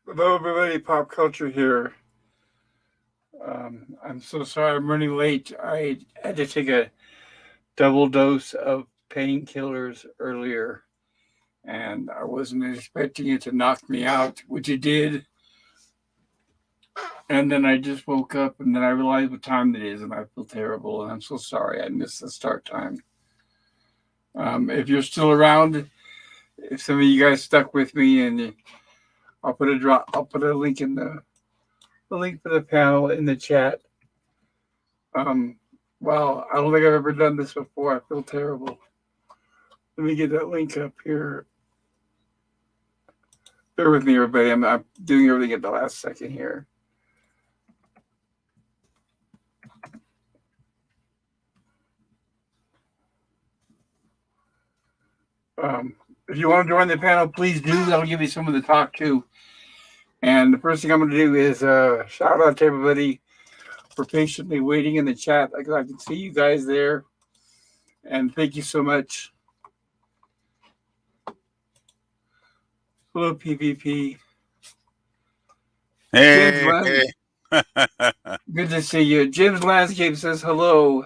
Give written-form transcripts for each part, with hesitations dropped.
Hello, everybody. Pop culture here. I'm so sorry I'm running late. I had to take a double dose of painkillers earlier, and I wasn't expecting it to knock me out, which it did. And then I just woke up, and then I realized what time it is, and I feel terrible. And I'm so sorry I missed the start time. If you're still around, if some of you guys stuck with me, and I'll put a link in the link for the panel in the chat. Um, wow, I don't think I've ever done this before. I feel terrible. Let me get that link up here. Bear with me, everybody. I'm doing everything at the last second here. If you want to join the panel, please do. That'll give you someone to talk to. And the first thing I'm going to do is shout out to everybody for patiently waiting in the chat. I can see you guys there. And thank you so much. Hello, PvP. James Hey. Good to see you. Jim's Landscape says hello.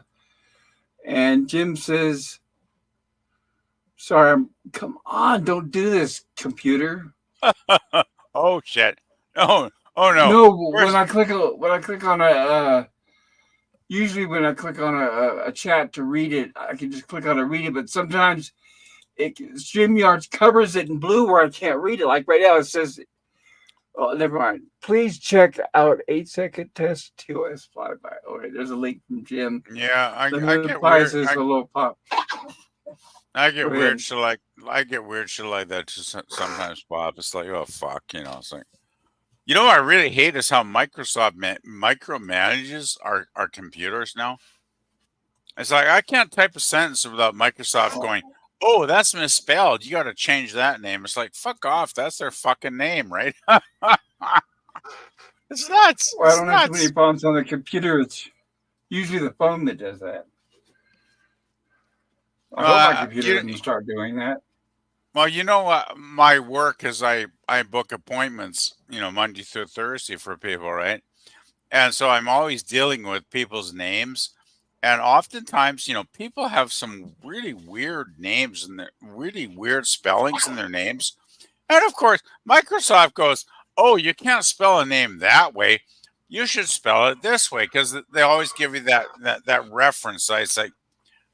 And Jim says, sorry, come on, don't do this, computer. Oh shit! Oh no! No, when I click on usually when I click on a chat to read it, I can just click on it, read it. But sometimes StreamYard covers it in blue where I can't read it. Like right now, it says, "Oh, never mind. Please check out 8-second test TOS flyby." Okay, there's a link from Jim. Yeah, The I get price weird. is a little pop. I Go get ahead. weird shit like that just sometimes, Bob. It's like, oh fuck, it's like, what I really hate is how Microsoft micromanages our computers now. It's like I can't type a sentence without Microsoft going, "Oh, that's misspelled. You got to change that name." It's like, fuck off. That's their fucking name, right? It's nuts. Well, I It's don't have too many nuts. problems on the computer. It's usually the phone that does that. I hope my computer You doesn't start doing that. Well, you know what? My work is I book appointments, Monday through Thursday for people, right? And so I'm always dealing with people's names. And oftentimes, people have some really weird names and their really weird spellings in their names. And of course, Microsoft goes, "Oh, you can't spell a name that way. You should spell it this way," because they always give you that reference. I say,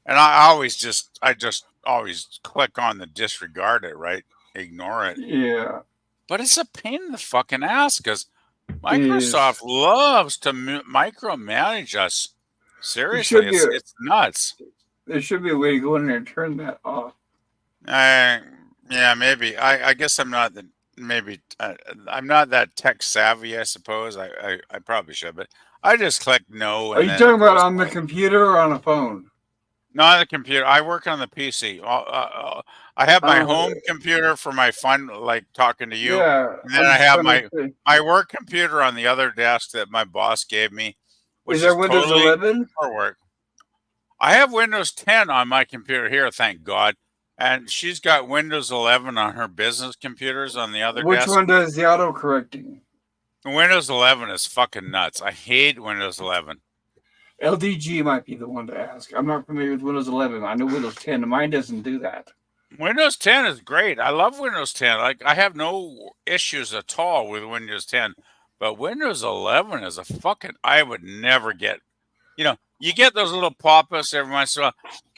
and I just always click on the disregard it, right? Ignore it. Yeah, But it's a pain in the fucking ass because it is. Microsoft loves to micromanage us. There Seriously, should be it's nuts. a way to go in there and turn that off. Uh, yeah, maybe. I guess I'm not that tech savvy. I suppose I probably should, but I just click no, Are and you then talking it about goes on the away. computer or on a phone? Not on the computer. I work on the PC. I have my Uh, home computer for my fun, like talking to you, yeah, and then I'm I just have trying to think. my work computer on the other desk that my boss gave me, Is which there is Windows totally 11? for work. I have Windows 10 on my computer here, thank God, and she's got Windows 11 on her business computers on the other Which desk. one does the auto correcting? Windows 11 is fucking nuts. I hate Windows 11. LDG might be the one to ask. I'm not familiar with Windows 11. I know Windows 10. Mine doesn't do that. Windows 10 is great. I love Windows 10. Like I have no issues at all with Windows 10, but Windows 11 is a fucking I would never get. You get those little pop-ups every once in a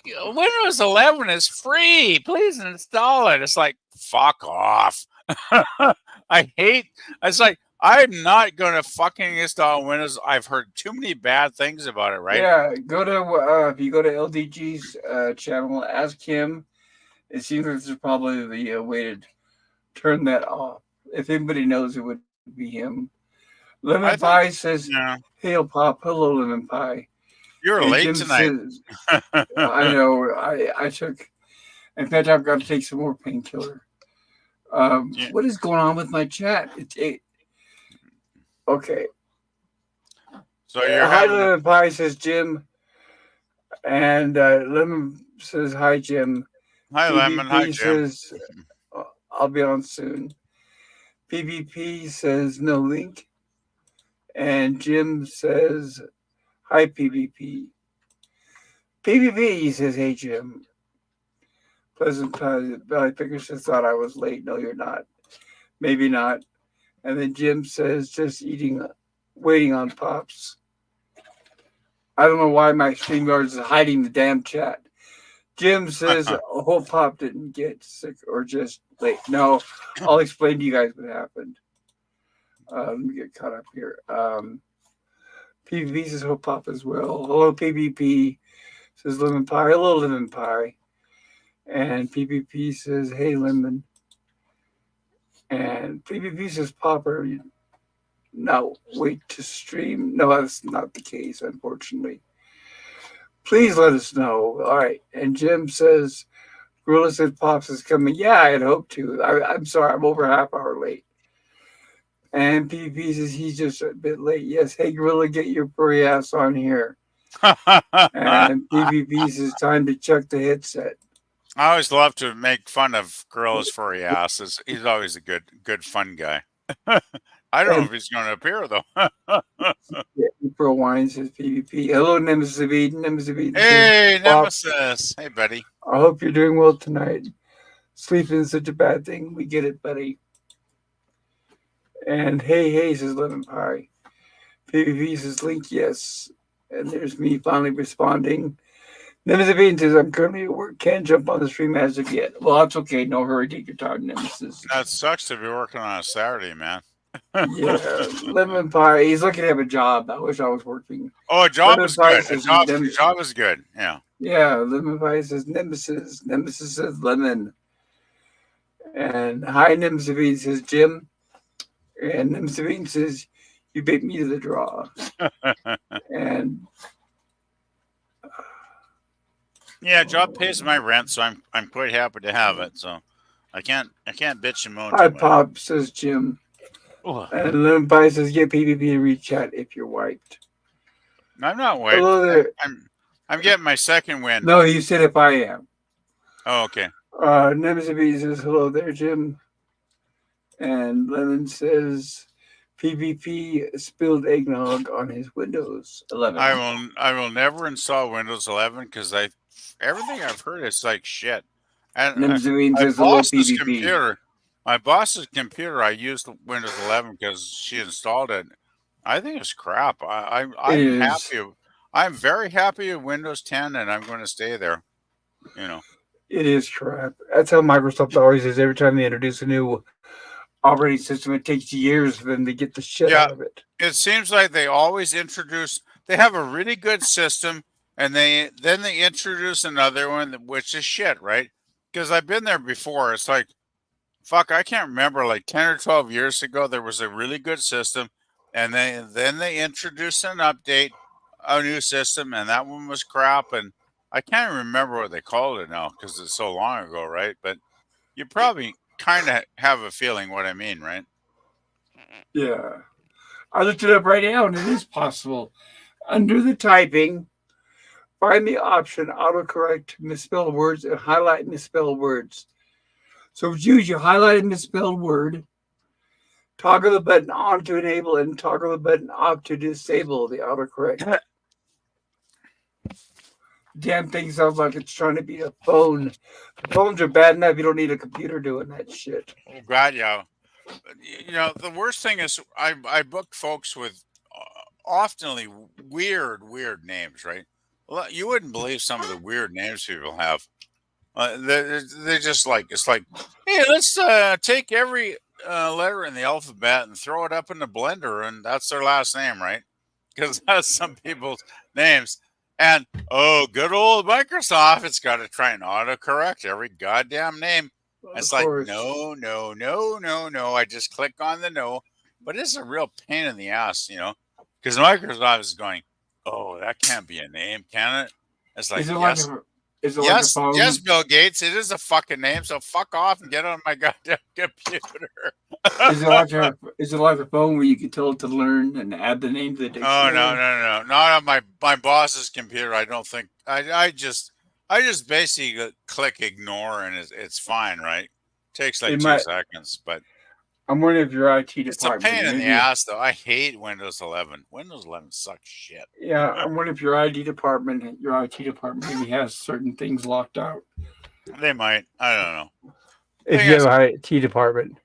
while. Windows 11 is free. Please install it. It's like fuck off. I hate. It's like I'm not gonna fucking install Windows. I've heard too many bad things about it. Right? Yeah, go to if you go to LDG's channel, ask him. It seems like there's probably the way to turn that off. If anybody knows, it would be him. Lemon I Pie think. says, Yeah, "Hail Pop, hello Lemon Pie." you're And late Jim tonight. says, "I know. I took. In fact, I've got to take some more painkiller. Yeah. What is going on with my chat? Okay. So you're Hi, having Lemon Pie says Jim, and Lemon says hi, Jim. Hi, Lemon. Hi, PvP Jim. says I'll be on soon. PvP says no link. And Jim says, hi, PvP. PvP says, hey, Jim. Pleasant Valley Picker says, thought I was late. No, you're not. Maybe not. And then Jim says, just eating, waiting on Pops. I don't know why my StreamYard is hiding the damn chat. Jim says, whole Pop didn't get sick or just late. No, I'll explain to you guys what happened. Let me get caught up here. PvP says, whole Pop as well. Hello, PvP says, lemon pie. Hello, lemon pie. And PvP says, hey, lemon. And PvP says, Popper, no, wait to stream. No, that's not the case, unfortunately. Please let us know. All right. And Jim says, Gorilla said Pops is coming. Yeah, I had hoped to. I'm sorry, I'm over a half hour late. And PvP says he's just a bit late. Yes, hey, Gorilla, get your furry ass on here. And PvP says time to check the headset. I always love to make fun of Gorilla's furry asses. He's always a good fun guy. I don't know if he's going to appear though. April Wine says PvP. Hello, Nemesis of Eden. Nemesis of Eden. Hey, Nemesis. Hey, buddy. I hope you're doing well tonight. Sleeping is such a bad thing. We get it, buddy. And hey, says Lemon Pie. PvP says Link, yes. And there's me finally responding. Nemesis of Eden says, I'm currently at work. Can't jump on the stream as of yet. Well, that's okay. No hurry. Take your time, Nemesis. That sucks to be working on a Saturday, man. Yeah, Lemon Pie. He's lucky to have a job. I wish I was working. Oh, a job is good. A job is good. Yeah. Yeah, Lemon Pie says Nemesis. Nemesis says Lemon. And hi, Nemesis of Eden says Jim. And Nemesis of Eden says, you beat me to the draw. And yeah, job pays my rent, so I'm quite happy to have it. So I can't bitch and moan. Hi, Pop, says Jim. And Lemon Pie says, get PvP and read chat if you're wiped. I'm not wiped. Hello there. I'm getting my second win. No, you said if I am. Oh, okay. Nemesis B says, hello there, Jim. And Lemon says, PvP spilled eggnog on his Windows 11. I will never install Windows 11 because everything I've heard is like shit. And my boss's computer, I used Windows 11 because she installed it. I think it's crap. I'm happy. I'm very happy with Windows 10, and I'm going to stay there. You know, it is crap. That's how Microsoft always is. Every time they introduce a new operating system, it takes years for them to get the shit out of it. It seems like they always introduce. They have a really good system, and then they introduce another one which is shit, right? Because I've been there before. It's like, fuck, I can't remember. Like 10 or 12 years ago, there was a really good system, and then they introduced an update, a new system, and that one was crap. And I can't remember what they called it now because it's so long ago, right? But you probably kind of have a feeling what I mean, right? Yeah. I looked it up right now, and it is possible. Under the typing, find the option autocorrect misspelled words and highlight misspelled words. So choose your highlighted misspelled word, toggle the button on to enable, and toggle the button off to disable the autocorrect. Damn thing sounds like it's trying to be a phone. The phones are bad enough. You don't need a computer doing that shit. Oh, God, yeah. You know, the worst thing is I book folks with oftenly weird names, right? Well, you wouldn't believe some of the weird names people have. They're just like, it's like, hey, let's take every letter in the alphabet and throw it up in the blender, and that's their last name, right? Because that's some people's names. And, oh, good old Microsoft, it's got to try and autocorrect every goddamn name. It's like, no. I just click on the no. But it's a real pain in the ass, you know, because Microsoft is going, oh, that can't be a name, can it? It's like, yes, Bill Gates, it is a fucking name, so fuck off and get on my goddamn computer. Is it like a phone where you can tell it to learn and add the name to the dictionary? Oh, no. Not on my boss's computer. I don't think I just basically click ignore and it's fine, right? Takes like 2 seconds, but I'm wondering if your IT It's a department pain in the maybe. ass, though. I hate Windows 11. Windows 11 sucks shit. Yeah, I'm wondering if your IT department maybe has certain things locked out. They might. I don't know. If Thing you have is, an IT department,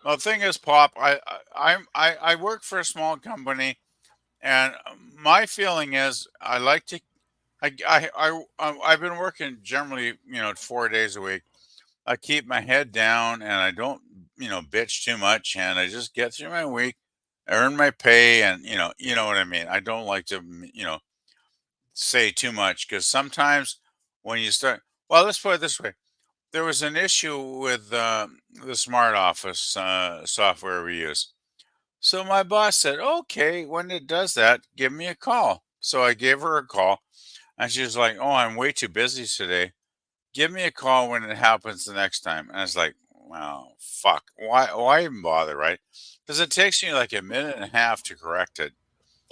well, the thing is, Pop. I work for a small company, and my feeling is I like to. I've been working generally, 4 days a week. I keep my head down and I don't, bitch too much, and I just get through my week, earn my pay, and you know what I mean. I don't like to, say too much because sometimes when you start, well, let's put it this way: there was an issue with the smart office software we use. So my boss said, "Okay, when it does that, give me a call." So I gave her a call, and she was like, "Oh, I'm way too busy today. Give me a call when it happens the next time." And I was like, "Wow, fuck. Why even bother, right? Because it takes me like a minute and a half to correct it."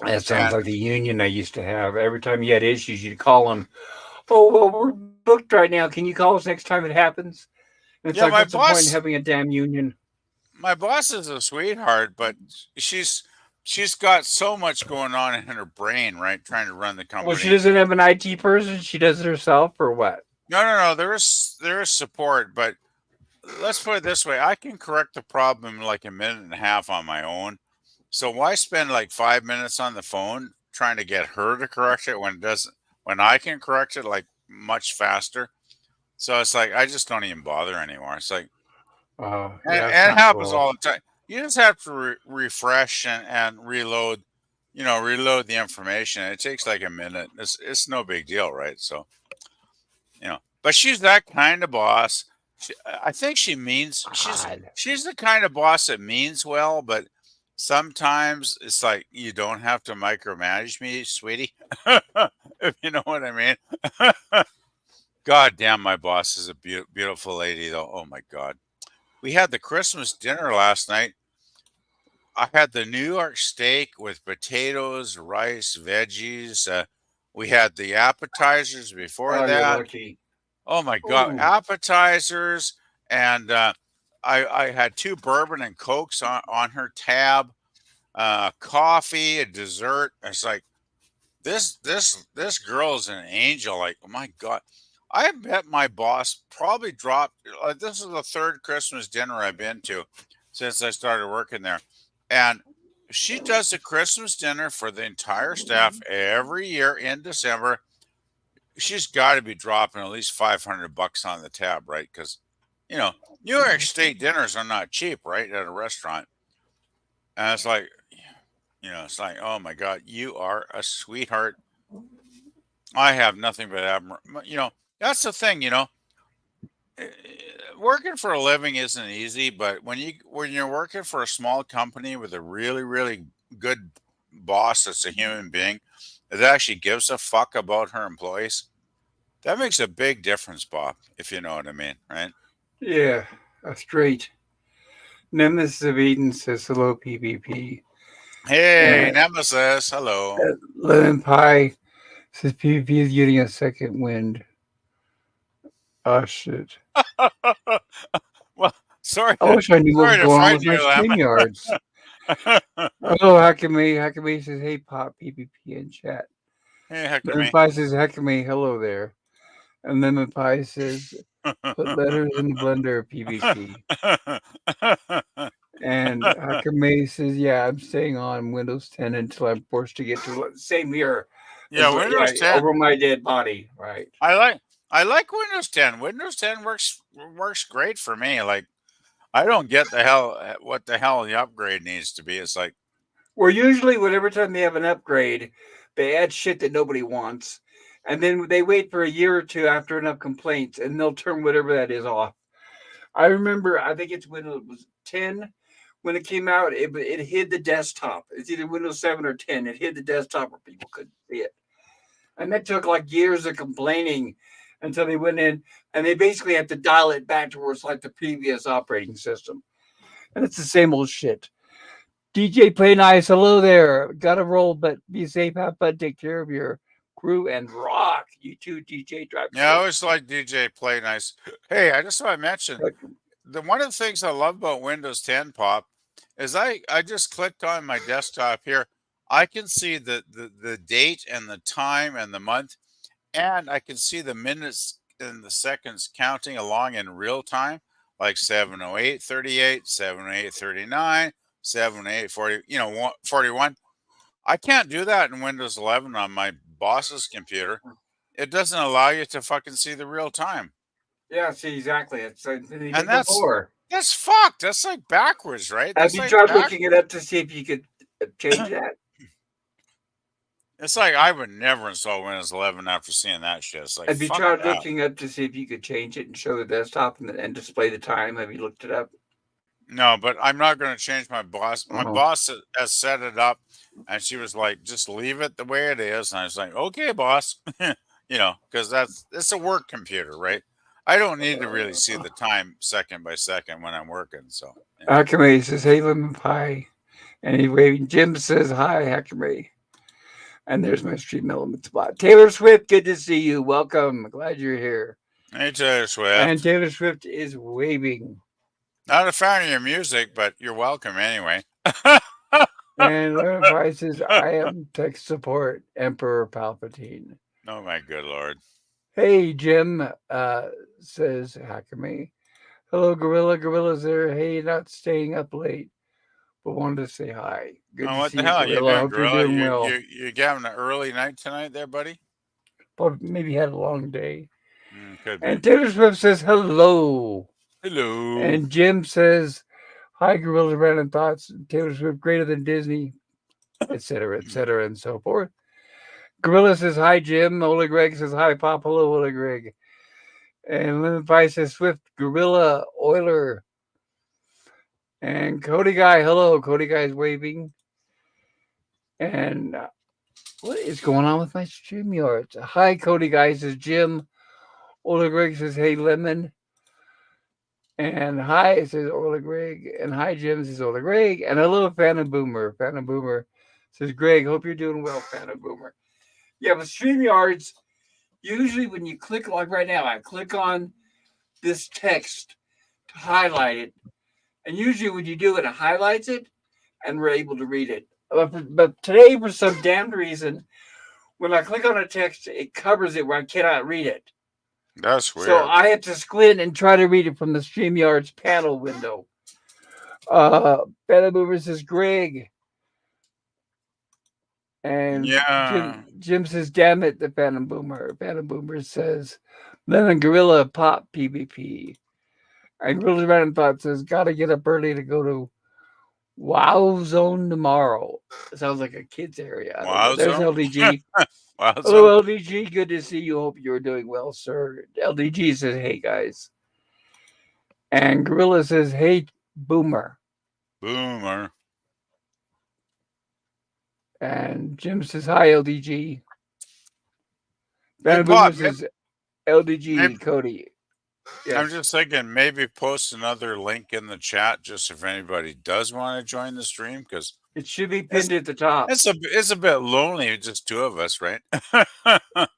that sounds And like the union I used to have. Every time you had issues, you'd call them. Oh well, we're booked right now. Can you call us next time it happens? And it's yeah, like, what's the point in having a damn union? my boss is a sweetheart, but she's got so much going on in her brain, right? Trying to run the Well, she company. doesn't have an IT person. She does it herself, or what? No. There is support, but let's put it this way: I can correct the problem in like a minute and a half on my own. So why spend like 5 minutes on the phone trying to get her to correct it when it doesn't when I can correct it like much faster? So it's like I just don't even bother anymore. It's like Yeah, that's and it not happens cool. all the time. You just have to refresh and reload, reload the information. It takes like a minute. It's no big deal, right? So but she's that kind of boss. I think she means God. she's the kind of boss that means well, but sometimes it's like you don't have to micromanage me, sweetie. If you know what I mean. God damn, my boss is a beautiful lady, though. Oh my God, we had the Christmas dinner last night. I had the New York steak with potatoes, rice, veggies. We had the appetizers before Oh, you're that. lucky. Oh my God, Ooh. appetizers, and I had two bourbon and cokes on her tab, coffee, a dessert. It's like this girl is an angel. Like, oh my God, I bet my boss probably dropped. This is the third Christmas dinner I've been to since I started working there, and she does a Christmas dinner for the entire staff every year in December. She's got to be dropping at least $500 on the tab, right? Because you know New York State dinners are not cheap, right, at a restaurant. And it's like, it's like, oh my God, you are a sweetheart. I have nothing but that's the thing. Eh, working for a living isn't easy, but when you're working for a small company with a really really good boss that's a human being that actually gives a fuck about her employees, that makes a big difference, Bob, if you know what I mean, right? Yeah, that's great. Nemesis of Eden says hello, PvP. Hey, And Nemesis, hello. Lemon Pie says PvP is getting a second wind. Oh, shit. Well, sorry I wish I knew what was sorry to going on frighten with my you, Lemon. StreamYards. Oh, Hakame. Hakame says, hey, Pop, PvP in chat. Hey, heck of Lemon me. Pie says, Hakame, hello there. And Lemon Pie says, put letters in the blender, PvP. And Hakame says, yeah, I'm staying on Windows 10 until I'm forced to get to same here Yeah, as Windows right 10. over my dead body. Right. I like I like Windows 10. Windows 10 works great for me. Like I don't get the hell what the hell the upgrade needs to be. It's like, Well, usually, whenever time they have an upgrade, they add shit that nobody wants, and then they wait for a year or two after enough complaints, and they'll turn whatever that is off. I remember, I think it's when it was 10 when it came out. It hid the desktop. It's either Windows 7 or 10. It hid the desktop where people couldn't see it, and that took like years of complaining until they went in and they basically have to dial it back towards like the previous operating system, and it's the same old shit. DJ Play Nice, hello there. Got to roll, but be safe, have fun, take care of your crew, and rock. You too, DJ. Drive yeah, I safe. always like DJ Play Nice. Hey, I just want to mention Like, one of the things I love about Windows 10, Pop. is I just clicked on my desktop here. I can see the date and the time and the month, and I can see the minutes and the seconds counting along in real time, like 7:08:38, 7:08:39, 7:08:40, 41. I can't do that in Windows 11 on my boss's computer. It doesn't allow you to fucking see the real time. Yeah, see, exactly. It's like they And did before. that's fucked. That's like backwards, right? Have That's you like tried looking it backwards. up to see if you could change that? It's like I would never install Windows 11 after seeing that shit. It's like Have you fuck tried that. looking up to see if you could change it and show the desktop and display the time? Have you looked it up? No, but I'm not going to change my boss. My Oh, boss has set it up, and she was like, "Just leave it the way it is." And I was like, "Okay, boss," because it's a work computer, right? I don't need to really see the time second by second when I'm working. So, Hakame says, "Hey, lemon pie," and he waving. Jim says, "Hi, Hakame." And there's my stream element spot. Taylor Swift, good to see you. Welcome. Glad you're here. hey, Taylor And Swift. Taylor Swift is waving. Not a fan of your music, but you're welcome anyway. And Lemon Pie says, I am tech support, Emperor Palpatine. Oh my good lord. Hey, Jim, says Hakame. Hello, Gorilla. Gorilla's there. Hey, not staying up late, but wanted to say hi. Good Oh, to what see the you, hell are you Gorilla. doing, Hope you're Gorilla? doing You well. you you having an early night tonight, there, buddy? Probably maybe had a long day. Could be. And Taylor Swift says, hello. Hello. And Jim says, hi, Gorilla Random Thoughts. Taylor Swift greater than Disney, etc., and so forth. Gorilla says, hi, Jim. Ola Greg says, hi, Pop. Hello, Ola Greg. And Lemon Pie says, Swift, Gorilla, Euler. And Cody Guy, hello. Cody Guy is waving. And what is going on with my StreamYard? Hi, Cody Guy says, Jim. Ola Greg says, hey, Lemon. And hi, says Ola Greg. And hi, Jim, says Ola Greg. And hello, Phantom Boomer. Phantom Boomer says, Greg, hope you're doing well, Phantom Boomer. Yeah, with StreamYards, usually when you click, like right now, I click on this text to highlight it. And usually when you do it, it highlights it and we're able to read it. But today, for some damned reason, when I click on a text, it covers it where I cannot read it. That's So weird. I have to squint and try to read it from the StreamYard's panel window. Phantom Boomer says, Greg. And Yeah. Jim says, damn it, the Phantom Boomer. Phantom Boomer says, Lemon Gorilla Pop PvP. And Gorilla Random Thought says, gotta get up early to go to Wow Zone tomorrow. It sounds like a kid's area. I don't know. Wow There's zone. LDG. Wow zone. Hello, LDG. Good to see you. Hope you're doing well, sir. LDG says, hey, guys. And Gorilla says, hey, Boomer. Boomer. And Jim says, hi, LDG. Hey, Phantom Boomer Pop. says, Maybe, LDG, Cody. I'm Yes. just thinking maybe post another link in the chat just if anybody does want to join the stream because It should be it's pinned at the top. it's a bit lonely, just two of us, right? Yeah, I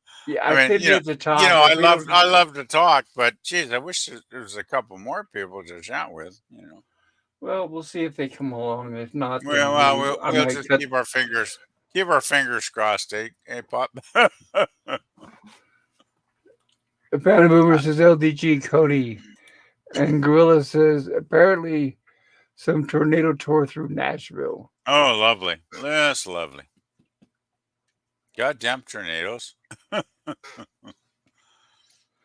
I mean, pinned it at the top. If we don't, I love to talk, but geez, I wish there was a couple more people to chat with. well, we'll see if they come along. If not, then Well, maybe I we'll might just cut. keep our fingers crossed, Pop. Phantom Boomer says, LDG, Cody. And Gorilla says, apparently some tornado tore through Nashville. Oh, lovely, that's lovely. Goddamn tornadoes!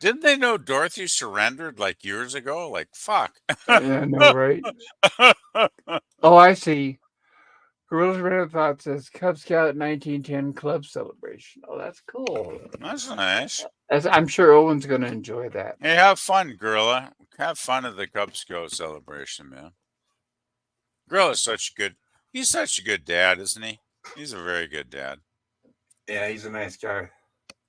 Didn't they know Dorothy surrendered like years ago? Like fuck. Yeah, I know, right? Oh, I see. Gorillas Random Thought says Cub Scout 1910 Club Celebration. Oh, that's cool. That's nice. I'm sure Owen's going to enjoy that. Hey, have fun, Gorilla. Have fun at the Cub Scout celebration, man. Gorilla's he's such a good dad, isn't he? He's a very good dad. Yeah, he's a nice guy.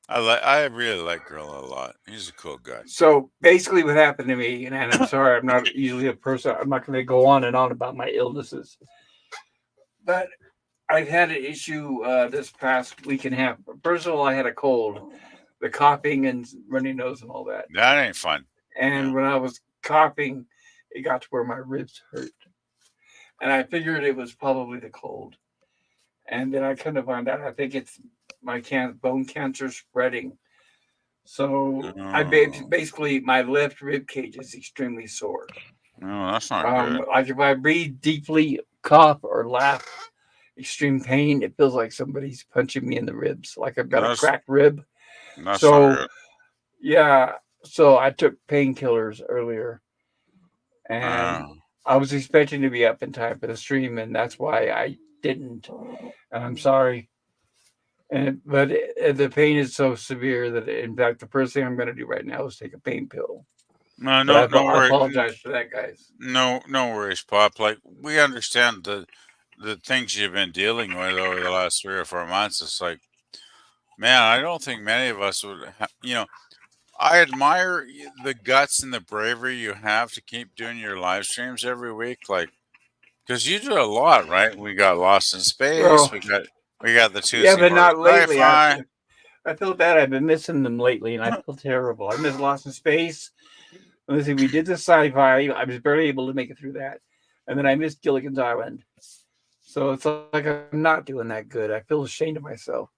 I really like Gorilla a lot. He's a cool guy. So basically, what happened to me, and I'm sorry, I'm not usually a person, I'm not going to go on and on about my illnesses, but I've had an issue this past week and a half. First of all, I had a cold, the coughing and runny nose and all that. That ain't fun. And when I was coughing, it got to where my ribs hurt. and I figured it was probably the cold. And then I kind of found out I think it's my bone cancer spreading. So Oh, basically my left rib cage is extremely sore. no, that's not good. Like if I breathe deeply, cough, or laugh, extreme pain, it feels like somebody's punching me in the ribs, like I've got a That's cracked rib. that's not So good. yeah, so I took painkillers earlier, and Uh, I was expecting to be up in time for the stream, and that's why I didn't. And I'm sorry. The pain is so severe that, in fact, the first thing I'm going to do right now is take a pain pill. no, But no, no I worry. apologize for that, guys. No worries, Pop. Like we understand the things you've been dealing with over the last 3 or 4 months. It's like, man, I don't think many of us would. I admire the guts and the bravery you have to keep doing your live streams every week. Like, because you do a lot, right? We got Lost in Space. Well, We got the yeah, Tuesday but horror not lately. sci-fi. I feel bad. I've been missing them lately, and I feel terrible. I missed Lost in Space. Let's see, we did the sci-fi. I was barely able to make it through that, and then I missed Gilligan's Island. So it's like I'm not doing that good. I feel ashamed of myself.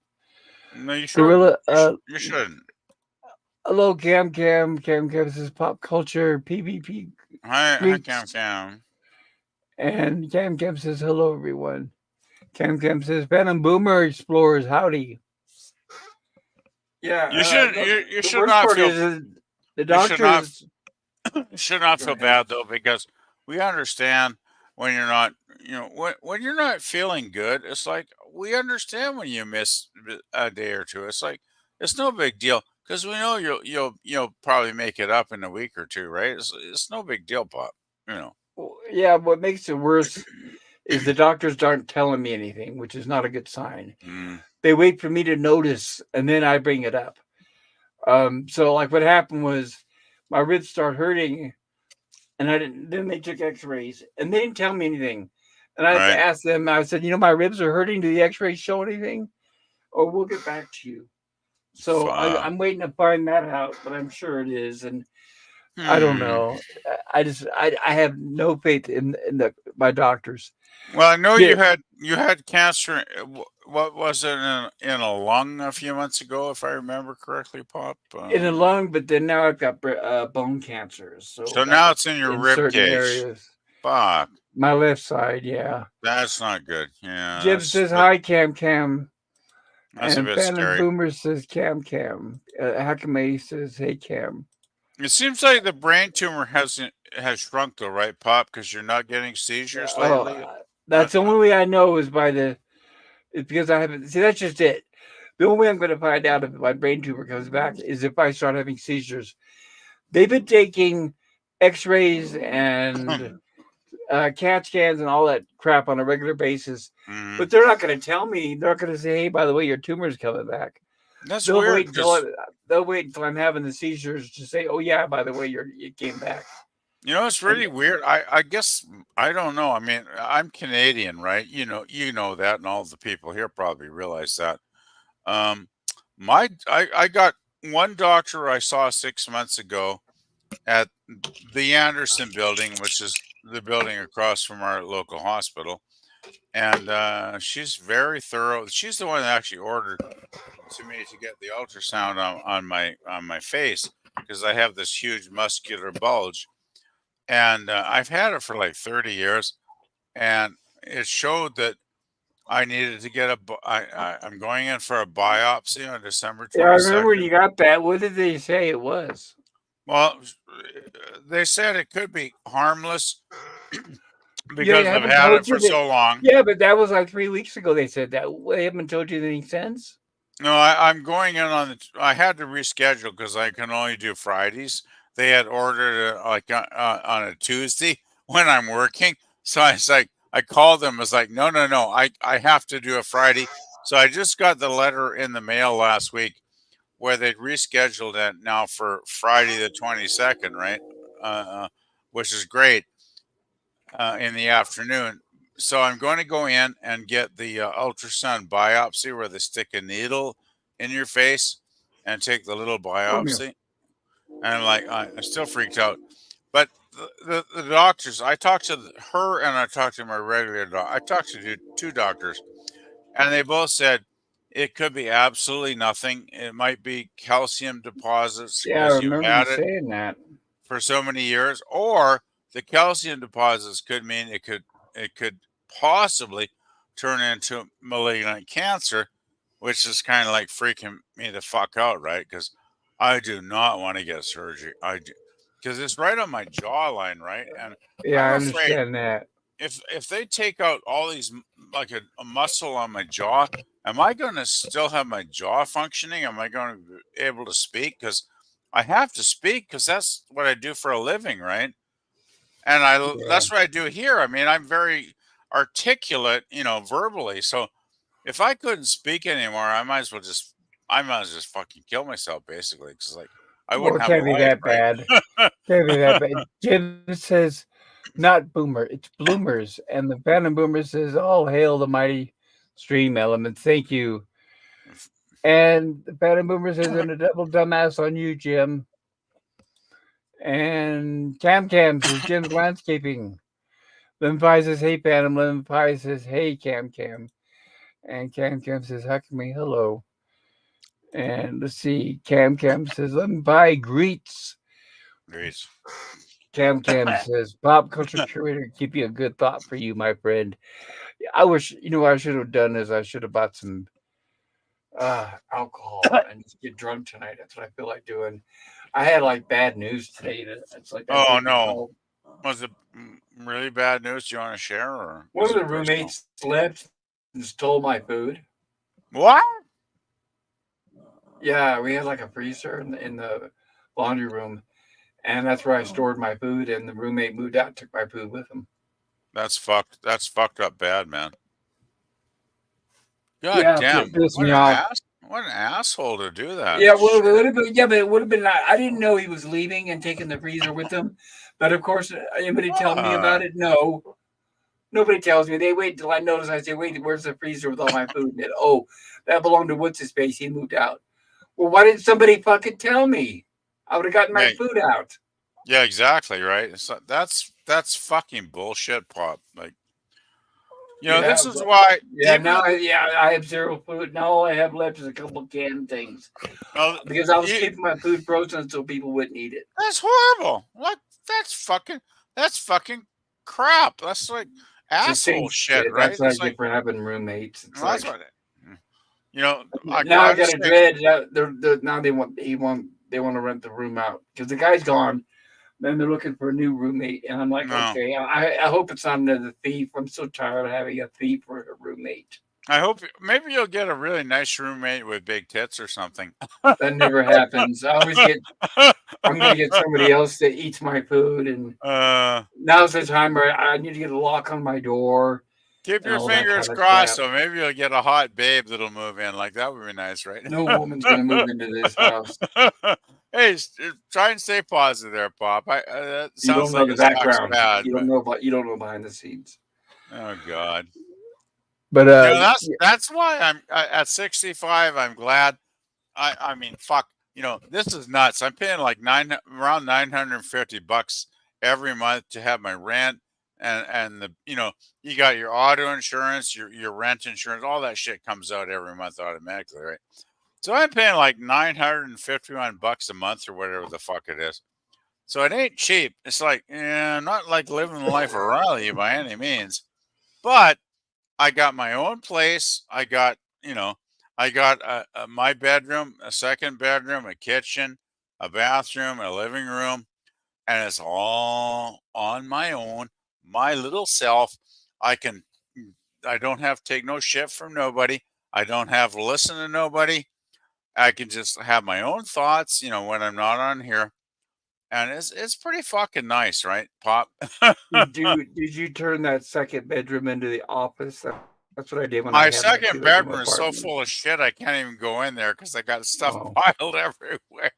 No, you Gorilla, shouldn't. You shouldn't. hello, Cam. This is pop culture, PvP Hi, Cam Greeks, Cam. and Cam says hello, everyone. Cam says Phantom Boomer Explorers, howdy. Yeah, You shouldn't. You the should worst not part feel. is the You should not. doctors. You should not Go feel ahead. bad though, because we understand when you're not. When you're not feeling good. It's like we understand when you miss a day or two. It's like it's no big deal because we know you'll probably make it up in a week or two, right? It's no big deal, Pop. You know. Yeah, what makes it worse is the doctors aren't telling me anything, which is not a good sign. Mm, They wait for me to notice, and then I bring it up. So like what happened was my ribs start hurting, and I didn't. Then they took X-rays, and they didn't tell me anything. And I right. asked them. I said, my ribs are hurting. Do the X-rays show anything? Or we'll get back to you. So Fuck. I'm waiting to find that out, but I'm sure it is. And I don't Hmm. know. I have no faith in my doctors. Well, I know Yeah, you had cancer. What was it in a lung a few months ago, if I remember correctly, Pop? in the lung, but then now I've got bone cancer, so So that's now it's in your in rib certain cage. areas. Fuck. My left side, yeah. That's not good. Yeah, Jib that's says hi, Cam, that's a and bit Phantom scary. Boomer says Cam. Hakame says hey Cam. It seems like the brain tumor has shrunk though, right, Pop? Because you're not getting seizures Oh, lately. Uh, that's the uh, only way I know is by the. It's because I haven't. See, that's just it. The only way I'm going to find out if my brain tumor comes back is if I start having seizures. They've been taking X-rays and CAT scans and all that crap on a regular basis, mm, but they're not going to tell me. They're not going to say, "Hey, by the way, your tumor's coming back." that's They'll weird wait until because I'm having the seizures to say, "Oh yeah, by the way, you came back." it's And really weird. I guess I don't know. I mean, I'm Canadian, right? You know that, and all the people here probably realize that. Um, I got one doctor I saw 6 months ago at the Anderson building, which is the building across from our local hospital. And she's very thorough. She's the one that actually ordered to me to get the ultrasound on my face because I have this huge muscular bulge, and I've had it for like 30 years, and it showed that I needed to get I'm going in for a biopsy on December yeah, I remember when 22nd. you got that. What did they say it was? Well, they said it could be harmless Yeah, they because I've haven't had it told you for that. so long. Yeah, but that was like 3 weeks ago. They said that. They haven't told you anything since. No, I'm going in on I had to reschedule because I can only do Fridays. They had ordered it like on a Tuesday when I'm working. So I was like, I called them. I was like, no, no, no. I have to do a Friday. So I just got the letter in the mail last week where they'd rescheduled it now for Friday the 22nd, right? Which is great in the afternoon. So I'm going to go in and get the ultrasound biopsy where they stick a needle in your face and take the little Romeo. biopsy. And I'm like, I'm still freaked out. But the doctors. I talked to her and I talked to my regular doc. I talked to two doctors, and they both said it could be absolutely nothing. It might be calcium deposits Yeah, I because you remember you had it saying that. for so many years, or the calcium deposits could mean it could possibly turn into malignant cancer, which is kind of like freaking me the fuck out, right? Because I do not want to get surgery. I do because it's right on my jawline, right? And Yeah, I'm I afraid understand that. if they take out all these like a muscle on my jaw, am I going to still have my jaw functioning? Am I going to be able to speak? Because I have to speak because that's what I do for a living, right? And Yeah. that's what I do here. I mean, I'm very articulate, verbally. So if I couldn't speak anymore, I might as well just fucking kill myself, basically, because like I Well, wouldn't it have a can't be life, that bad. right? Can't be that bad. Jim says, not boomer, it's bloomers. And the Phantom Boomer says, all hail the mighty stream element. Thank you. And the Phantom Boomer says, and a double dumbass on you, Jim. And Cam Cam says, Jim's landscaping. Lim Pie says, hey, Phantom. Lim Pie says, hey, Cam Cam. And Cam Cam says, huck me, hello. And let's see, Cam Cam says, Lim Pie greets. Great. Cam Cam says, pop culture curator, keep you a good thought for you, my friend. I wish, what I should have done is I should have bought some alcohol and just get drunk tonight. That's what I feel like doing. I had like bad news today. It's like I Oh think no, was it really bad news? Do you want to share, or one is of the it personal? roommates slept and stole my food. What? Yeah, we had like a freezer in the laundry room, and that's where I stored my food. And the roommate moved out, and took my food with him. That's fucked. That's fucked up bad, man. God Yeah, damn! pissed me off. What an asshole to do that. Yeah, well, it Shit. would have been. Yeah, but it would have been. I didn't know he was leaving and taking the freezer with him. But of course, anybody tell me Uh, about it? No, nobody tells me. They wait until I notice. I say, "Wait, where's the freezer with all my food in it?" Oh, that belonged to what's his face. He moved out. Well, why didn't somebody fucking tell me? I would have gotten my yeah, food out. yeah, exactly, right. So that's fucking bullshit, pop. Like, Yeah, this is why yeah. even Now, I have zero food. Now all I have left is a couple of canned things well, because I was you, keeping my food frozen so people wouldn't eat it. that's horrible. What? That's fucking crap. That's like It's the asshole same shit, shit. right? That's what I It's like get for having roommates. It's well, that's like what. You know, I now I gotta got a say, dread. They're now they want to rent the room out because the guy's gone. Then they're looking for a new roommate, and I'm like, no. okay, I hope it's not another thief. I'm so tired of having a thief for a roommate. I hope maybe you'll get a really nice roommate with big tits or something. That never happens. I always get. I'm gonna get somebody else that eats my food, and uh, now's the time where I need to get a lock on my door keep and your all that fingers kind of crossed, crap. so maybe you'll get a hot babe that'll move in. Like that would be nice, right? No woman's gonna move into this house. Hey, try and stay positive there, Pop. That You don't sounds know like the it sucks background. bad, but You don't know behind the scenes. oh god. But That's why at 65. I'm glad. I mean, fuck. This is nuts. I'm paying like around $950 every month to have my rent and the you got your auto insurance, your rent insurance, all that shit comes out every month automatically, right? So I'm paying like $951 a month or whatever the fuck it is. So it ain't cheap. It's like, not like living the life of Riley by any means, but I got my own place. I got my bedroom, a second bedroom, a kitchen, a bathroom, a living room, and it's all on my own, my little self. I can, I don't have to take no shit from nobody. I don't have to listen to nobody. I can just have my own thoughts, when I'm not on here, and it's pretty fucking nice, right, Pop? did you turn that second bedroom into the office? That's what I did when I My had my second 2 bedroom bedroom is so apartment. full of shit I can't even go in there because I got stuff Oh, piled everywhere.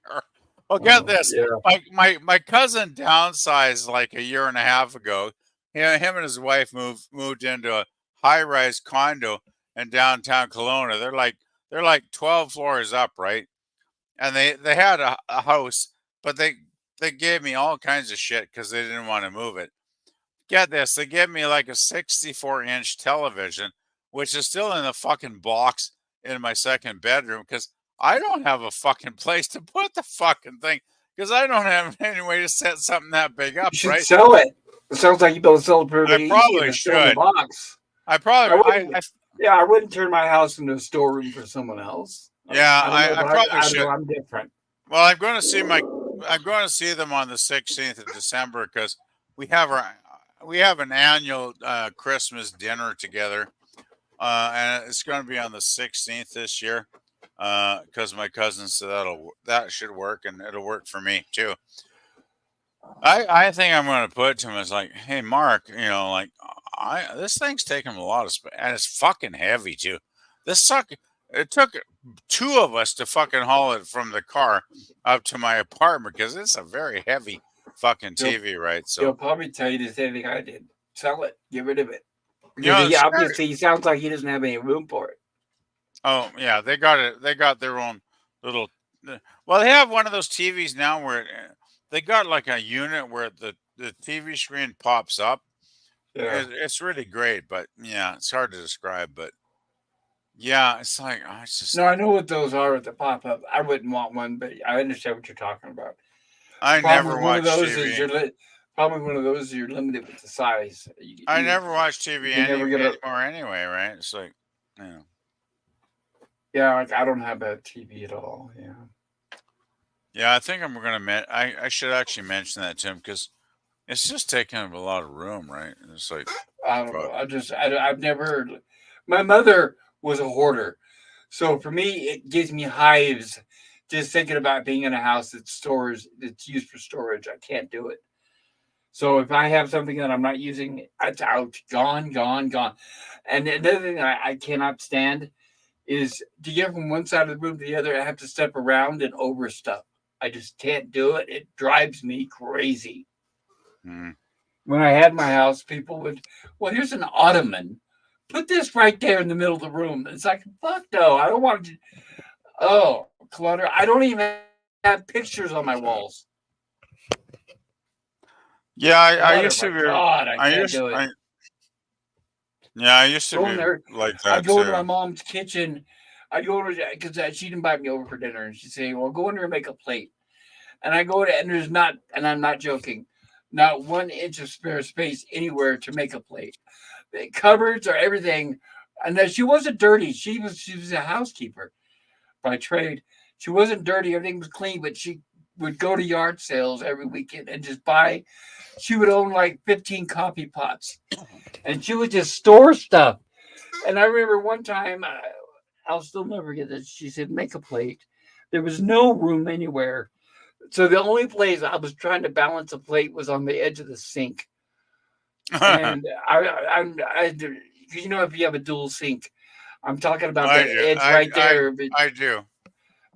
Well, get oh, this. yeah. My cousin downsized like a year and a half ago. Him and his wife moved into a high rise condo in downtown Kelowna. They're like 12 floors up, right? And they had a house, but they gave me all kinds of shit because they didn't want to move it. Get this, they gave me like a 64-inch television, which is still in the fucking box in my second bedroom because I don't have a fucking place to put the fucking thing because I don't have any way to set something that big up, You should right? sell it. It sounds like you'd be able to sell it I pretty easy if probably it's still in the should. box. I I probably, wouldn't. Yeah, I wouldn't turn my house into a storeroom for someone else. yeah, I don't know, I but probably I don't know. should. I'm different. Well, I'm going to see them on the 16th of December because we have we have an annual Christmas dinner together, and it's going to be on the 16th this year because my cousin said that should work and it'll work for me too. I think I'm going to put it to him as like, hey, Mark, like this thing's taking a lot of space and it's fucking heavy too. This suck. It took two of us to fucking haul it from the car up to my apartment because it's a very heavy fucking He'll, TV, right? he'll So probably tell you the same thing I did. Sell it. Get rid of it. you Because know, he it's scary. obviously he sounds like he doesn't have any room for it. Oh yeah, they got it. They got their own little. Well, they have one of those TVs now where they got like a unit where the TV screen pops up. Yeah. It's really great, but yeah, it's hard to describe. But yeah, it's like it's just No, I know what those are at the pop up. I wouldn't want one, but I understand what you're talking about. The I problem never with one of watch those is TV. probably one of those is you're limited with the size. I never watch TV You can never get a anymore anyway, right? It's like, yeah. yeah. Like I don't have a TV at all. Yeah. Yeah, I think I'm gonna. I should actually mention that to him because it's just taking up a lot of room, right? And it's like, I don't fuck. know. I've never heard. My mother was a hoarder, so for me it gives me hives just thinking about being in a house that's used for storage. I can't do it. So if I have something that I'm not using, it's out, gone, gone, gone. And another thing I cannot stand is to get from one side of the room to the other. I have to step around and over stuff. I just can't do it. It drives me crazy. Mm. When I had my house, people would, well, here's an ottoman. Put this right there in the middle of the room. It's like, fuck no, I don't want to. Oh, clutter. I don't even have pictures on my walls. Yeah, I Clutter, used my to be. God, I I can't used. do it. Yeah, I used to Go in be there. like I that go into my too. mom's kitchen. I go over because she didn't invite me over for dinner, and she'd say, "Well, go in there and make a plate." And I go to, and there's not, and I'm not joking, not 1 inch of spare space anywhere to make a plate. The cupboards or everything, and that she wasn't dirty. She was a housekeeper by trade. She wasn't dirty. Everything was clean, but she would go to yard sales every weekend and just buy. She would own like 15 coffee pots, and she would just store stuff. And I remember one time, I'll still never get this. She said, "Make a plate." There was no room anywhere. So the only place I was trying to balance a plate was on the edge of the sink. I And if you have a dual sink, I'm talking about that do. edge right there. But I do.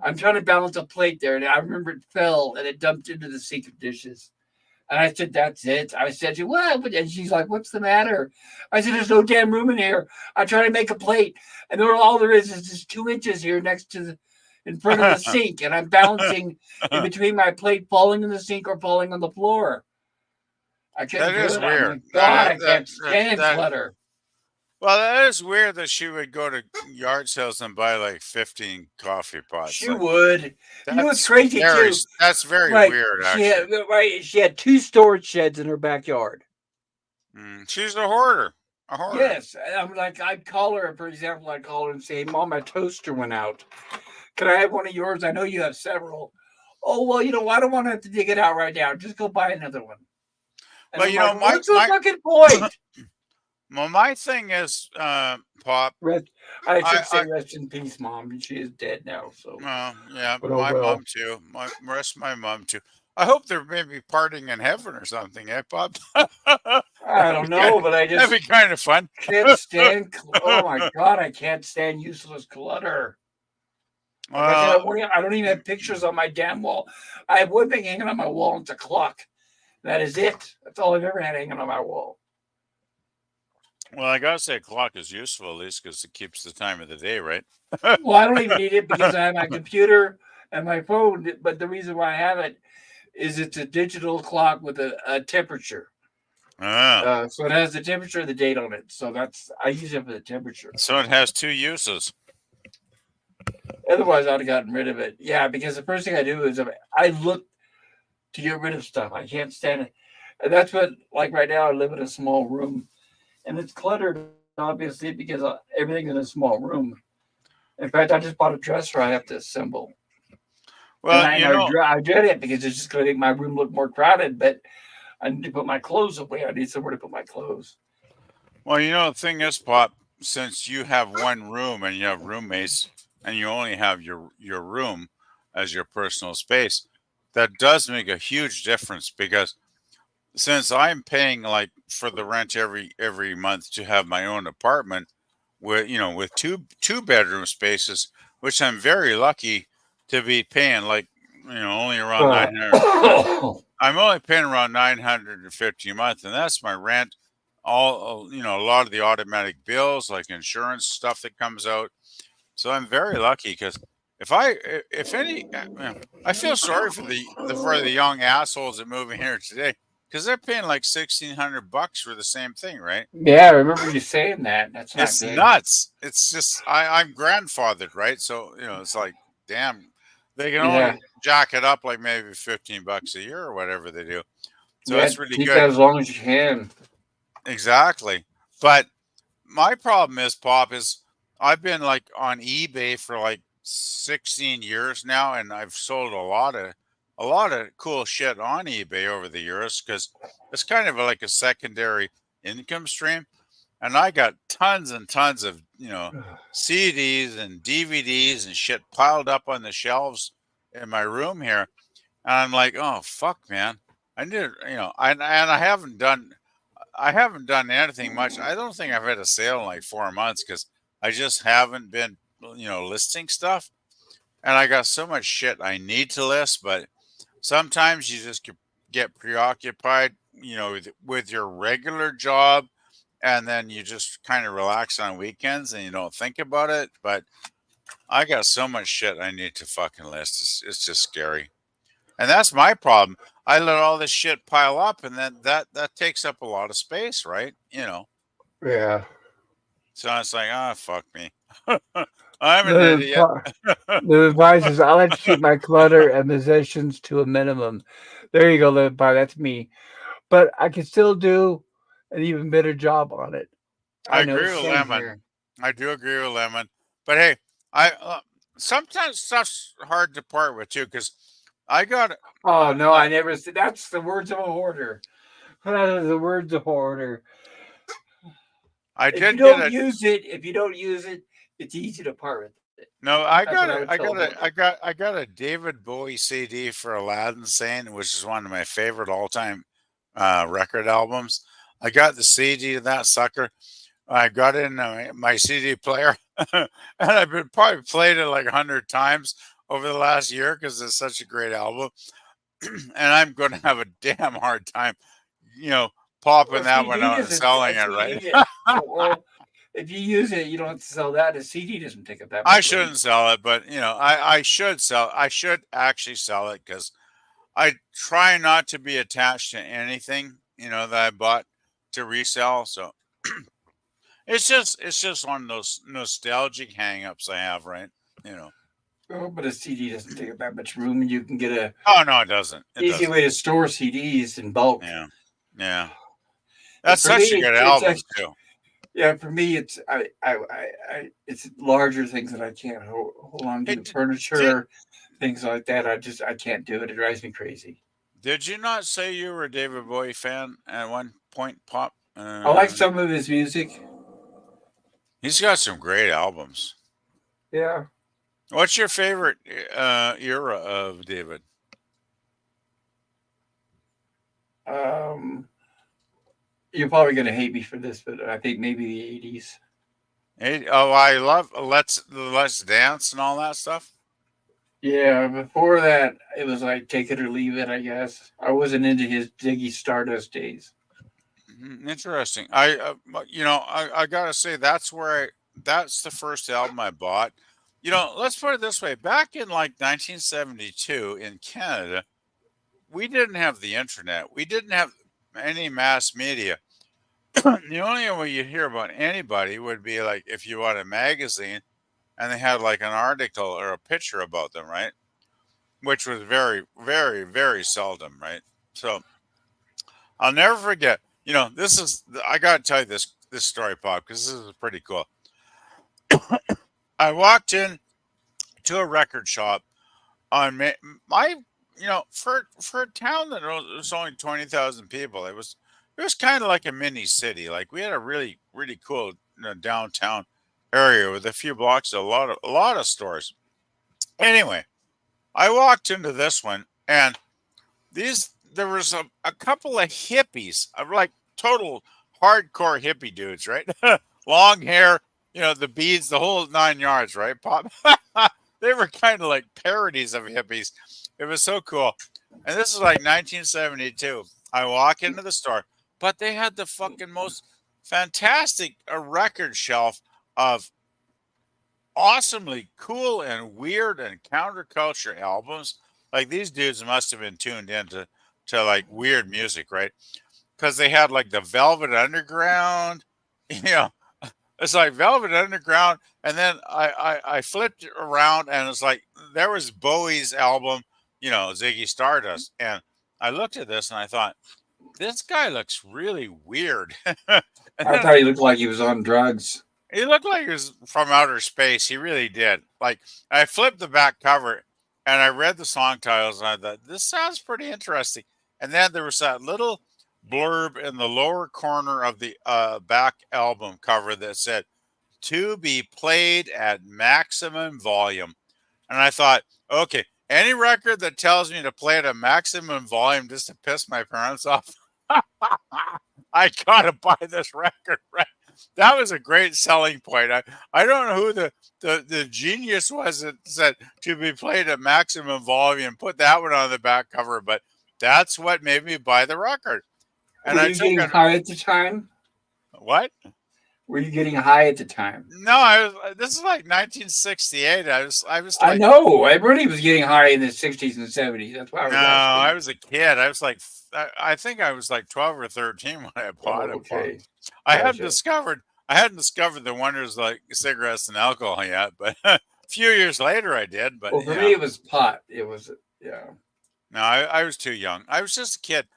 I'm trying to balance a plate there. And I remember it fell and it dumped into the sink of dishes. And I said, "That's it." I said, "What?" And she's like, "What's the matter?" I said, "There's no damn room in here. I try to make a plate, and all there is just 2 inches here next to in front of the sink, and I'm balancing in between my plate falling in the sink or falling on the floor. I couldn't That do is it. I'm weird. like, God, I That can't stand that clutter. well, that is weird that she would go to yard sales and buy like 15 coffee pots. She Like would. You know what's crazy too? that's very Right. weird She had actually. right. She had 2 storage sheds in her backyard. She's a hoarder. A hoarder. Yes, I'm like I'd call her. For example, I'd call her and say, "Mom, my toaster went out. Can I have one of yours? I know you have several." "Oh well, I don't want to have to dig it out right now. Just go buy another one." And Well, I'm like, my "What's the fucking point?" well, my thing is, Pop. Rest, I should say, I rest in peace, Mom. She is dead now. So, yeah, but oh my well. mom too. My rest of my mom too. I hope they're maybe partying in heaven or something, eh, Pop? I don't know, but I that'd just be kind of fun. can't stand. Oh my God, I can't stand useless clutter. Like I said, Well, I don't even have pictures on my damn wall. I have one thing hanging on my wall. And it's a clock. That is it. That's all I've ever had hanging on my wall. I gotta say, a clock is useful at least because it keeps the time of the day, right? Well, I don't even need it because I have my computer and my phone. But the reason why I have it is it's a digital clock with a temperature. Ah, So it has the temperature and the date on it. So that's I use it for the temperature. so it has two uses. Otherwise, I'd have gotten rid of it. Yeah, because the first thing I do is I look to get rid of stuff. I can't stand it. And that's what, like right now, I live in a small room and it's cluttered, obviously, because everything's in a small room. In fact, I just bought a dresser I have to assemble. And Well, you know, I dread it because it's just going to make my room look more crowded, but I need to put my clothes away. I need somewhere to put my clothes. the thing is, Pop, since you have one room and you have roommates, and you only have your room as your personal space, that does make a huge difference because since I'm paying like for the rent every month to have my own apartment with with two bedroom spaces, which I'm very lucky to be paying like only around Uh, 900. I'm only paying around 950 a month, and that's my rent. All a lot of the automatic bills like insurance stuff that comes out. So I'm very lucky because if any, I feel sorry for the young assholes that move in here today because they're paying like $1,600 for the same thing, right? yeah, I remember you saying that. That's not It's good. nuts. It's just I'm grandfathered, right? So it's like, damn, they can Yeah, only jack it up like maybe $15 a year or whatever they do. So yeah. it's really Keep good. that as long as you can. Exactly. But my problem is, Pop, is I've been like on eBay for like 16 years now, and I've sold a lot of cool shit on eBay over the years because it's kind of like a secondary income stream. And I got tons and tons of CDs and DVDs and shit piled up on the shelves in my room here, and I'm like, oh fuck, man, I need and I haven't done anything much. I don't think I've had a sale in like 4 months because I just haven't been, listing stuff. And I got so much shit I need to list, but sometimes you just get preoccupied, with your regular job, and then you just kind of relax on weekends and you don't think about it. But I got so much shit I need to fucking list. It's just scary. And that's my problem. I let all this shit pile up, and then that takes up a lot of space, right? Yeah. So it's like, ah, fuck me. I'm an The idiot. the advice is I like to keep my clutter and possessions to a minimum. There you go, live by. That's me. But I can still do an even better job on it. I I know. agree with Same Lemon. here. I do agree with Lemon. But hey, I sometimes stuff's hard to part with too, because I got Oh no, uh, I never said. That's the words of a hoarder. That is the words of hoarder. I If you did get don't a use it, it's easy to part with it. no. That's I what I got would a I tell a got hoarder. a I got I got a David Bowie CD for Aladdin Sane, which is one of my favorite all time record albums. I got the CD to that sucker. I got it in my CD player, and I've been probably played it like 100 times over the last year because it's such a great album. And I'm going to have a damn hard time, you know, Well, popping that one CD out and doesn't. selling A it, right? CD. Well, if you use it, you don't have to sell that. A CD doesn't take up that I much room. shouldn't sell it, but I should sell. I should actually sell it because I try not to be attached to anything that I bought to resell. So it's just one of those nostalgic hangups I have, right? You know. Oh, but a CD doesn't take up that much room, and you can get a Oh no, it doesn't. It easy doesn't. way to store CDs in bulk. Yeah, yeah. And That's for me, such a good it's album actually, too. yeah. For me, it's larger things that I can't hold on Hey, to. did Furniture, things like that. I can't do it. It drives me crazy. did you not say you were a David Bowie fan at one point, Pop? I like some of his music. He's got some great albums. Yeah. What's your favorite era of David? Um, you're probably gonna hate me for this, but I think maybe the '80s. Oh, I love Let's Dance and all that stuff. Yeah. Before that, it was like take it or leave it. I guess I wasn't into his Diggy Stardust days. Interesting. I gotta say that's the first album I bought. Let's put it this way: back in like 1972 in Canada, we didn't have the internet. We didn't have any mass media. The only way you hear about anybody would be like if you bought a magazine and they had like an article or a picture about them, right? Which was very, very, very seldom, right? So I'll never forget. This is I gotta tell you this story, Pop, because this is pretty cool. I walked in to a record shop on my for a town that was only 20,000 people. It was kind of like a mini city. Like we had a really really cool downtown area with a few blocks, a lot of stores. Anyway, I walked into this one, and there was a couple of hippies, like total hardcore hippie dudes, right? Long hair, the beads, the whole 9 yards, right? Pop. They were kind of like parodies of hippies. It was so cool. And this is like 1972. I walk into the store, but they had the fucking most fantastic record shelf of awesomely cool and weird and counterculture albums. Like these dudes must have been tuned into like weird music, right? Because they had like the Velvet Underground, you know, it's like Velvet Underground, and then I flipped it around and it's like there was Bowie's album, Ziggy Stardust, and I looked at this and I thought this guy looks really weird, and I then thought he looked like he was on drugs. he looked like he was from outer space. He really did. Like I flipped the back cover and I read the song titles and I thought this sounds pretty interesting. And then there was that little blurb in the lower corner of the back album cover that said to be played at maximum volume. And I thought, okay, any record that tells me to play it at maximum volume just to piss my parents off, I gotta buy this record. Right? That was a great selling point. I don't know who the genius was that said to be played at maximum volume. Put that one on the back cover, but that's what made me buy the record. And Were I you took getting it. high at the time? What? Were you getting high at the time? No, I was. This is like 1968. I was I like, know. Everybody was getting high in the 60s and 70s. That's why I no, was I asking. was a kid. I was like, I think I was like 12 or 13 when I bought Oh, it. Bob. okay. I hadn't Gotcha. discovered I hadn't discovered the wonders like cigarettes and alcohol yet, but a few years later I did. But Well, for me, it was pot. It was, yeah. no, I was too young. I was just a kid.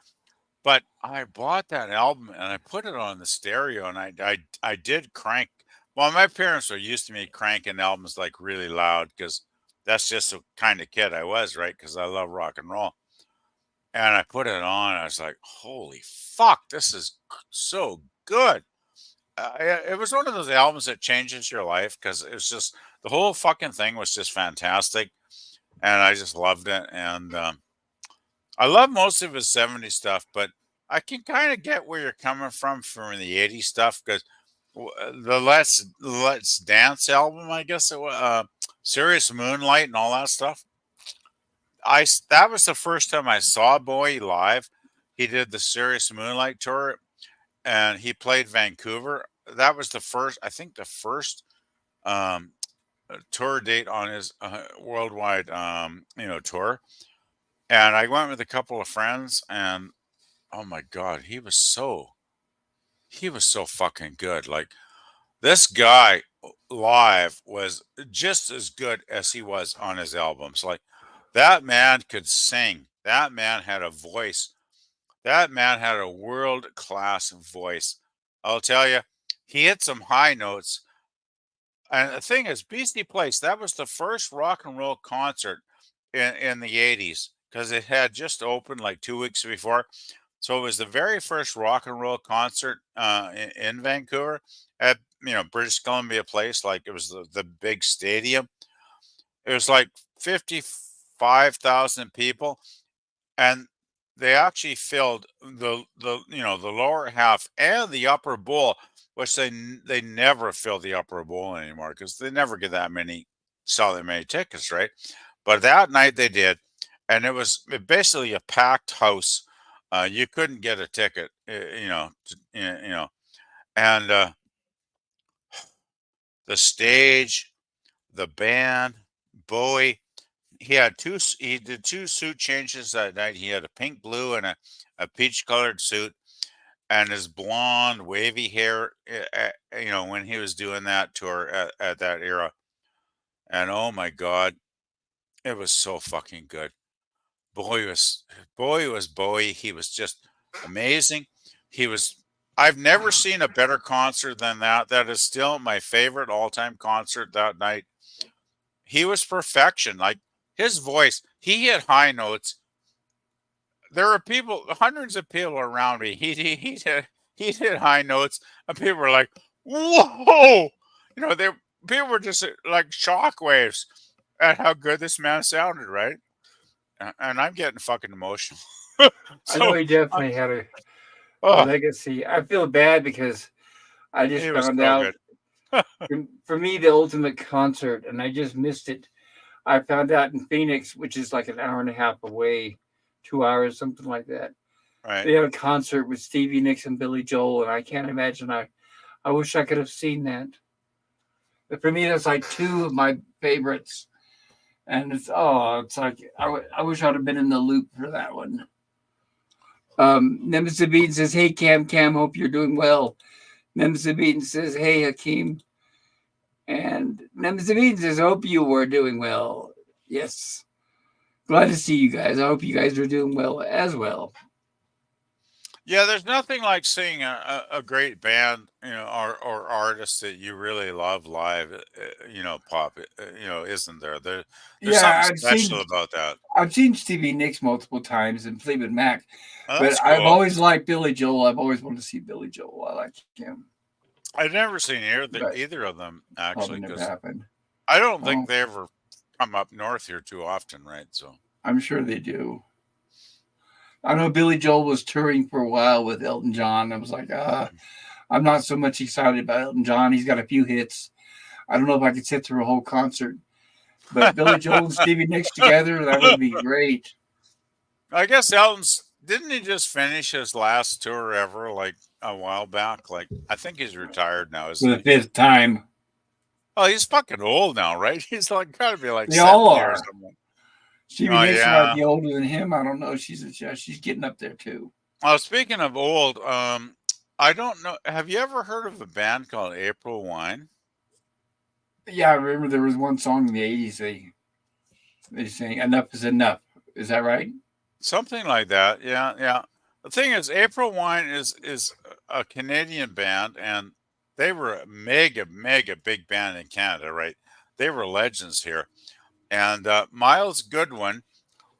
But I bought that album and I put it on the stereo, and I did crank. Well, my parents were used to me cranking albums like really loud because that's just the kind of kid I was, right? Because I love rock and roll. And I put it on. I was like, "Holy fuck, this is so good!" It was one of those albums that changes your life because it was just the whole fucking thing was just fantastic, and I just loved it. And I love most of his '70s stuff, but I can kind of get where you're coming from the '80s stuff because the Let's Dance album, I guess it was, Serious Moonlight and all that stuff. That was the first time I saw Bowie live. He did the Serious Moonlight tour, and he played Vancouver. That was the first, I think, the first um, tour date on his worldwide, tour. And I went with a couple of friends, and oh my god, he was so fucking good. Like this guy live was just as good as he was on his albums. Like that man could sing. That man had a voice. That man had a world class voice. I'll tell you, he hit some high notes. And the thing is, Beastie Place, that was the first rock and roll concert in the 80s because it had just opened like 2 weeks before. So it was the very first rock and roll concert in Vancouver at British Columbia Place. Like it was the big stadium. It was like 55,000 people, and they actually filled the lower half and the upper bowl, which they never fill the upper bowl anymore because they never get sell that many tickets, right? But that night they did, and it was basically a packed house. You couldn't get a ticket, and the stage, the band, Bowie. He had he did two suit changes that night. He had a pink, blue, and a peach colored suit, and his blonde, wavy hair. When he was doing that tour at that era, and oh my God, it was so fucking good. Boy was Bowie. He was just amazing. He was. I've never seen a better concert than that. That is still my favorite all-time concert that night. He was perfection. Like his voice, he hit high notes. There were people, hundreds of people around me. He did high notes, and people were like, "Whoa!" They people were just like shockwaves at how good this man sounded, right? And I'm getting fucking emotional. I know So, he uh, definitely had a oh, legacy. I feel bad because I just he was found so out good. for me the ultimate concert, and I just missed it. I found out in Phoenix, which is like an hour and a half away, 2 hours, something like that. Right. They had a concert with Stevie Nicks and Billy Joel, and I can't imagine. I wish I could have seen that. But for me, that's like two of my favorites, and it's like I wish I'd have been in the loop for that one. Nemesis Bean says, "Hey Cam, hope you're doing well." Nemesis Bean says, "Hey Hakeem," and Nemesis Bean says, "Hope you were doing well." Yes, glad to see you guys. I hope you guys are doing well as well. Yeah, there's nothing like seeing a great band, or artist that you really love live. Pop. Isn't there? There's something Yeah, special about that. I've seen Stevie Nicks multiple times and Fleetwood Mac, Oh, but that's I've cool. always liked Billy Joel. I've always wanted to see Billy Joel. I like him, I've never seen but either of them probably actually, never because happened. I don't think Well, they ever come up north here too often, right? So, I'm sure they do. I know Billy Joel was touring for a while with Elton John. I was like, I'm not so much excited about Elton John. He's got a few hits. I don't know if I could sit through a whole concert, but Billy Joel and Stevie Nicks together, that would be great. I guess Elton's didn't he just finish his last tour ever like a while back? Like I think he's retired now, For isn't the he? fifth time. Oh, he's fucking old now, right? He's like got to be like They all 70 or are. something. Stevie Oh Nicks might yeah. be older than him. I don't know. She's getting up there too. Speaking of old, I don't know. Have you ever heard of a band called April Wine? Yeah, I remember there was one song in the '80s they sang "Enough is enough." Is that right? Something like that. Yeah, yeah. The thing is, April Wine is a Canadian band, and they were a mega big band in Canada, right? They were legends here, and Miles Goodwin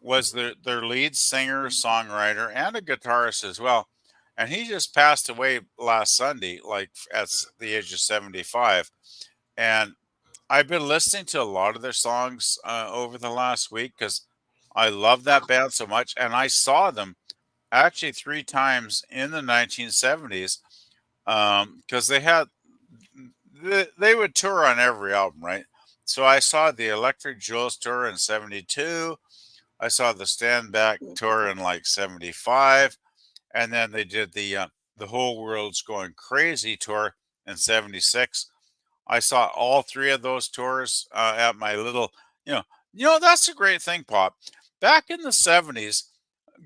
was their lead singer, songwriter, and a guitarist as well. And he just passed away last Sunday, like at the age of 75. And I've been listening to a lot of their songs over the last week because I love that band so much. And I saw them actually three times in the 1970s because they would tour on every album, right? So I saw the Electric Jules tour in 72. I saw the Stand Back tour in like 75. And then they did the Whole World's Going Crazy tour in 76. I saw all three of those tours at my little, you know, that's a great thing, Pop. Back in the 70s,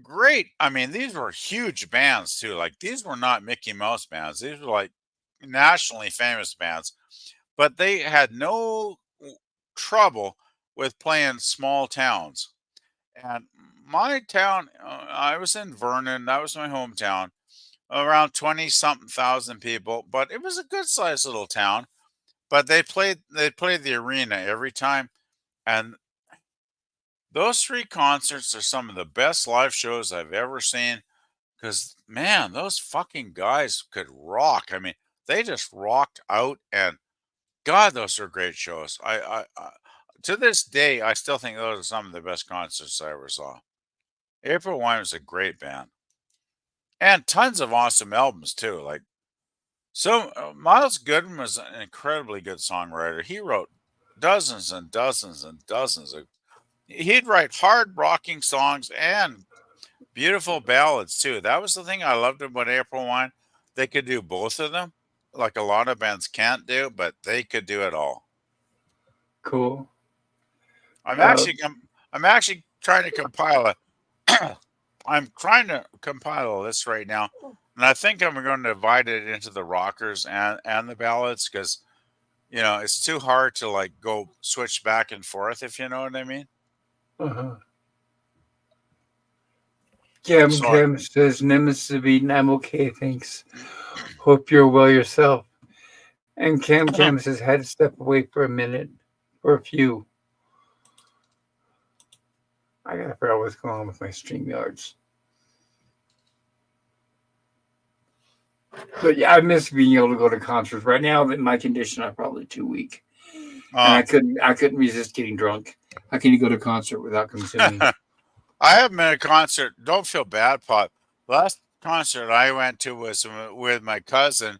great. I mean, these were huge bands too. Like these were not Mickey Mouse bands. These were like nationally famous bands, but they had no trouble with playing small towns. And my town, I was in Vernon. That was my hometown. Around 20 something thousand people, but it was a good sized little town. But they played the arena every time, and those three concerts are some of the best live shows I've ever seen. Because man, those fucking guys could rock. I mean, they just rocked out, and God, those are great shows. I to this day, I still think those are some of the best concerts I ever saw. April Wine was a great band, and tons of awesome albums too. Like Miles Goodman was an incredibly good songwriter. He wrote dozens and dozens and dozens of. He'd write hard rocking songs and beautiful ballads too. That was the thing I loved about April Wine. They could do both of them, like a lot of bands can't do, but they could do it all. Cool. I'm Uh, actually I'm actually trying to compile a. I'm trying to compile a list right now, and I think I'm going to divide it into the rockers and the ballads because it's too hard to like go switch back and forth if you know what I mean. Uh-huh. Cam So Cam says Nemesis beaten. I'm okay, thanks. Hope you're well yourself. And Cam Cam says had to step away for a minute, for a few. I gotta figure out what's going on with my stream yards. But yeah, I miss being able to go to concerts. Right now, in my condition, I'm probably too weak, and uh, I couldn't resist getting drunk. How can you go to a concert without consuming? I haven't been at a concert. Don't feel bad, Pop. Last concert I went to was with my cousin,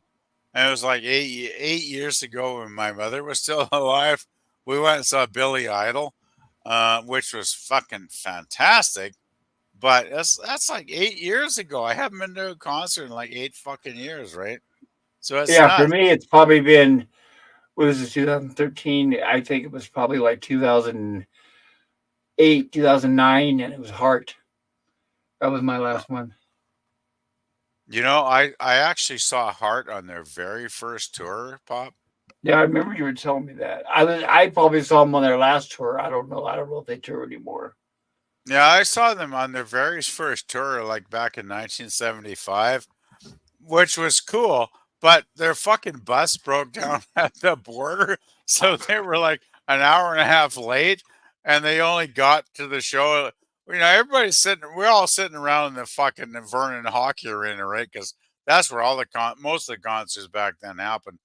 and it was like 8 years ago when my mother was still alive. We went and saw Billy Idol, which was fucking fantastic. But that's like 8 years ago. I haven't been to a concert in like 8 fucking years, right? So it's Yeah, for nuts. me, it's probably been what was it, 2013? I think it was probably like 2008, 2009, and it was Heart. That was my last one. I actually saw Heart on their very first tour, Pop. Yeah, I remember you were telling me that. I probably saw them on their last tour. I don't know. I don't know if they tour anymore. Yeah, I saw them on their very first tour, like back in 1975, which was cool. But their fucking bus broke down at the border, so they were like an hour and a half late, and they only got to the show. Everybody's sitting. We're all sitting around in the fucking Vernon Hockey Arena, right? Because that's where all the most of the concerts back then happened.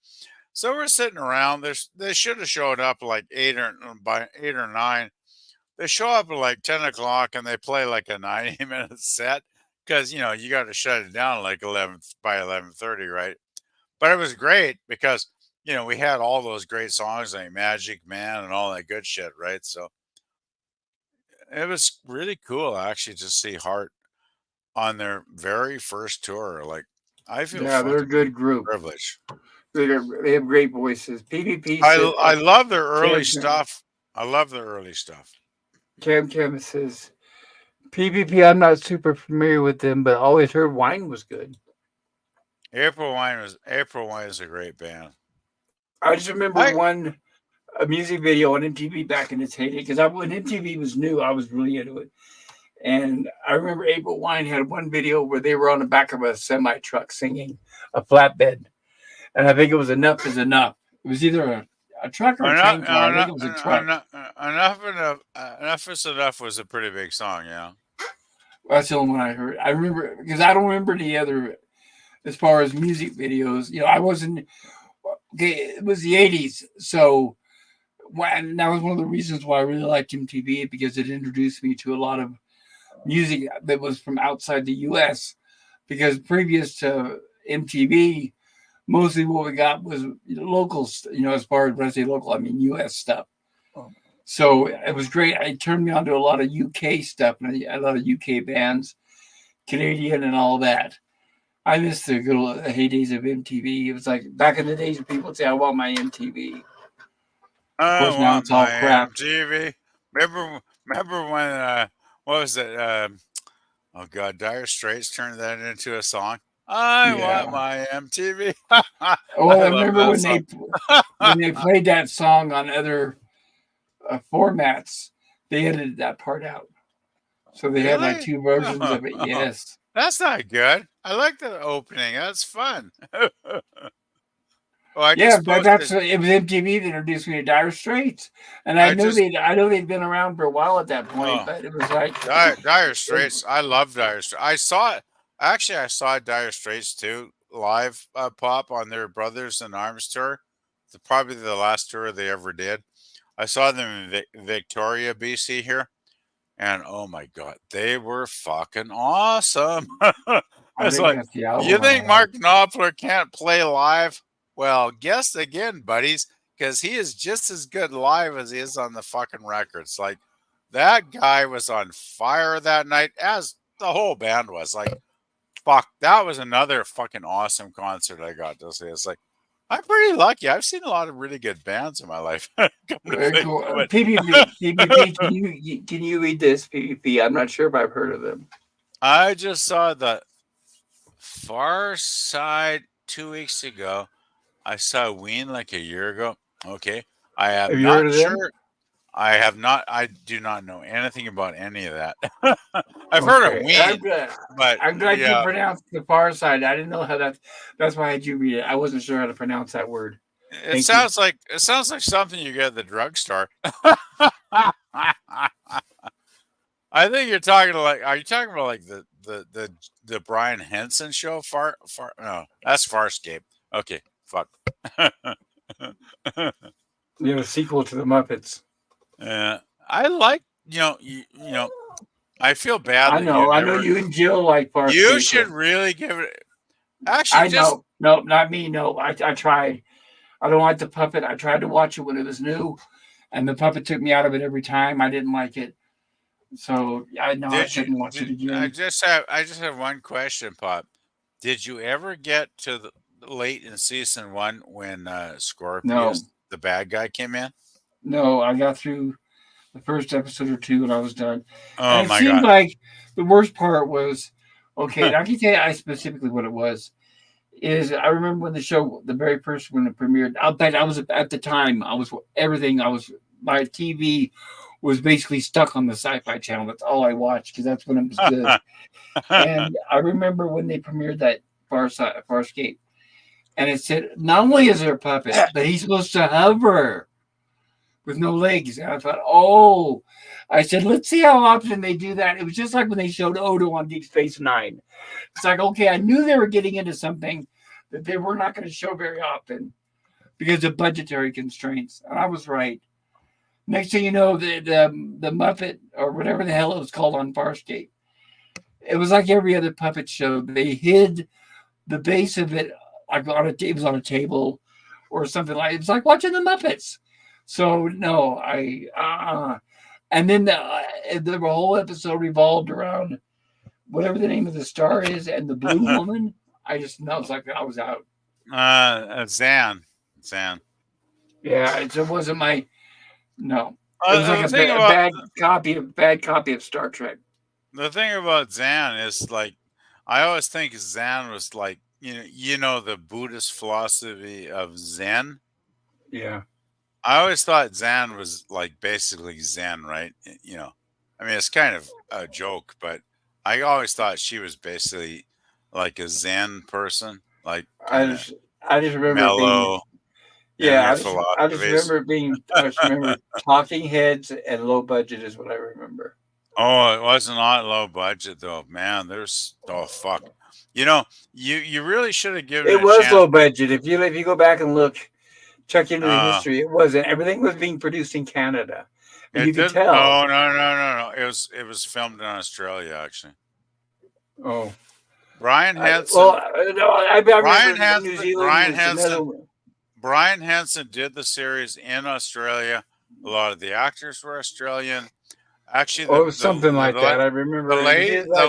So we're sitting around. They should have showed up like by 8 or 9. They show up at like 10 o'clock and they play like a 90-minute set because you got to shut it down like 11 by 11:30, right? But it was great because we had all those great songs like Magic Man and all that good shit, right? So it was really cool actually to see Heart on their very first tour. Like I feel Yeah, they're a fucking good group. privileged. They have great voices. PvP I said, I love their early Cam stuff. I love their early stuff. Cam says, PvP, I'm not super familiar with them, but always heard Wine was good. April Wine is a great band. I just remember I one a music video on MTV back in its heyday because when MTV was new, I was really into it. And I remember April Wine had one video where they were on the back of a semi truck singing a flatbed, and I think it was "Enough Is Enough." It was either a truck or a enough train car. I think it was a truck. enough is enough was a pretty big song, yeah. That's the only one I heard. I remember because I don't remember the other as far as music videos. I wasn't okay. It was the '80s, so and that was one of the reasons why I really liked MTV because it introduced me to a lot of music that was from outside the U.S. Because previous to MTV, mostly what we got was locals. As far as when I say local, I mean U.S. stuff. So it was great. It turned me on to a lot of UK stuff and a lot of UK bands, Canadian and all that. I miss the good old heydays of MTV. It was like back in the days when people would say, I want my MTV. Of I course, now want it's all my crap. MTV. Remember when what was it? Oh God, Dire Straits turned that into a song. I want Yeah. my MTV. Well, I I love remember that song. when they played that song on other formats, they edited that part out. So they had like Really? two versions of it. Yes. That's not good. I like the opening. That's fun. Oh, I Yeah, just that's posted. it was MTV that introduced me to Dire Straits, and I just I know they'd been around for a while at that point, oh but it was like, Dire Straits. I love Dire Straits. I saw it. Actually, I saw Dire Straits too live pop on their Brothers in Arms tour. It's probably the last tour they ever did. I saw them in Victoria, BC here, and oh my god, they were fucking awesome. I It's think like that's the you album I think have. Mark Knopfler can't play live? Well, guess again, buddies, because he is just as good live as he is on the fucking records. Like that guy was on fire that night, as the whole band was. Like, fuck, that was another fucking awesome concert I got to see. It's like I'm pretty lucky. I've seen a lot of really good bands in my life. Come to Very think cool. of it. PvP. Can you read this PvP? I'm not sure if I've heard of them. I just saw the Far Side 2 weeks ago. I saw Ween like a year ago. Okay. I Have am you heard not of them? sure. I have not. I do not know anything about any of that. I've heard of Okay, I'm Ween, glad. but I'm glad you yeah, pronounced the far side. I didn't know how that. That's why I had you read it. I wasn't sure how to pronounce that word. Thank you. it sounds like something you get at the drugstore. I think you're talking like. Are you talking about like the Brian Henson show? No, that's Farscape. Okay, fuck. You know, a sequel to the Muppets. I like you know. I feel bad I that you know. I know never. you and Jill like You Farscape, should but really give it. Actually, I just know. No, not me. No, I tried. I don't like the puppet. I tried to watch it when it was new, and the puppet took me out of it every time. I didn't like it, so I know I did you? shouldn't watch it again. I just have one question, Pop. Did you ever get to the late in season one when No, Scorpius, the bad guy, came in? no, I got through the first episode or two and I was done. And Oh it my seemed god! like the worst part was okay. And I can tell you specifically what it was. Is I remember when the show, the very first when it premiered. I'll bet I was at the time. I was everything. I was my TV was basically stuck on the Sci-Fi Channel. That's all I watched because that's when it was good. And I remember when they premiered that Farscape, and it said not only is there a puppet, but he's supposed to hover with no legs. And I thought, oh, I said, let's see how often they do that. It was just like when they showed Odo on Deep Space Nine. It's like, okay, I knew they were getting into something that they were not going to show very often because of budgetary constraints. And I was right. Next thing you know, the Muppet or whatever the hell it was called on Farscape, it was like every other puppet show. They hid the base of it like it was on a table or something like it's like watching the Muppets. So no, and then the whole episode revolved around whatever the name of the star is and the blue woman. I just was like I was out. Zan. Yeah, it wasn't my no. It was like The a thing about bad copy of Star Trek. the thing about Zan is like, I always think Zan was like you know the Buddhist philosophy of Zen. Yeah, I always thought Zan was like basically Zen, right? I mean, it's kind of a joke, but I always thought she was basically like a Zen person, like I kind of just I just remember it being mellow in yeah her I just philosophies. remember it being I just remember Talking Heads and low budget is what I remember. Oh, it was not low budget though, man. There's oh fuck, you know, you really should have given It it a was chance. low budget. If you go back and look, check into the Uh, history, it wasn't. Everything was being produced in Canada, and it you could didn't. tell. No. It was filmed in Australia actually. Oh, Brian well, Henson, no, I remember New Zealand Brian was another. Henson Brian Henson did the series in Australia. A lot of the actors were Australian. Actually, Oh, it was something like that. I the remember it was lady, his like.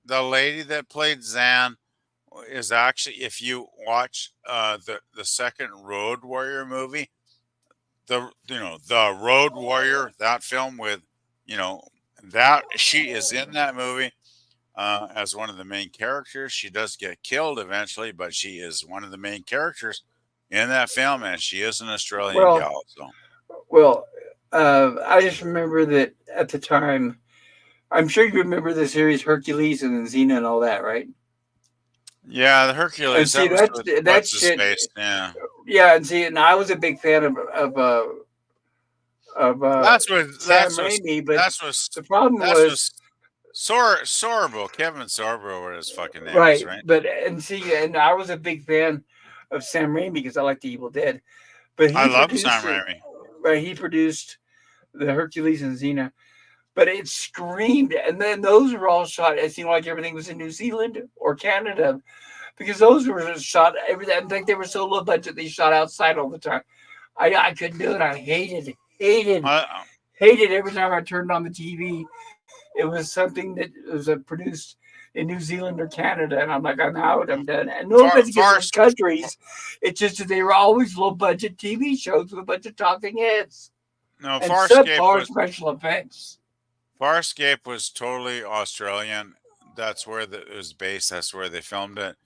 the lady that played Zan is actually, if you watch the second Road Warrior movie, the Road Warrior, that film with you know that she is in that movie as one of the main characters. She does get killed eventually, but she is one of the main characters in that film, and she is an Australian Well, gal. So well, I just remember that at the time. I'm sure you remember the series Hercules and Xena and all that, right? yeah, the And Hercules, see, that was that's with that what's his shit. face. Yeah, Yeah, and see, and I was a big fan of Sam that's what Raimi, but that's what the problem that's was what Sorbo, Kevin Sorbo, what his fucking name is, right. right? But and see, and I was a big fan of Sam Raimi because I like the Evil Dead. But I he love produced Sam it. Raimi. Right, he produced the Hercules and Xena, but it screamed. And then those were all shot. It seemed like everything was in New Zealand or Canada because those were shot. Everything. I think they were so low budget they shot outside all the time. I couldn't do it. I hated I hated every time I turned on the TV. It was something that was produced in New Zealand or Canada, and I'm like, I'm out, I'm done. And no Far, offense against far, those countries, it's just that they were always low budget TV shows with a bunch of talking heads no, and Farscape subpar was special effects. Farscape was totally Australian. That's where it was based. That's where they filmed it.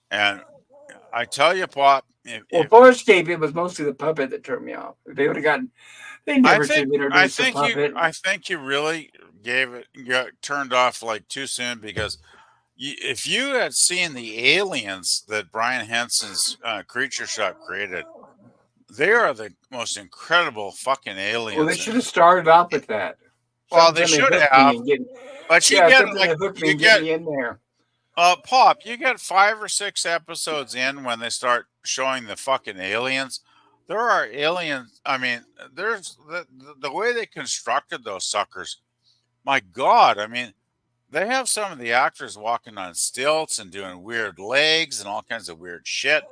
And I tell you, Pop, Well, if Farscape, it was mostly the puppet that turned me off. They would have gotten, they never should have introduced a puppet. I think you really got turned off like too soon because if you had seen the aliens that Brian Henson's Creature Shop created, they are the most incredible fucking Well, they aliens. should have started off with that. Well, they Something that should hooked me have, and get, but you yeah, get something like that hooked me you and get get me in there. Pop, you get 5 or 6 episodes in when they start showing the fucking aliens. There are aliens. I mean, there's the way they constructed those suckers. My God, I mean, they have some of the actors walking on stilts and doing weird legs and all kinds of weird shit.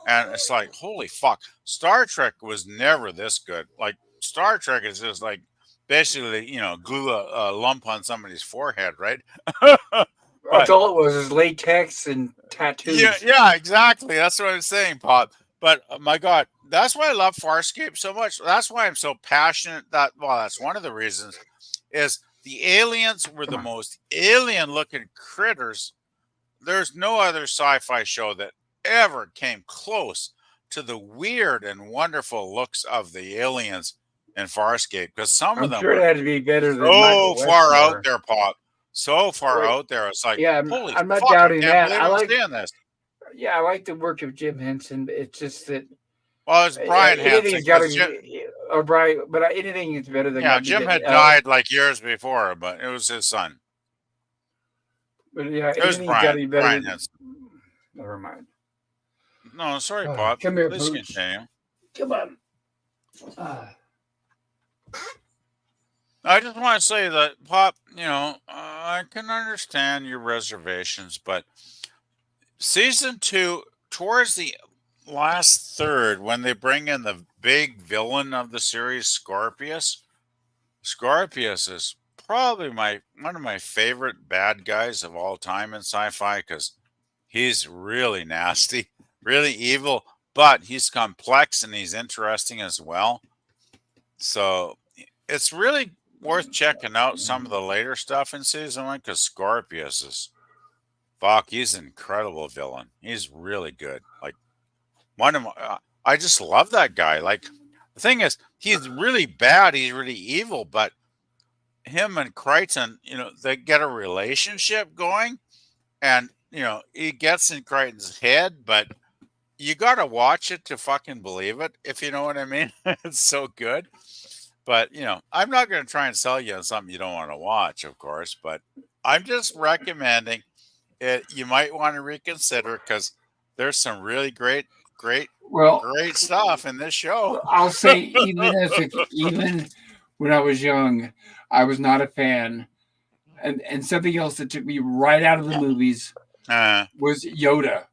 And it's like, holy fuck. Star Trek was never this good. Like, Star Trek is just like basically, glue a lump on somebody's forehead, right? That's But all it was is latex and yeah, tattoos. yeah, exactly. That's what I'm saying, Pop. But my God, that's why I love Farscape so much. That's why I'm so passionate. That's one of the reasons. Is the aliens were Come the on. most alien-looking critters. There's no other sci-fi show that ever came close to the weird and wonderful looks of the aliens in Farscape. Because some of I'm them sure it were had to be better than so Michael far out Westmore. there, Pop. So far Well, out there. It's like, yeah, holy I'm not fuck, I doubting can't that. believe I'm seeing this. I like the work of Jim Henson. But it's just that Well, it's Brian Hansen anything's got to because be, or Brian, but anything is better than got yeah, to be Jim getting. had died like years before, but it was his son. But yeah, It was anything's got to be better Brian than. Hansen. Never mind. No, sorry, Pop. Come here, Please Pooch. continue. Come on. I just want to say that, Pop, I can understand your reservations, but season 2, towards the last third, when they bring in the big villain of the series, Scorpius is probably one of my favorite bad guys of all time in sci-fi because he's really nasty, really evil, but he's complex and he's interesting as well. So it's really worth checking out some of the later stuff in season 1 because Scorpius is he's an incredible villain. He's really good. Like one of my, I just love that guy. Like the thing is, he's really bad. He's really evil, but him and Crichton, they get a relationship going, and he gets in Crichton's head, but you got to watch it to fucking believe it, if you know what I mean. It's so good. But, I'm not going to try and sell you on something you don't want to watch, of course, but I'm just recommending it. You might want to reconsider because there's some really great Well, stuff in this show. I'll say even when I was young, I was not a fan. And something else that took me right out of the movies was Yoda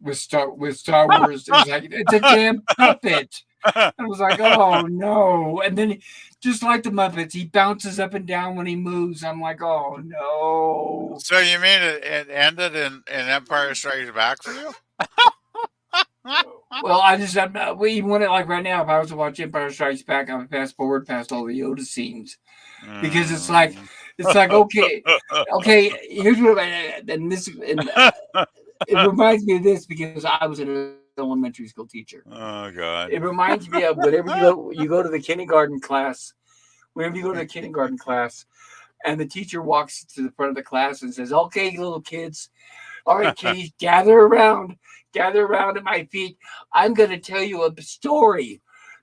with Star Wars. It was like it's a damn puppet. I was like, oh no! And then, just like the Muppets, he bounces up and down when he moves. I'm like, oh no! So you mean it ended in Empire Strikes Back for you? Well, even when like right now, if I was to watch Empire Strikes Back, I would fast forward past all the Yoda scenes because it's like okay. Here's what it reminds me of this because I was an elementary school teacher. Oh God! It reminds me of whenever you go to the kindergarten class. Whenever you go to the kindergarten class, and the teacher walks to the front of the class and says, "Okay, little kids, all right, kids, gather around at my feet. I'm going to tell you a story."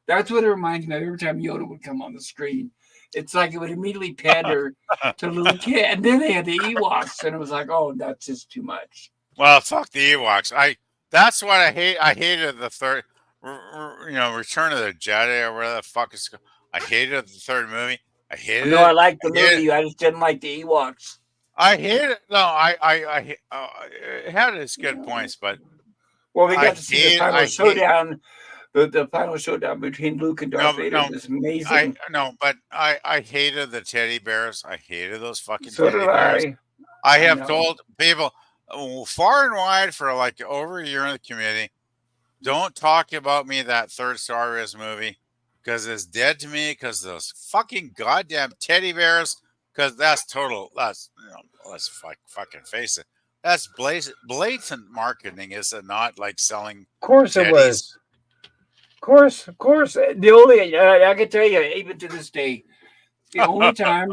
That's what it reminds me of every time Yoda would come on the screen. It's like it would immediately pander to a little kid. And then they had the Ewoks, and it was like, oh, that's just too much. Well, fuck the Ewoks. That's what I hate. I hated the third, Return of the Jedi or whatever the fuck is. I hated the third movie. I hated it. I liked the movie. I just didn't like the Ewoks. I hate it. No, it had its good points, but well, we got to see the final showdown The final showdown between Luke and Darth No, Vader no, was amazing. but I hated the teddy bears. I hated those fucking So did teddy bears. I. I I have know. told people far and wide for like over a year in the community, don't talk about me that third Star Wars movie because it's dead to me because those fucking goddamn teddy bears. Because that's total. That's let's fucking face it. That's blatant marketing, is it not? Like selling Of course it teddies. was. Of course. The only I can tell you, even to this day, the only time,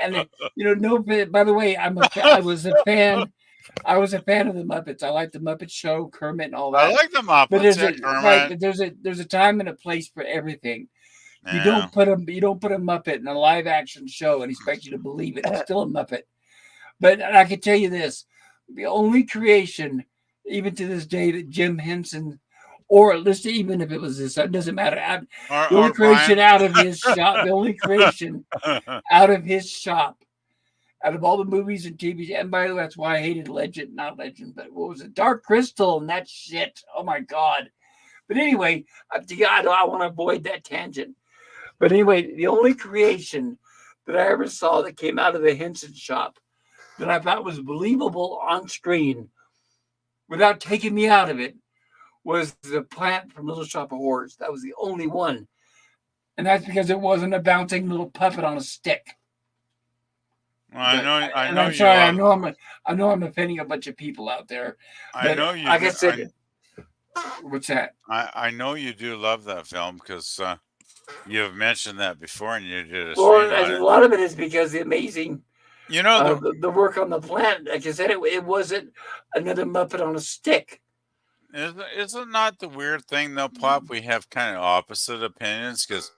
and no. By the way, I was a fan. I was a fan of the Muppets. I like the Muppet Show, Kermit, and all I that. like the But Muppets, there's yeah, a right. Kermit. But there's a time and a place for everything. Yeah. You don't put a Muppet in a live action show and expect you to believe it. It's still a Muppet. But I can tell you this: the only creation, even to this day, that Jim Henson, or at least even if it was this, it doesn't matter. The only Or Brian. creation out of his shop, the only creation out of his shop, out of all the movies and TV. And by the way, that's why I hated Legend, not Legend, but what was it? Dark Crystal and that shit. Oh my god. But anyway, I want to avoid that tangent. But anyway, the only creation that I ever saw that came out of the Henson shop that I thought was believable on screen without taking me out of it was the plant from Little Shop of Horrors. That was the only one. And that's because it wasn't a bouncing little puppet on a stick. Well, But I and know I'm you sorry, love. I know I'm offending a bunch of people out there. I But know you like I do. said, what's that? I know you do love that film because you have mentioned that before, and you did a Well, stream on a it. lot of it is because the amazing You know the the work on the plant. Like I said, it wasn't another Muppet on a stick. is it not the weird thing though, Pop? We have kind of opposite opinions because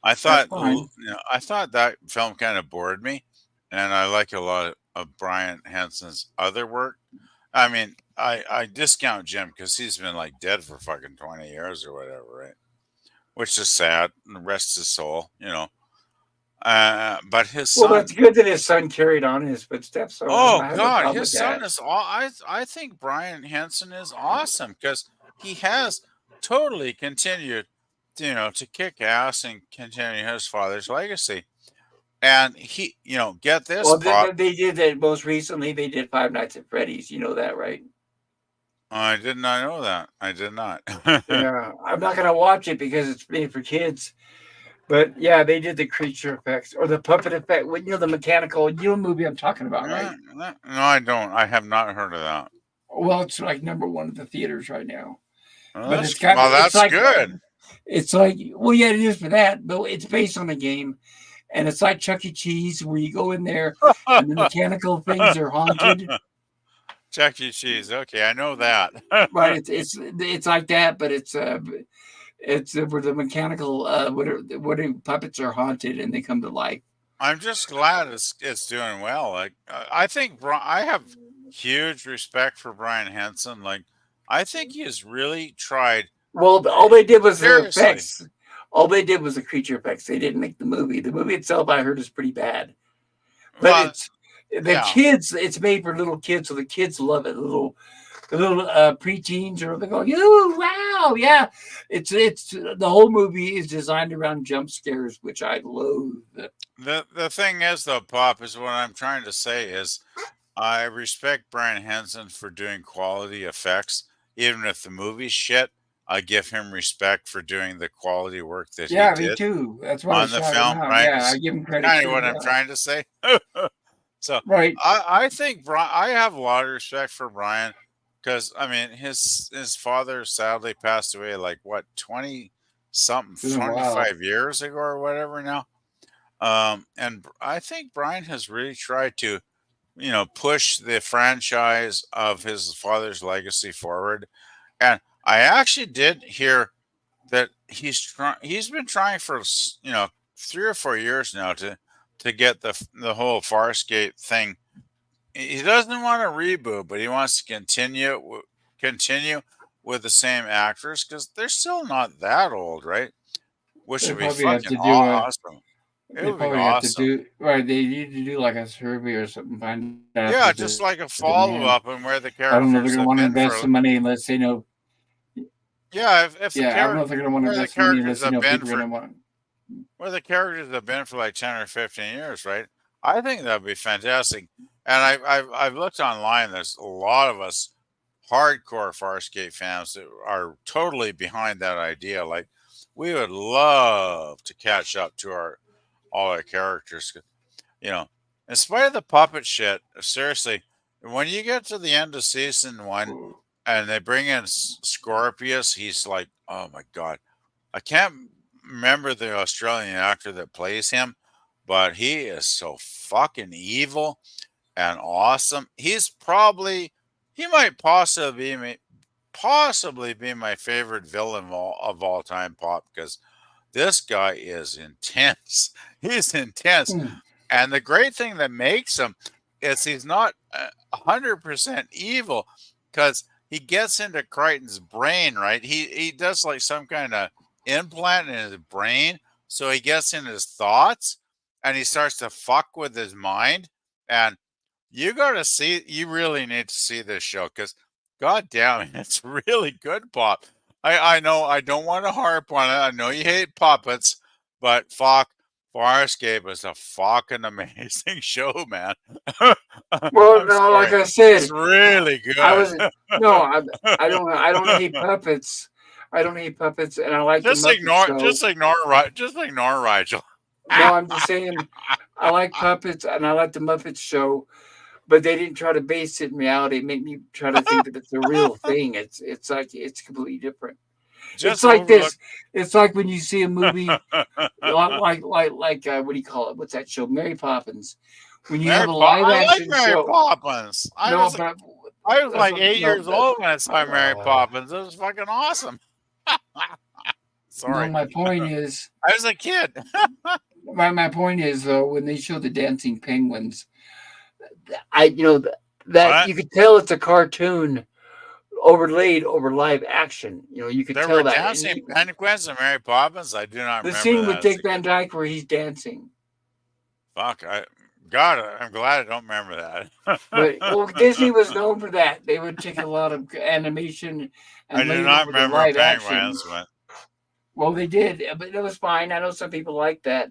I That's thought fine. I thought that film kind of bored me, and I like a lot of Brian Henson's other work. I mean, I discount Jim because he's been like dead for fucking 20 years or whatever, right? Which is sad. And rest his soul, you know. But his Well, that's son, good that his son carried on in his footsteps. So oh I have no God, problem his with son that. is all. I think Brian Henson is awesome because he has totally continued, to kick ass and continue his father's legacy. And he, get this, Well, Pop. they did that most recently. They did Five Nights at Freddy's. You know that, right? I did not know that. I did not. Yeah, I'm not gonna watch it because it's made for kids. But yeah, they did the creature effects or the puppet effect. The mechanical. You know the movie I'm talking about, right? No, I don't. I have not heard of that. Well, it's like number one at the theaters right now. Well, But it's that's like good. well, yeah, it is for that. But it's based on a game, and it's like Chuck E. Cheese, where you go in there and the mechanical things are haunted. Chuck E. Cheese. Okay, I know that. Right? It's like that, but it's where the mechanical what are puppets are haunted and they come to life. I'm just glad it's doing well. Like I think I have huge respect for Brian Henson. Like I think he has really tried Well, all they did was the seriously. effects. All they did was the creature effects. They didn't make the movie. The movie itself, I heard, is pretty bad. But Well, it's the yeah. kids. It's made for little kids, so the kids love it. The little preteens are they going, "Ooh, wow, yeah!" It's the whole movie is designed around jump scares, which I loathe. The thing is though, Pop, is what I'm trying to say is I respect Brian Henson for doing quality effects, even if the movie's shit. I give him respect for doing the quality work that he Yeah, me did too. That's why they on the shouted him film, out. right? Yeah, I It's give him credit kind of too. what I'm Yeah, trying to say. So right. I think I have a lot of respect for Brian because I mean his father sadly passed away like what 20 something It's been a while. 25 years ago or whatever now. And I think Brian has really tried to push the franchise of his father's legacy forward. And I actually did hear that he's been trying for 3 or 4 years now to get the whole Farscape thing. He doesn't want to reboot, but he wants to continue with the same actors because they're still not that old, right? Which They would be probably have fucking to do a. awesome. It They would be probably have to awesome. do right. They need to do like a survey or something. Find out if there's Yeah, a just like a demand. follow up on where the I don't know. They're characters gonna have want to been invest for. some money unless they know. Yeah, if the Yeah, I don't know if they're going to want to where the invest money characters unless have been people are for going to want. like 10 or 15 years, right? I think that'd be fantastic. And I've looked online. There's a lot of us hardcore Farscape fans that are totally behind that idea. Like, we would love to catch up to our all our characters. You know, in spite of the puppet shit, seriously, when you get to the end of season one and they bring in Scorpius, he's like, oh my god, I can't remember the Australian actor that plays him, but he is so fucking evil and awesome. He might possibly be my favorite villain of all time, Pop, because this guy is intense. He's intense. Hmm. And the great thing that makes him is he's not 100% evil, because he gets into Crichton's brain, right? He does like some kind of implant in his brain. So he gets in his thoughts and he starts to fuck with his mind. And you really need to see this show, because god damn it, it's really good, Pop. I know I don't want to harp on it. I know you hate puppets, but Farscape is a fucking amazing show, man. Well, I'm no, like sorry. I It's said, really I good. was no, I don't hate puppets. I don't hate puppets, and I like the Muppet Show. Just ignore Rigel. No, I'm just saying, I like puppets, and I like the Muppet Show, but they didn't try to base it in reality. It made me try to think that it's a real thing. It's like it's completely different. It's Just like overlook. this. It's like when you see a movie like what do you call it? What's that show? Mary Poppins. When you have a live I like action Mary show. Poppins. No, but I was that's like what, 8 years old when I saw Mary uh, Poppins. It was fucking awesome. no. Sorry, My point is, I was a kid. my point is though, when they show the dancing penguins, I that What? you could tell it's a cartoon overlaid over live action. You could There were tell that. dancing penguins in Mary Poppins. I do not The remember scene with that as Dick a Van kid. Dyke where he's dancing. Fuck, God, I'm glad I don't remember But that. well, Disney was known for that. They would take a lot of animation I and do lay it not over the remember live action. penguins, but Well, they did, but it was fine. I know some people like that,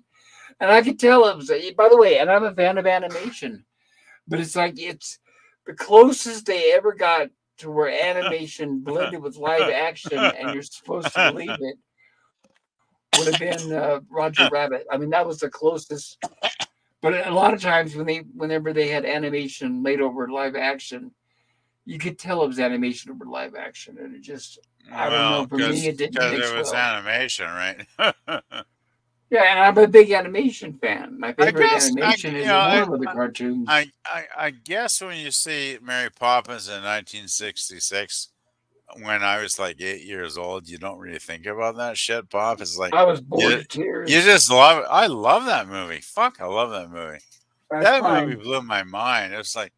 and I could tell it was. By the way, and I'm a fan of animation, but it's like it's the closest they ever got to where animation blended with live action, and you're supposed to believe it. Would have been Roger Rabbit. I mean, that was the closest. But a lot of times whenever they had animation laid over live action, you could tell it was animation over live action, and it just, I don't know. well, For me, it didn't because it mix was well. animation, right? Yeah, and I'm a big animation fan. My I favorite guess animation is the Warner Brother cartoons. I guess when you see Mary Poppins in 1966, when I was like 8 years old, you don't really think about that shit, Pop. It's like I was bored you to you tears. just love it. I love that movie. Fuck, I love that movie. That's That movie fine. blew my mind. It's like,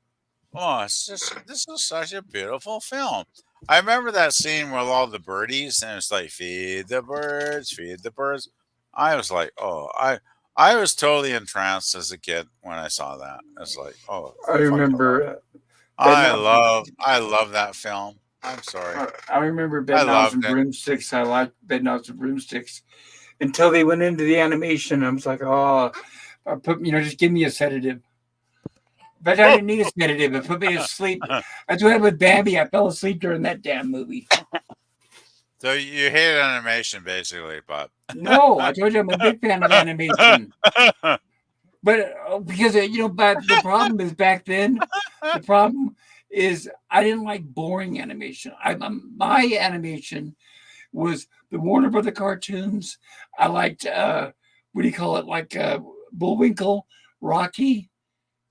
oh, this is such a beautiful film. I remember that scene with all the birdies, and it's like, feed the birds, feed the birds. I was like, I was totally entranced as a kid when I saw that. It's like, oh, I fuck, remember bedknobs. I love that film. I'm sorry, I remember I bedknobs loved and it. broomsticks. I liked bedknobs and broomsticks until they went into the animation. I was like, oh, just give me a sedative. But I didn't need a sedative. It put me to sleep. That's what happened with Bambi. I fell asleep during that damn movie. So you hate animation, basically, but No, I told you I'm a big fan of animation. But because but the problem is back then, the problem is I didn't like boring animation. My animation was the Warner Brother cartoons. I liked what do you call it? Like Bullwinkle, Rocky.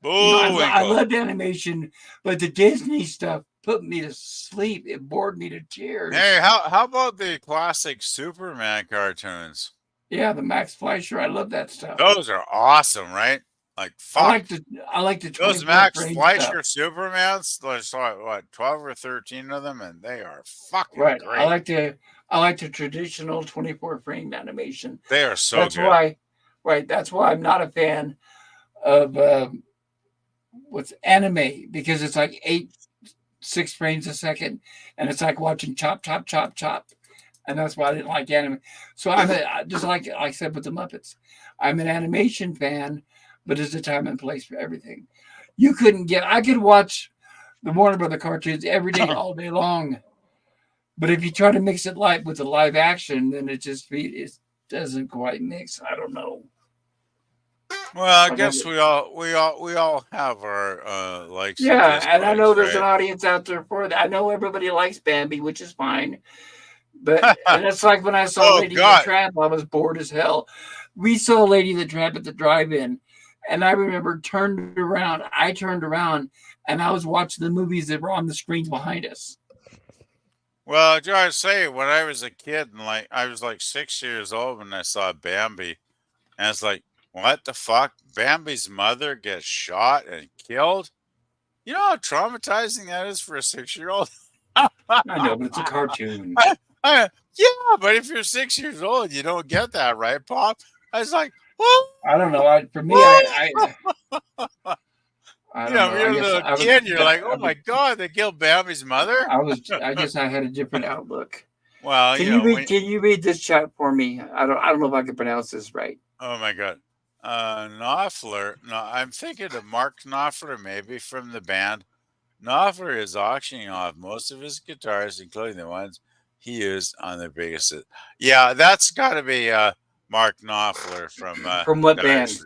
I Bullwinkle. loved animation, but the Disney stuff put me to sleep. It bored me to Hey, tears. how about the classic Superman cartoons? Yeah, the Max Fleischer. I love that stuff. Those are awesome, right? Like I fuck. like the I like the Those 24 Max frame stuff. Fleischer Supermans, there's what, 12 or 13 of them, and they are fucking Right. great. I like the traditional 24 frame animation. They are so That's good. why that's why I'm not a fan of what's anime, because it's like 6 frames a second, and it's like watching chop chop chop chop. and that's why I didn't like anime. So just like I said with the Muppets, I'm an animation fan, but there's a time and place for everything. You couldn't get. I could watch the Warner Brother cartoons every day, all day long. But if you try to mix it live with the live action, then it doesn't quite mix. I don't know. Well, I Like I, guess we all have our likes and yeah, and I know dislikes, there's an right? audience out there for that. I know everybody likes Bambi, which is fine. But and it's like when I saw Oh Lady and the God. Tramp, I was bored as hell. We saw Lady and the Tramp at the drive-in, and I remember turned around. I turned around, and I was watching the movies that were on the screens behind us. Well, I gotta say, when I was a kid and like I was like 6 years old when I saw Bambi, and it's like, what the fuck? Bambi's mother gets shot and killed? You know how traumatizing that is for a 6-year-old? I know, but it's a cartoon. Yeah, but if you're 6 years old, you don't get that, right, Pop? I was like, what? I don't know. For me, What? I don't know. You're I a guess little I was kid, you're like, oh my God, they killed Bambi's mother? I guess I had a different outlook. Well, Can you read this chat for me? I don't know if I can pronounce this right. oh my God. Knopfler, no, I'm thinking of Mark Knopfler, maybe from the band. Knopfler is auctioning off most of his guitars, including the ones he used on the biggest hit. Yeah, that's got to be Mark Knopfler From what Dire, band?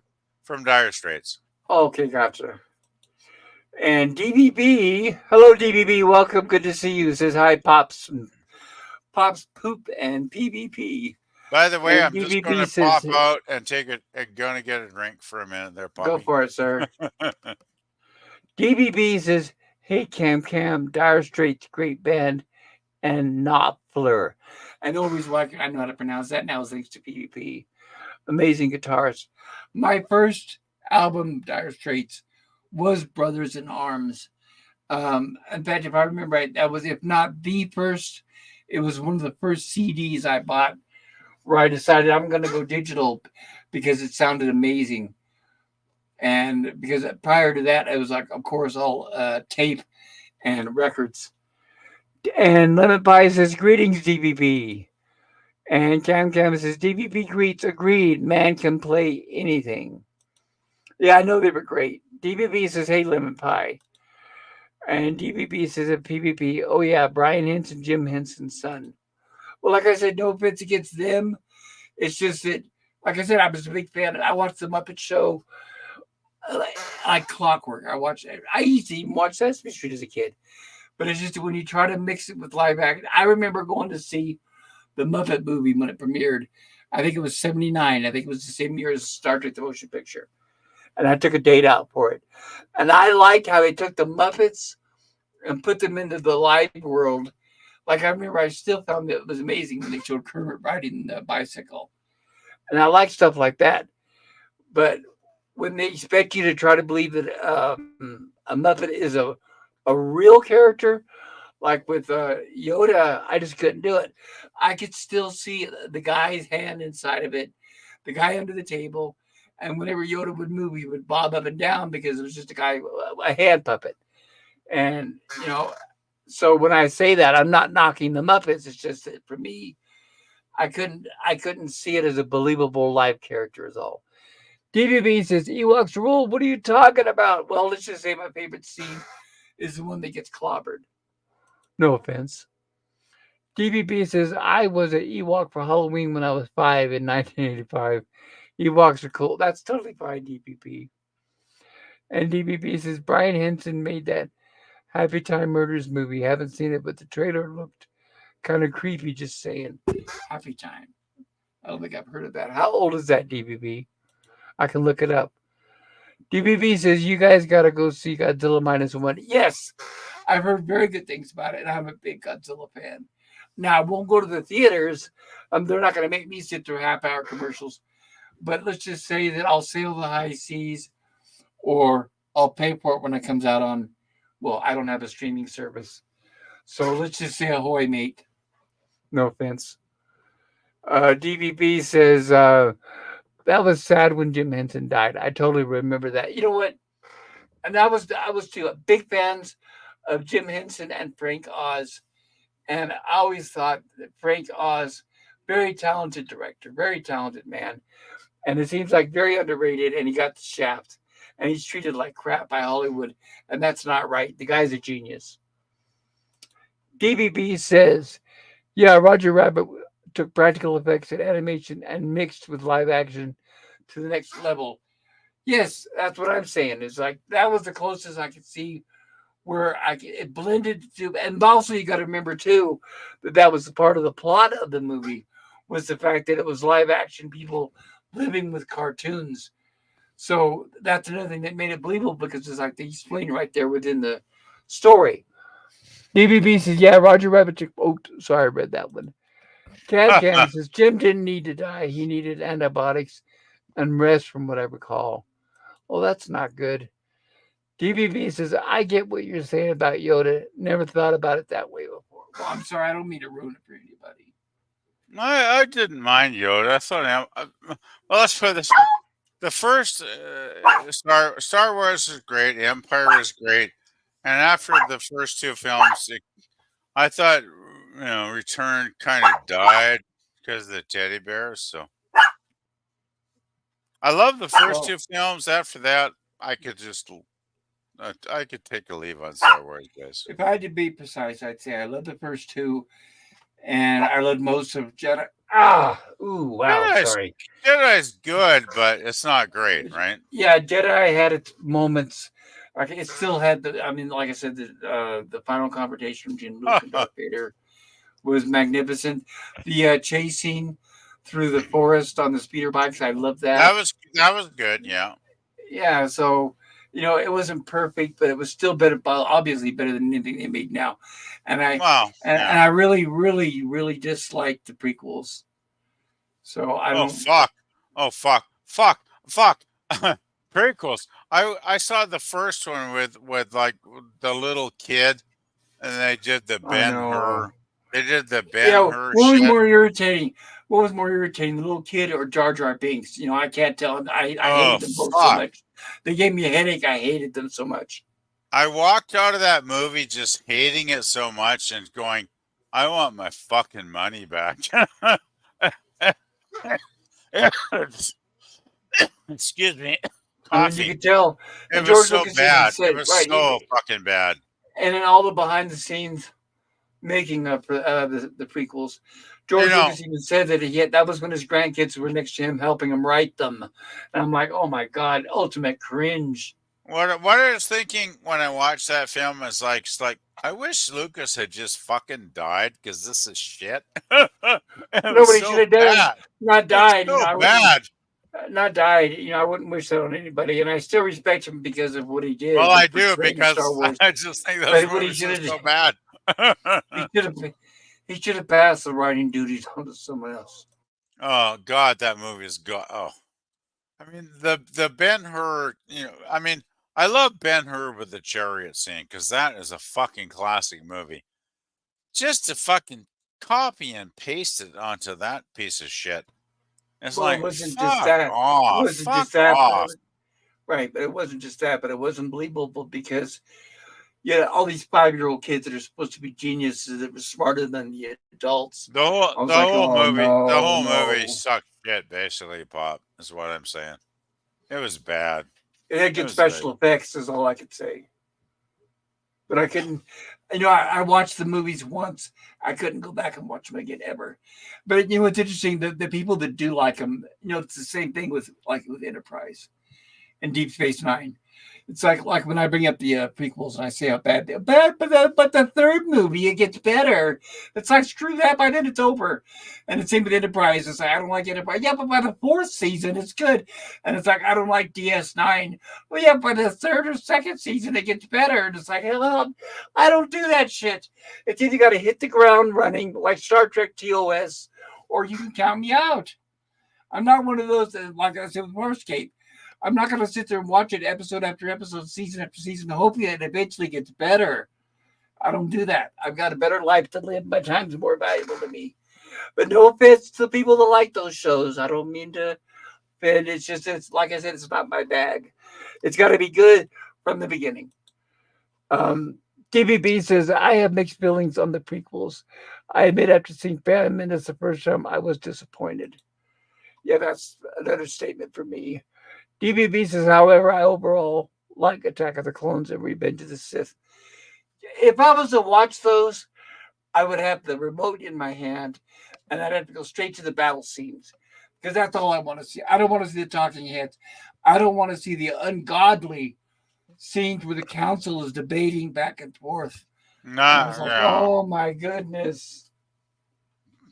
from Dire Straits. Okay, gotcha. And DBB, hello DBB, welcome. Good to see you. Says hi, Pops Poop and PvP. By the way, And I'm just going DBB to says, pop out and going to get a drink for a minute there, go Poppy. for it, sir. DBB says, hey Cam, Dire Straits, great band, and Knopfler. And the only reason why I know how to pronounce that now is thanks to PvP. Amazing guitars. My first album, Dire Straits, was Brothers in Arms. In fact, if I remember right, that was, if not the first, it was one of the first CDs I bought where I decided I'm going to go digital because it sounded amazing. And because prior to that, it was like, of course, all tape and records. And Lemon Pie says, greetings, DVB. And Cam says, DVB greets, agreed, man can play anything. Yeah, I know they were great. DVB says, hey, Lemon Pie. And DVB says at PvP, oh yeah, Brian Henson, Jim Henson's son. Well, like I said, no offense against them. It's just that, like I said, I was a big fan. I watched the Muppet Show like clockwork. I used to even watch Sesame Street as a kid. But it's just when you try to mix it with live action. I remember going to see the Muppet movie when it premiered. I think it was 79. I think it was the same year as Star Trek the Motion Picture. And I took a date out for it. And I liked how they took the Muppets and put them into the live world. Like I remember, I still found that it was amazing when they showed Kermit riding the bicycle, and I like stuff like that. But when they expect you to try to believe that a Muppet is a real character, like with Yoda, I just couldn't do it. I could still see the guy's hand inside of it, the guy under the table, and whenever Yoda would move, he would bob up and down because it was just a hand puppet. And so when I say that, I'm not knocking the Muppets. It's just that for me, I couldn't see it as a believable live character. Is all. DVB says Ewoks rule. What are you talking about? Well, let's just say my favorite scene is the one that gets clobbered. No offense. DVB says I was an Ewok for Halloween when I was 5 in 1985. Ewoks are cool. That's totally fine, DVB. And DVB says Brian Henson made that Happy Time Murders movie. Haven't seen it, but the trailer looked kind of creepy. Just saying. Happy Time. I don't think I've heard of that. How old is that, DVB? I can look it up. DVB says you guys got to go see Godzilla -1. Yes, I've heard very good things about it, and I'm a big Godzilla fan. Now, I won't go to the theaters. They're not going to make me sit through half-hour commercials. But let's just say that I'll sail the high seas, or I'll pay for it when it comes out on. Well, I don't have a streaming service, so let's just say ahoy, mate. No offense. DVB says that was sad when Jim Henson died. I totally remember that. You know what? And I was too big fans of Jim Henson and Frank Oz. And I always thought that Frank Oz, very talented director, very talented man, and it seems like very underrated. And he got the shaft, and he's treated like crap by Hollywood, and that's not right. The guy's a genius. DBB says, "Yeah, Roger Rabbit took practical effects and animation and mixed with live action to the next level." Yes, that's what I'm saying. Is like that was the closest I could see where it blended to, and also you got to remember too that that was the part of the plot of the movie was the fact that it was live action people living with cartoons. So that's another thing that made it believable because it's like they explain right there within the story. DBB says, "Yeah, Roger Rabbit took." Oh, sorry, I read that one. Cad Can says Jim didn't need to die. He needed antibiotics and rest, from what I recall. Oh, that's not good. DBB says, "I get what you're saying about Yoda. Never thought about it that way before." Well, I'm sorry, I don't mean to ruin it for anybody. I didn't mind Yoda. I thought, well, let's put this. The first Star Wars is great. Empire is great, and after the first two films, I thought Return kind of died because of the teddy bears. So I love the first Well, two films. After that, I could take a leave on Star Wars, guys. if I had to be precise, I'd say I love the first two, and I love most of Jedi. Ah, ooh, wow, Jedi's sorry. Jedi's good, but it's not great, right? Yeah, Jedi had its moments. Like it still had the. I mean, like I said, the final confrontation between Luke and Darth Vader was magnificent. The chase scene through the forest on the speeder bikes, I love that. That was good. Yeah. Yeah, so it wasn't perfect, but it was still better. Obviously, better than anything they made now. And I Well, and yeah. I really, really, really disliked the prequels. So I Oh don't. fuck. Oh fuck. Fuck. Fuck. Prequels. I saw the first one with like the little kid, and they did the I Ben know. Hur. They did the Ben Yeah, Hur what was shit. more irritating? What was more irritating, the little kid or Jar Jar Binks? I can't tell. I Oh hated them both so fuck. much. They gave me a headache. I hated them so much. I walked out of that movie just hating it so much and going, I want my fucking money back. Excuse me. I mean, you Coffee. could tell. It And was George so Lucas even bad. It said, was right, so fucking bad. and in all the behind the scenes making of the prequels, You George know, Lucas even said that that was when his grandkids were next to him helping him write them. And I'm like, oh my God, ultimate cringe. what I was thinking when I watched that film is like, I wish Lucas had just fucking died because this is shit. It was Nobody should so have done, bad. not It was died. so I wouldn't. bad. Not died. I wouldn't wish that on anybody, and I still respect him because of what he Well, did I with do portraying Star because Wars. I just think those But what he movies should are have, so bad. he should have, he should have passed the writing duties on to someone else. Oh God, that movie is god. Oh, I mean the Ben Hur. I mean, I love Ben Hur with the chariot scene because that is a fucking classic movie. Just to fucking copy and paste it onto that piece of shit. It's Well, it like wasn't just fuck that. It off, wasn't fuck just that, but off. right. But it wasn't just that. But it wasn't believable because all these 5-year-old kids that are supposed to be geniuses that were smarter than the adults. I was The like, whole oh movie, the no, whole movie no. sucked shit. Basically, pop is what I'm saying. It was bad. It had It good was bad. special effects, is all I could say. But I couldn't. I watched the movies once. I couldn't go back and watch them again ever. But what's interesting, the people that do like them, it's the same thing with Enterprise and Deep Space Nine. It's like when I bring up the prequels and I say how bad they're bad, but the third movie it gets better. It's like screw that. By then it's over. And the same with Enterprise. It's like I don't like Enterprise. Yeah, but by the fourth season it's good. And it's like I don't like DS9. Well, yeah, by the third or second season it gets better. And it's like, well, I don't do that shit. It's either got to hit the ground running like Star Trek TOS, or you can count me out. I'm not one of those that, like I said with Warscape. I'm not going to sit there and watch it episode after episode, season after season, hoping it eventually gets better. I don't do that. I've got a better life to live. My time's more valuable to me. But no offense to people that like those shows. I don't mean to offend. It's like I said, it's not my bag. It's got to be good from the beginning. Um, TBB says, I have mixed feelings on the prequels. I admit after seeing Phantom Menace the first time, I was disappointed. Yeah, that's another statement for me. DBB says, however, I overall like Attack of the Clones and Revenge of the Sith. If I was to watch those, I would have the remote in my hand and I'd have to go straight to the battle scenes because that's all I want to see. I don't want to see the talking heads. I don't want to see the ungodly scenes where the council is debating back and forth. And I was Nah, like, yeah. oh my goodness.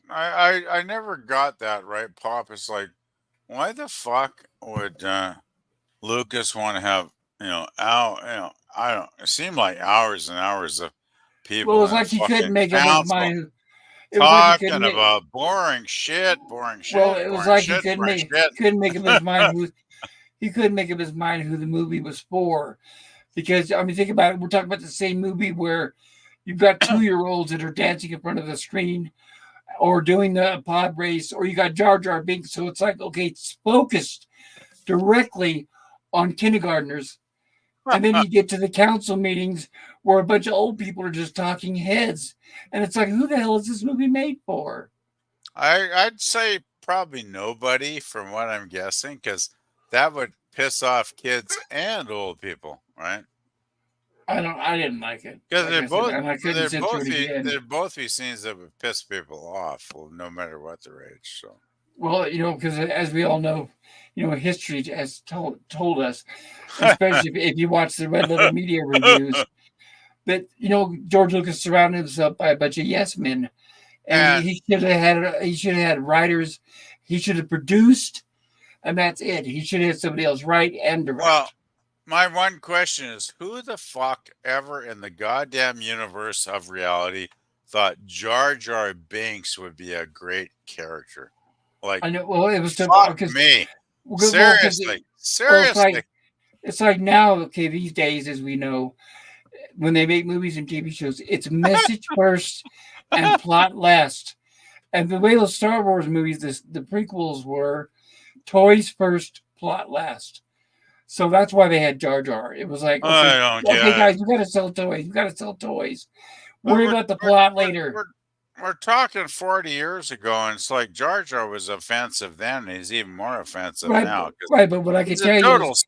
I never got that right, Pop. It's like, why the fuck would Lucas want to have I don't. It seemed like hours and hours of Well, it people was in a like he couldn't fucking make up his council mind. It was like he couldn't talking make. about boring shit, boring Well, shit, it was boring like shit, boring he shit. couldn't make up his mind who he couldn't make up his mind who the movie was for. Because I mean, think about it. We're talking about the same movie where you've got 2-year-olds that are dancing in front of the screen or doing the pod race, or you got Jar Jar Binks. So it's like, okay, it's focused directly on kindergartners. And then you get to the council meetings where a bunch of old people are just talking heads. And it's like, who the hell is this movie made for? I'd say probably nobody, from what I'm guessing, because that would piss off kids and old people, right? I didn't like it. Because Like I said, and I couldn't sit through it again. they'd both be scenes that would piss people off, well, no matter what their age. So Well, because as we all know, history has told us, especially if you watch the Red Letter Media reviews, that George Lucas surrounded himself by a bunch of yes men, and and he should have had writers, he should have produced, and that's it. He should have had somebody else write and well, direct. my one question is, who the fuck ever in the goddamn universe of reality thought Jar Jar Binks would be a great character? Like, I know. Well, it was fuck because me. well, because Seriously. it's Seriously. like now. Okay, these days, as we know, when they make movies and TV shows, it's message first and plot last. And the way those Star Wars movies, the prequels were toys first, plot last. So that's why they had Jar Jar. It was like, I don't okay, get it. guys, we got to sell toys. We got to sell toys. But Worry about the plot later. we're talking 40 years ago, and it's like Jar Jar was offensive then, and he's even more offensive Right, now because right. But what I can he's a tell you total is,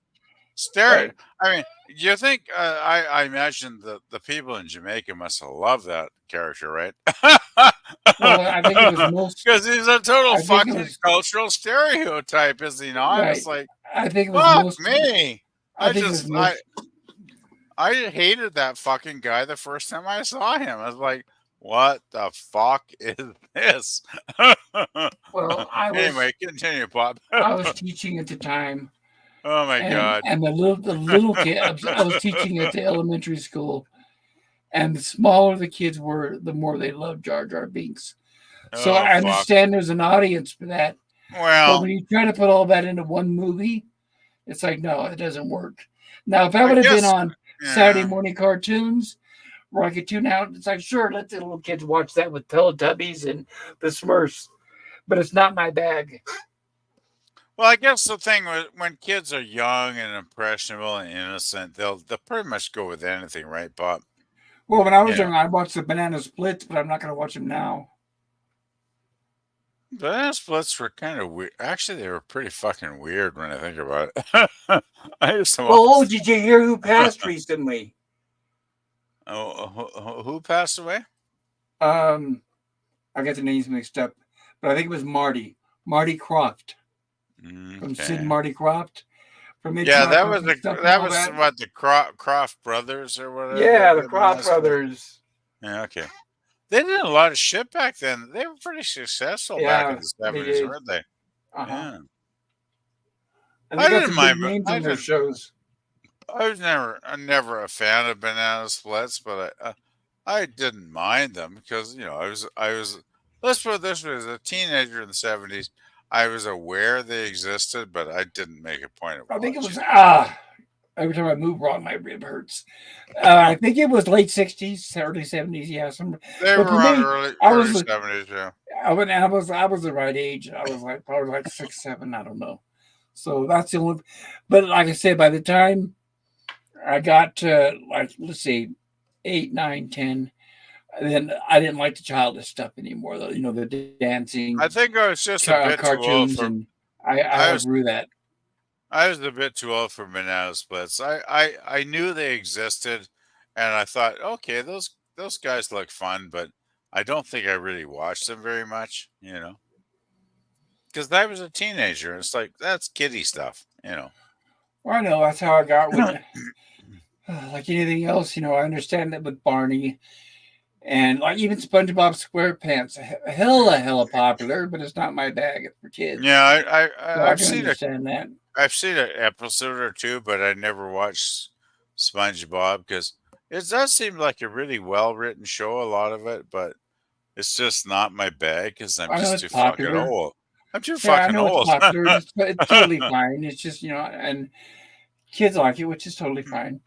stereo. right. I mean, do you think I imagine the people in Jamaica must have loved that character, right? Well, I think it was most. Because he's a total I think it fucking was cultural stereotype, is he not? It's right. like, I think it was fuck most. me. I think it was most. I hated that fucking guy the first time I saw him. I was like, what the fuck is this? Well, Anyway, continue, Bob. I was teaching at the time, Oh my and god. the little kid. I was teaching at the elementary school, and the smaller the kids were, the more they loved Jar Jar Binks. So Oh I fuck. understand there's an audience for that, but Well, when you try to put all that into one movie, it's like no, it doesn't work. Now, if that I would have been guess on Saturday yeah. morning cartoons, where I could tune out, it's like sure, let the little kids watch that with Teletubbies and the Smurfs, but it's not my bag. Well, I guess the thing was when kids are young and impressionable and innocent, they'll pretty much go with anything, right, Bob? Well, when I was Yeah. young, I watched the Banana Splits, but I'm not going to watch them now. The splits were kind of weird. Actually, they were pretty fucking weird when I think about it. I used to Well, watch. oh, did you hear who passed recently? Oh, who passed away? Um, I got the names mixed up, but I think it was Marty Croft from Sid and Okay. Marty Croft from Yeah, Hitchcock and stuff and that all was that. what the Croft brothers or whatever. Yeah, the Croft brothers. Yeah, okay. They did a lot of shit back then. They were pretty successful back in Yeah, the they 70s, did. weren't they? Uh huh. Yeah. And they I got didn't some big mind. names on those shows. I was never a fan of banana splits, but I didn't mind them because I was. Let's put it this way: as a teenager in the 70s, I was aware they existed, but I didn't make a point of I think it was watching. every time I move wrong, my rib hurts. I think it was late '60s, early '70s. Yeah, They but were for around me, I early was 70s, yeah. I was the right age. I was like probably like 6, 7. I don't know. So that's the only. But like I said, by the time I got to like let's see, 8, 9, 10. And then I didn't like the childish stuff anymore. Though, the dancing I think I was just a bit too old cartoons, for. and I I was outgrew that. I was a bit too old for banana splits. I knew they existed, and I thought, okay, those guys look fun, but I don't think I really watched them very much. Because I was a teenager. And it's like that's kiddie stuff. Well, I know that's how I got with like anything else. I understand that with Barney and like even SpongeBob SquarePants, hella popular, but it's not my bag for kids. Yeah, So I I've can seen a understand that. I've seen an episode or two, but I never watched SpongeBob because it does seem like a really well written show. A lot of it, but it's just not my bag because I'm I know just it's too fucking popular. old. I'm too Yeah, I fucking know it's old. popular. It's totally fine. It's just and kids like it, which is totally fine.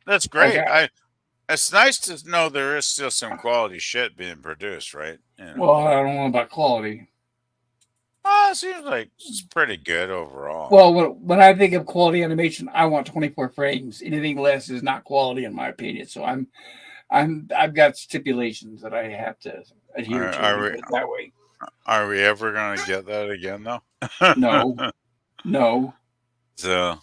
That's Like, great. It's nice to know there is still some quality shit being produced, right? well, I don't know about quality. It seems like it's pretty good overall. Well, when I think of quality animation, I want 24 frames. Anything less is not quality, in my opinion. So I've got stipulations that I have to adhere Are, to. Let are me we put it that way. are we ever gonna get that again though? No, no, So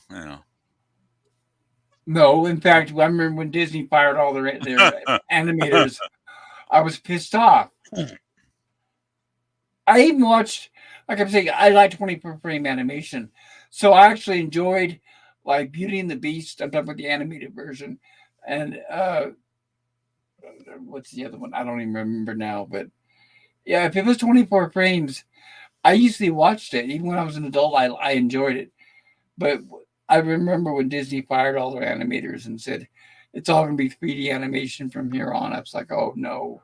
no. In fact, I remember when Disney fired all their animators. I was pissed off. I even watched, like I'm saying, I like 24 frame animation. So I actually enjoyed like Beauty and the Beast. I'm talking about the animated version. And what's the other one? I don't even remember now. But yeah, if it was 24 frames, I usually watched it. Even when I was an adult, I enjoyed it. But I remember when Disney fired all their animators and said, it's all going to be 3D animation from here on. I was like, oh no.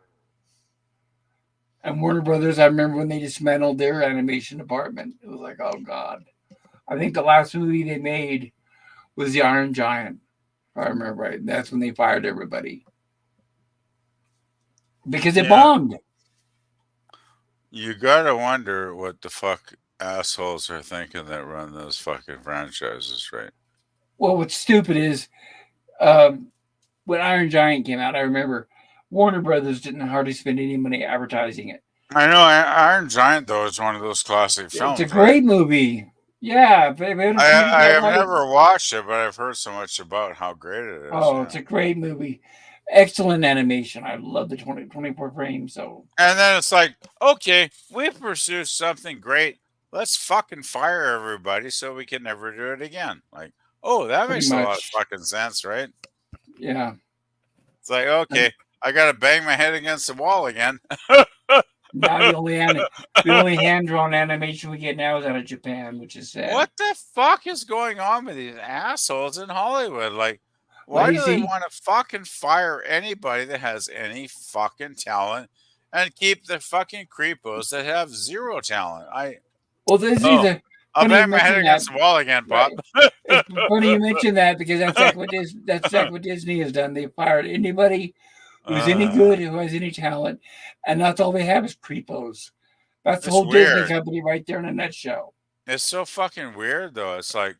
And Warner Brothers, I remember when they dismantled their animation department. It was like, oh God. I think the last movie they made was The Iron Giant, if I remember right. That's when they fired everybody because it yeah, bombed. you gotta wonder what the fuck assholes are thinking that run those fucking franchises, right? Well, what's stupid is um, when Iron Giant came out, I remember Warner Brothers didn't hardly spend any money advertising it. I know Iron Giant though is one of those classic It's a films, right? great movie. Yeah, if they would have treated I that have right. never watched it, but I've heard so much about how great it is. Oh, it's a great movie. Excellent animation. I love the 24 frames. So And then it's like, okay, we pursued something great. Let's fucking fire everybody so we can never do it again. Like, oh, that pretty makes a lot of much, fucking sense, right? yeah. It's like, And okay, I gotta bang my head against the wall again. now the only hand drawn animation we get now is out of Japan, which is sad. What the fuck is going on with these assholes in Hollywood? Like, why do they Lazy. want to fucking fire anybody that has any fucking talent and keep the fucking creepos that have zero talent? Well, this is Oh, a I'll funny you bang my head mention that. against the wall again, Pop. Right. It's funny you mention that because that's exactly what Disney has done. They fired anybody who's any uh, good, who has any talent, and that's all they have is creepos. That's the it's whole Disney weird. company right there in a nutshell. It's so fucking weird, though. It's like,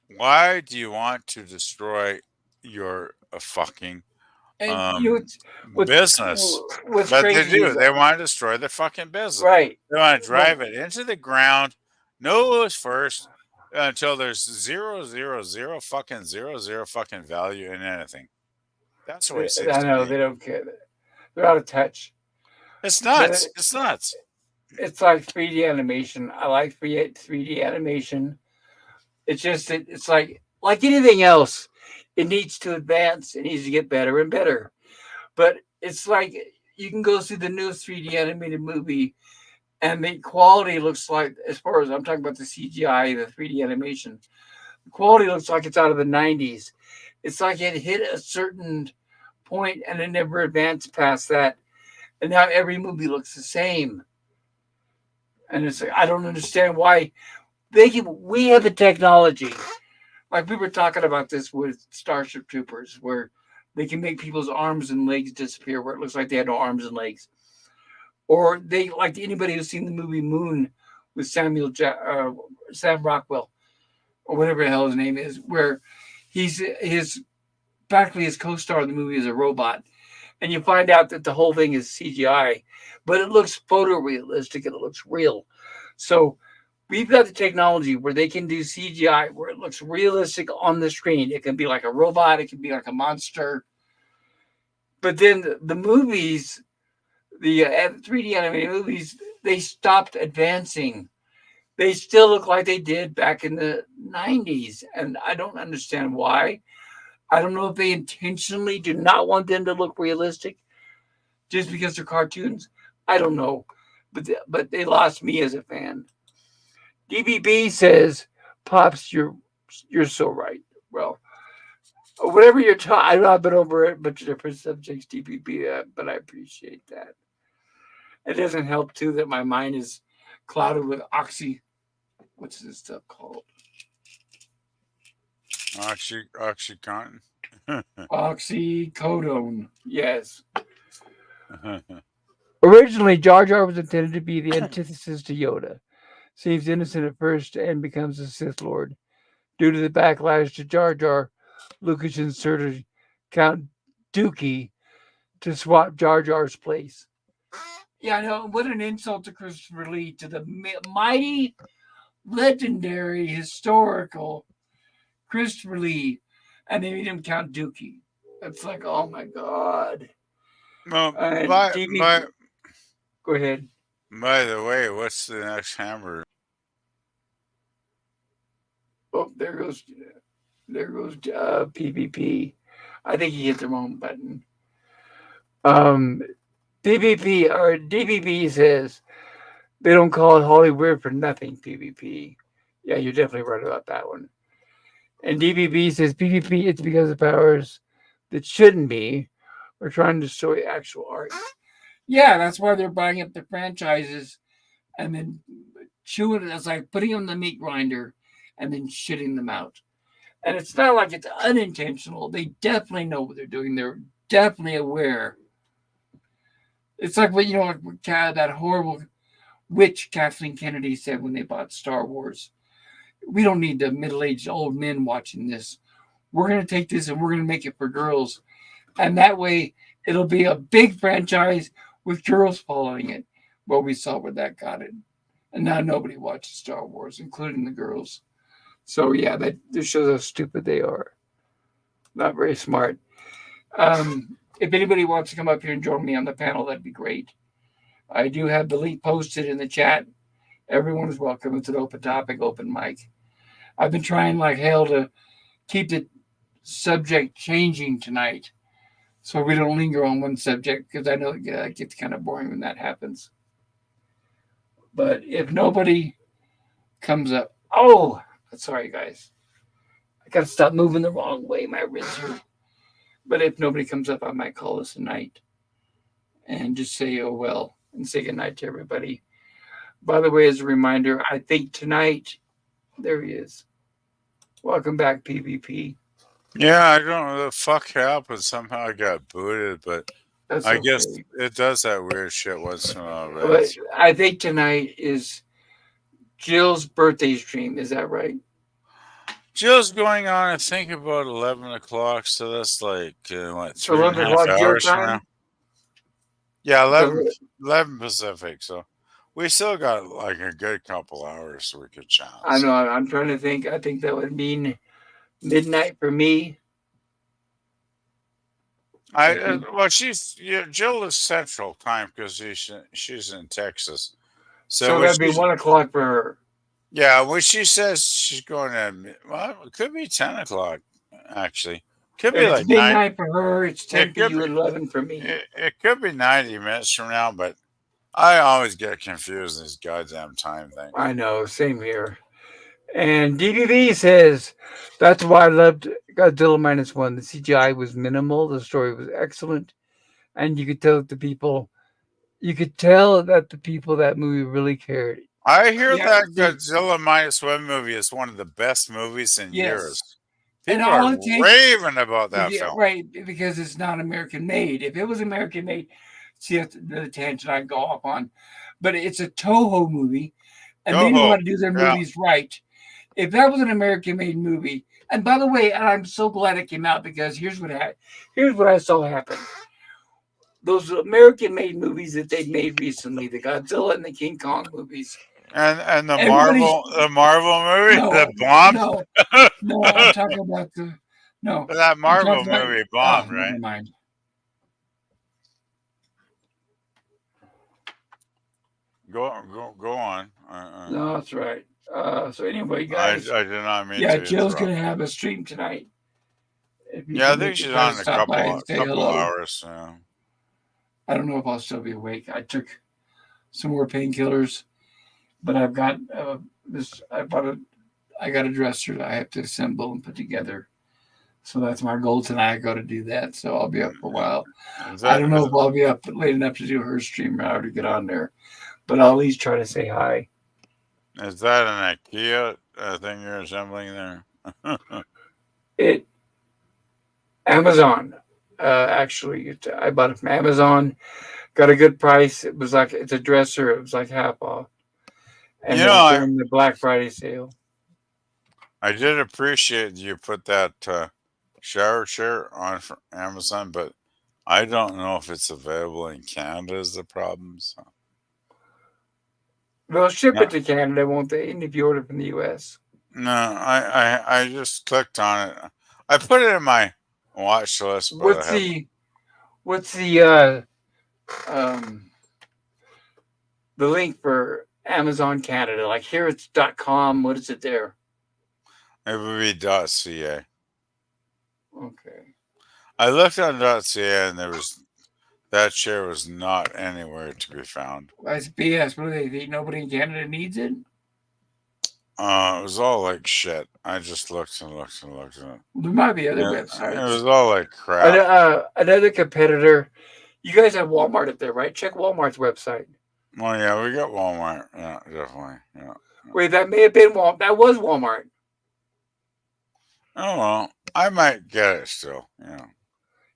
why do you want to destroy your fucking And um what's business? what's But they crazy do. is They want to destroy the fucking business. right. They want to Well, drive it into the ground, nose first, until there's zero, zero, zero fucking zero, zero fucking value in anything. That's the way it seems I to know me. they don't care. They're out of touch. It's But nuts. It's nuts. it's like 3D animation. I like 3D animation. It's just it's like anything else. It needs to advance. It needs to get better and better. But it's like you can go through the newest 3D animated movie, and the quality looks like, as far as I'm talking about the CGI, the 3D animation, the quality looks like it's out of the 90s. It's like it hit a certain point and it never advanced past that. And now every movie looks the same. And it's like, I don't understand why we have the technology. Like we were talking about this with Starship Troopers, where they can make people's arms and legs disappear where it looks like they had no arms and legs. Or they, like anybody who's seen the movie Moon with Sam Rockwell, or whatever the hell his name is, where his practically his co-star in the movie is a robot, and you find out that the whole thing is CGI, but it looks photorealistic and it looks real. So we've got the technology where they can do CGI where it looks realistic on the screen. It can be like a robot, it can be like a monster. But then the movies, the 3D animated movies, they stopped advancing. They still look like they did back in the 90s. And I don't understand why. I don't know if they intentionally do not want them to look realistic just because they're cartoons. I don't know. But they lost me as a fan. DBB says, "Pops, you're so right." Well, whatever you're talking, I've been over it, but different subjects, DBB, but I appreciate that. It doesn't help too that my mind is clouded with what's this stuff called? Oxycontin. Oxycodone. Yes. Originally, Jar Jar was intended to be the antithesis to Yoda. Seems innocent at first and becomes a Sith Lord. Due to the backlash to Jar Jar, Lucas inserted Count Dookie to swap Jar Jar's place. Yeah, I know. What an insult to Christopher Lee, to the mighty, legendary, historical Christopher Lee, and they made him Count Dookie. It's like, oh my God. Well, TV, go ahead. by the way, what's the next hamburger? Oh, there goes PvP. I think he hit the wrong button. PvP or DVP says they don't call it Hollywood for nothing. PvP. Yeah, you're definitely right about that one. And DVP says PvP. It's because of powers that shouldn't be. We're trying to destroy actual art. Yeah, that's why they're buying up the franchises and then chewing it. It's like putting them in the meat grinder and then shitting them out. And it's not like it's unintentional. They definitely know what they're doing. They're definitely aware. It's like what like that horrible witch Kathleen Kennedy said when they bought Star Wars. We don't need the middle-aged old men watching this. We're going to take this and we're going to make it for girls. And that way, it'll be a big franchise with girls following it. Well, we saw where that got it. And now nobody watches Star Wars, including the girls. So, yeah, that just shows how stupid they are. Not very smart. If anybody wants to come up here and join me on the panel, that'd be great. I do have the link posted in the chat. Everyone is welcome. It's an open topic, open mic. I've been trying like hell to keep the subject changing tonight so we don't linger on one subject because I know it gets kind of boring when that happens. But if nobody comes up, sorry guys, I gotta stop moving the wrong way. My wrists hurt. But if nobody comes up, I might call this a night and just say, oh well, and say goodnight to everybody. By the way, as a reminder, I think tonight, there he is. Welcome back, PvP. Yeah, I don't know the fuck happened. Somehow I got booted, but That's I okay. guess it does that weird shit once in a while. But I think tonight is Jill's birthday stream. Is that right? Jill's going on, I think, about 11 o'clock, so that's like, what, So 3.5 hours from now? time? Yeah, 11 Pacific, so we still got like a good couple hours so we could chat. I know, I'm trying to think. I think that would mean midnight for me. Jill is Central Time because she's in Texas. So that'd be 1 o'clock for her. Yeah, when she says she's going to, well, it could be 10 o'clock, actually. Could be like midnight for her. It's 10 for you, 11 for me. It could be 90 minutes from now, but I always get confused in this goddamn time thing. I know, same here. And DVV says, that's why I loved Godzilla -1. The CGI was minimal. The story was excellent. And you could tell that the people that movie really cared. I hear that Godzilla -1 movie is one of the best movies in years. People are raving about that film. Right, because it's not American made. If it was American made, see, that's the tangent I go off on. But it's a Toho movie, and they know how to do their movies right. If that was an American made movie, And by the way, and I'm so glad it came out because here's what I saw happen. Those American-made movies that they made recently, the Godzilla and the King Kong movies. And Everybody's The Marvel movie that no, bombed. no, no. I'm talking about the no. That I'm Marvel talking about movie bombed, right? never mind. Go on. No, that's right. So anyway, guys, I did not mean yeah, to Jill's interrupt. gonna have a stream tonight. If you Yeah, I can think make it, she's try to on in a stop by and say couple hello. hours. Yeah. I don't know if I'll still be awake. I took some more painkillers, but I've got this. I got a dresser that I have to assemble and put together. So that's my goal tonight. I got to do that. So I'll be up for a while. Is I that don't know if I'll be up late enough to do her stream or to get on there, but I'll at least try to say hi. is that an IKEA thing you're assembling there? It Amazon. Actually, I bought it from Amazon. Got a good price. It was like it's a dresser. It was like half off, You and it know, was during the Black Friday sale. I did appreciate you put that shower chair on for Amazon, but I don't know if it's available in Canada. Is the problem? So. They'll ship No, it to Canada, won't they? And if you order from the U.S. no, I just clicked on it. I put it in my watch list, but I What's have the what's um the link for Amazon Canada? Like here it's .com. What is it there? it would be .ca. Okay. I looked on .ca and that chair was not anywhere to be found. That's BS. What do they think? Nobody in Canada needs it? It was all like shit. I just looked and looked and looked and There might be other it websites. was all like crap. Another competitor. You guys have Walmart up there, right? Check Walmart's website. Well, yeah, we got Walmart. Yeah, definitely. Yeah. Wait, that may have been Walmart. That was Walmart. Oh well, I might get it still. Yeah.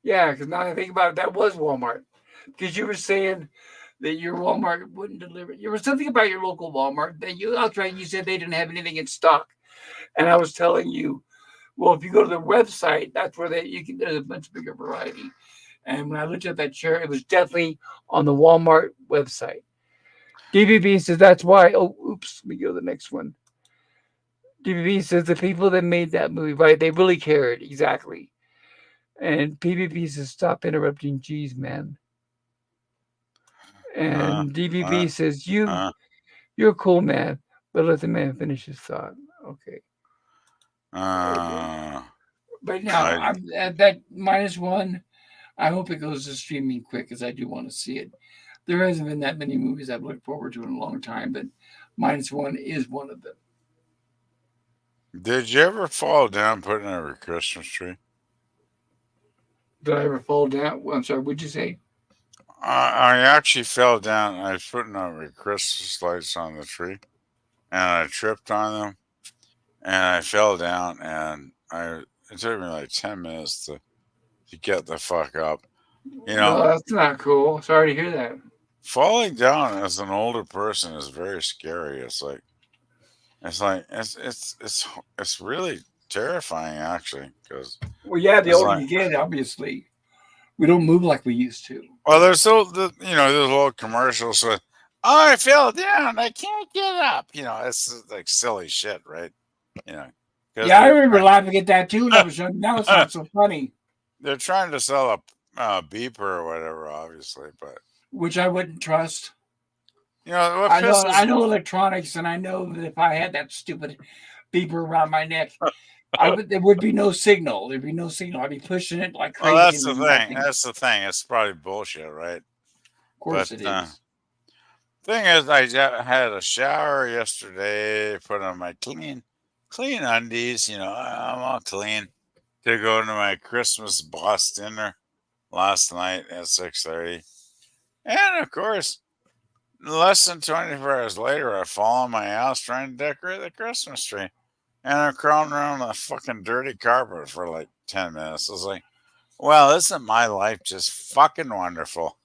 Yeah, because now that I think about it, that was Walmart. Because you were saying that your Walmart wouldn't deliver. There was something about your local Walmart that that's right. You said they didn't have anything in stock, and I was telling you, well, if you go to their website, that's where there's a much bigger variety. And when I looked at that chair, it was definitely on the Walmart website. DBB says that's why. Oh, oops. Let me go to the next one. DBB says the people that made that movie, right? They really cared exactly. And PBB says stop interrupting. Geez, man. Uh, And uh, DBB says uh, you're a cool man, but let the man finish his thought. Okay. uh, But now I I'm at that -1. I hope it goes to streaming quick because I do want to see it. There hasn't been that many movies I've looked forward to in a long time, but -1 is one of them. did you ever fall down putting up a Christmas tree? Did I ever fall down? Well, I'm sorry. What'd you say? I actually fell down. I was putting up Christmas lights on the tree, and I tripped on them, and I fell down, and it took me like 10 minutes to get the fuck up. You know, Well, that's not cool. Sorry to hear that. falling down as an older person is very scary. It's really terrifying actually because Well, yeah, the it's older like you get, obviously, we don't move like we used to. well there's little commercials with oh I fell down I can't get up it's like silly shit right you know because Yeah, I remember laughing at that too when I was young. Now it's not so funny, they're trying to sell a beeper or whatever obviously but which I wouldn't trust. what pisses I know electronics, and I know that if I had that stupid beeper around my neck, there would be no signal. There'd be no signal. I'd be pushing it like well crazy, that's and the then thing nothing. it's probably bullshit right Of but course, it is. thing is, had a shower yesterday, put on my clean undies. I'm all clean to go to my Christmas boss dinner last night at 6:30, and of course, less than 24 hours later, I fall on my ass trying to decorate the Christmas tree, and I'm crawling around on a fucking dirty carpet for like 10 minutes. I was like, well, isn't my life just fucking wonderful?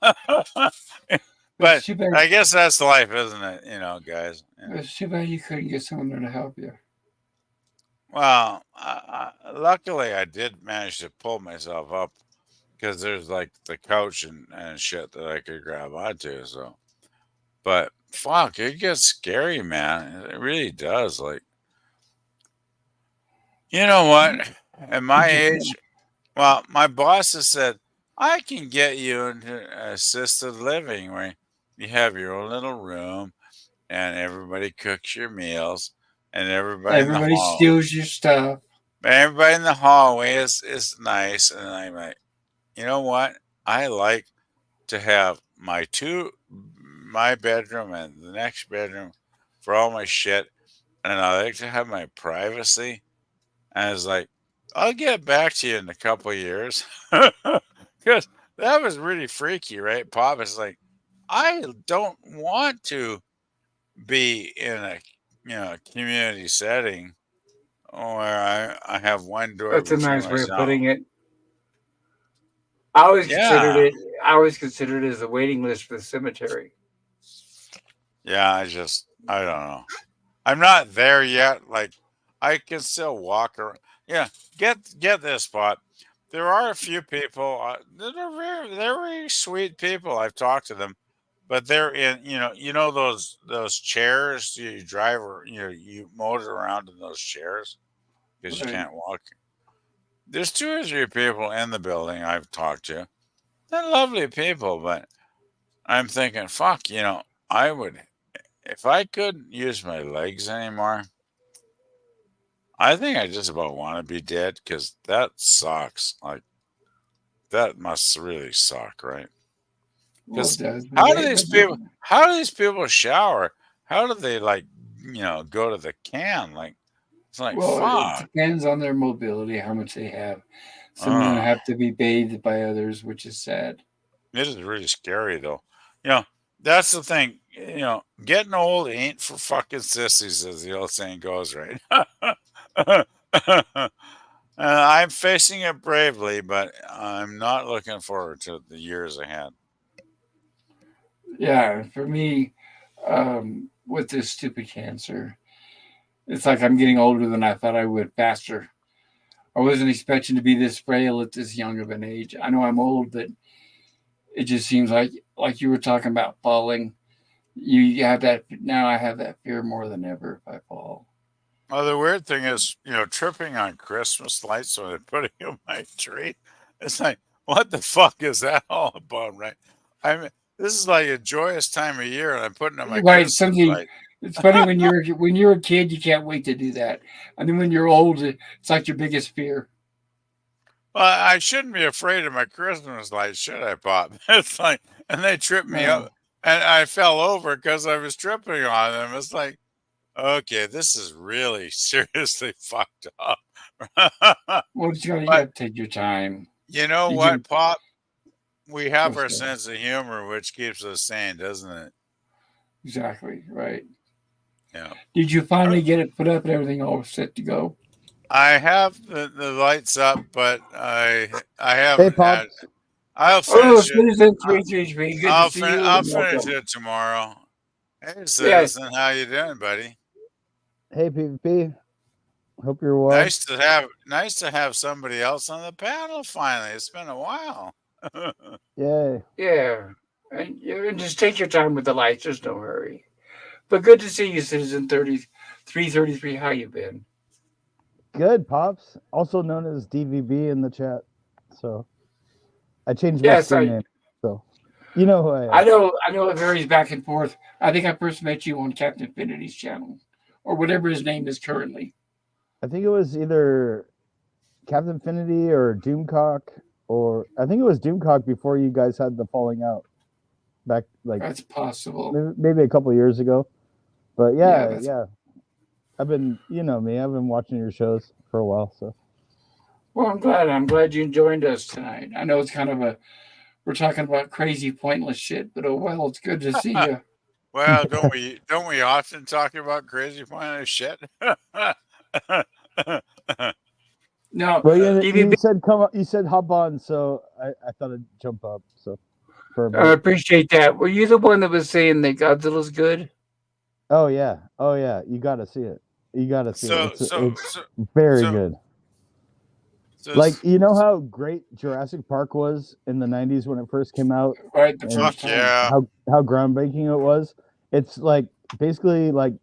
It's But too bad. I guess that's life, isn't it? Guys. It's too bad you couldn't get someone there to help you. Well, luckily I did manage to pull myself up because there's like the couch and shit that I could grab onto. So, but fuck, it gets scary, man. It really does. Like, you know what? At my Did you age, well, my boss has said I can get you into assisted living where you have your own little room and everybody cooks your meals and everybody steals your stuff? everybody in the hallway is nice, and I'm like, you know what? I like to have my bedroom and the next bedroom for all my shit, and I like to have my privacy. And I was like, I'll get back to you in a couple of years. Because that was really freaky, right? Pop is like, I don't want to be in a community setting where I have one door That's a between nice way of myself. putting it. I always considered Yeah. it. I always considered it as a waiting list for the cemetery. Yeah, I don't know. I'm not there yet. Like I can still walk around. Yeah, get this spot. There are a few people that are they're very sweet people. I've talked to them, but they're in those chairs you drive or you motor around in those chairs because you Right. can't walk. There's two or three people in the building I've talked to. They're lovely people, but I'm thinking, fuck, I would if I couldn't use my legs anymore. I think I just about want to be dead because that sucks. Like that must really suck, right? Well, it Because does. But how do they, these but people? How do these people shower? How do they like go to the can? Like it's like well, it fuck. depends on their mobility, how much they have. Some of them Uh, have to be bathed by others, which is sad. it is really scary though. You know that's the thing. Getting old ain't for fucking sissies, as the old saying goes, right? I'm facing it bravely, but I'm not looking forward to the years ahead. Yeah, for me, with this stupid cancer, it's like I'm getting older than I thought I would faster. I wasn't expecting to be this frail at this young of an age. I know I'm old, but it just seems like you were talking about falling. You have that now. I have that fear more than ever if I fall. Well, the weird thing is, tripping on Christmas lights when they're putting in my tree. It's like, what the fuck is that all about, right? I mean, this is like a joyous time of year, and I'm putting on my Right? Christmas Something. light. It's funny when you're a kid, you can't wait to do that, and then when you're old, it's like your biggest fear. Well, I shouldn't be afraid of my Christmas lights, should I, Pop? It's like, and they tripped me No. up, and I fell over because I was tripping on them. It's like, okay, this is really seriously fucked up. Well, you But gotta take your time. you know You what, can. Pop? We have What's our that? sense of humor, which keeps us sane, doesn't it? Exactly right. Yeah. Did you Uh, finally get it put up and everything all set to go? I have the lights up, but I Hey, haven't had. Pops. I'll Oh, finish it. Citizen I- 333, good to see you I'll and finish welcome. it tomorrow. Hey, Yes, citizen, how you doing, buddy? Hey, PvP. Hope you're well. Nice to have somebody else on the panel finally. It's been a while. Yay. yeah. And just take your time with the lights. There's no hurry. But good to see you, Citizen 333. How you been? Good, Pops. Also known as DVB in the chat. So I changed my Yes, stream name. So you know who I am. I know it varies back and forth. I think I first met you on Captain Infinity's channel, or whatever his name is currently. I think it was either Captain Infinity or Doomcock, or I think it was Doomcock before you guys had the falling out back like That's possible. maybe a couple years ago. But Yeah, yeah. I've been, you know me, I've been watching your shows for a while. So well, I'm glad. I'm glad you joined us tonight. I know it's kind of a we're talking about crazy, pointless shit, but oh well, it's good to see you. Well, don't we often talk about crazy pointless shit? Now, well, you DVB, said you said hop on, so I thought I'd jump up. So for a I bit. appreciate that. Were you the one that was saying that Godzilla's good? Oh yeah, you got to see it. You gotta see it. It's very so, good. so Like, you know how great Jurassic Park was in the 90s when it first came out, Right, the and first fuck time. yeah. how groundbreaking it was? It's like basically like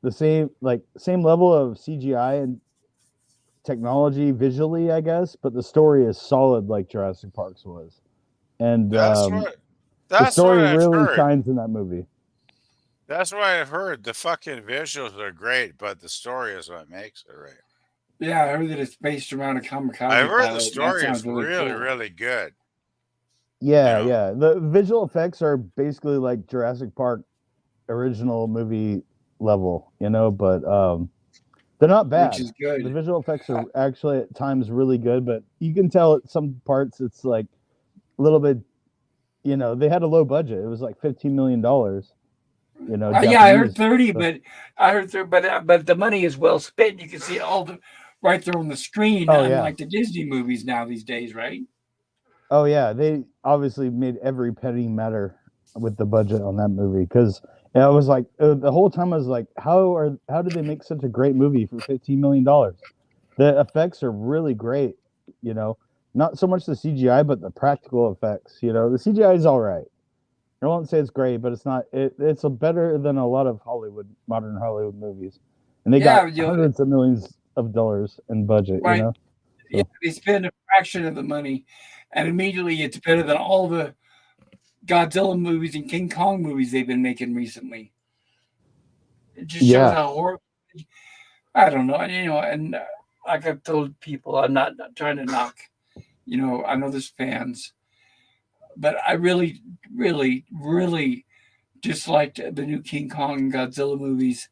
the same level of CGI and technology visually, I guess, but the story is solid like Jurassic Park's was. And That's the what that's what story I've really heard. shines in that movie. That's what I've heard. The fucking visuals are great, but the story is what makes it right. Yeah, I heard that it's based around a I've kamikaze heard the pilot, and that story sounds is really really, cool. really good. Yeah, You know. yeah. The visual effects are basically like Jurassic Park original movie level, but they're not Which bad. is good. The visual effects are actually at times really good, but you can tell at some parts it's like a little bit, they had a low budget. It was like $15 million, Yeah, I heard Japanese. 30, So, but I heard 30, but the money is well spent. You can see all the right there on the screen, oh yeah. unlike the Disney movies now these days, right? Oh yeah, they obviously made every penny matter with the budget on that movie because I was like the whole time I was like, how did they make such a great movie for $15 million? The effects are really great, you know. Not so much the CGI, but the practical effects. The CGI is all right. I won't say it's great, but it's not. It's better than a lot of modern Hollywood movies, and they got Yeah, hundreds of millions of dollars in budget. right. Yeah, So they spend a fraction of the money, and immediately it's better than all the Godzilla movies and King Kong movies they've been making recently. It just shows yeah, how horrible. I don't know, and like I've told people, I'm not trying to knock. I know there's fans, but I really, really, really disliked the new King Kong and Godzilla movies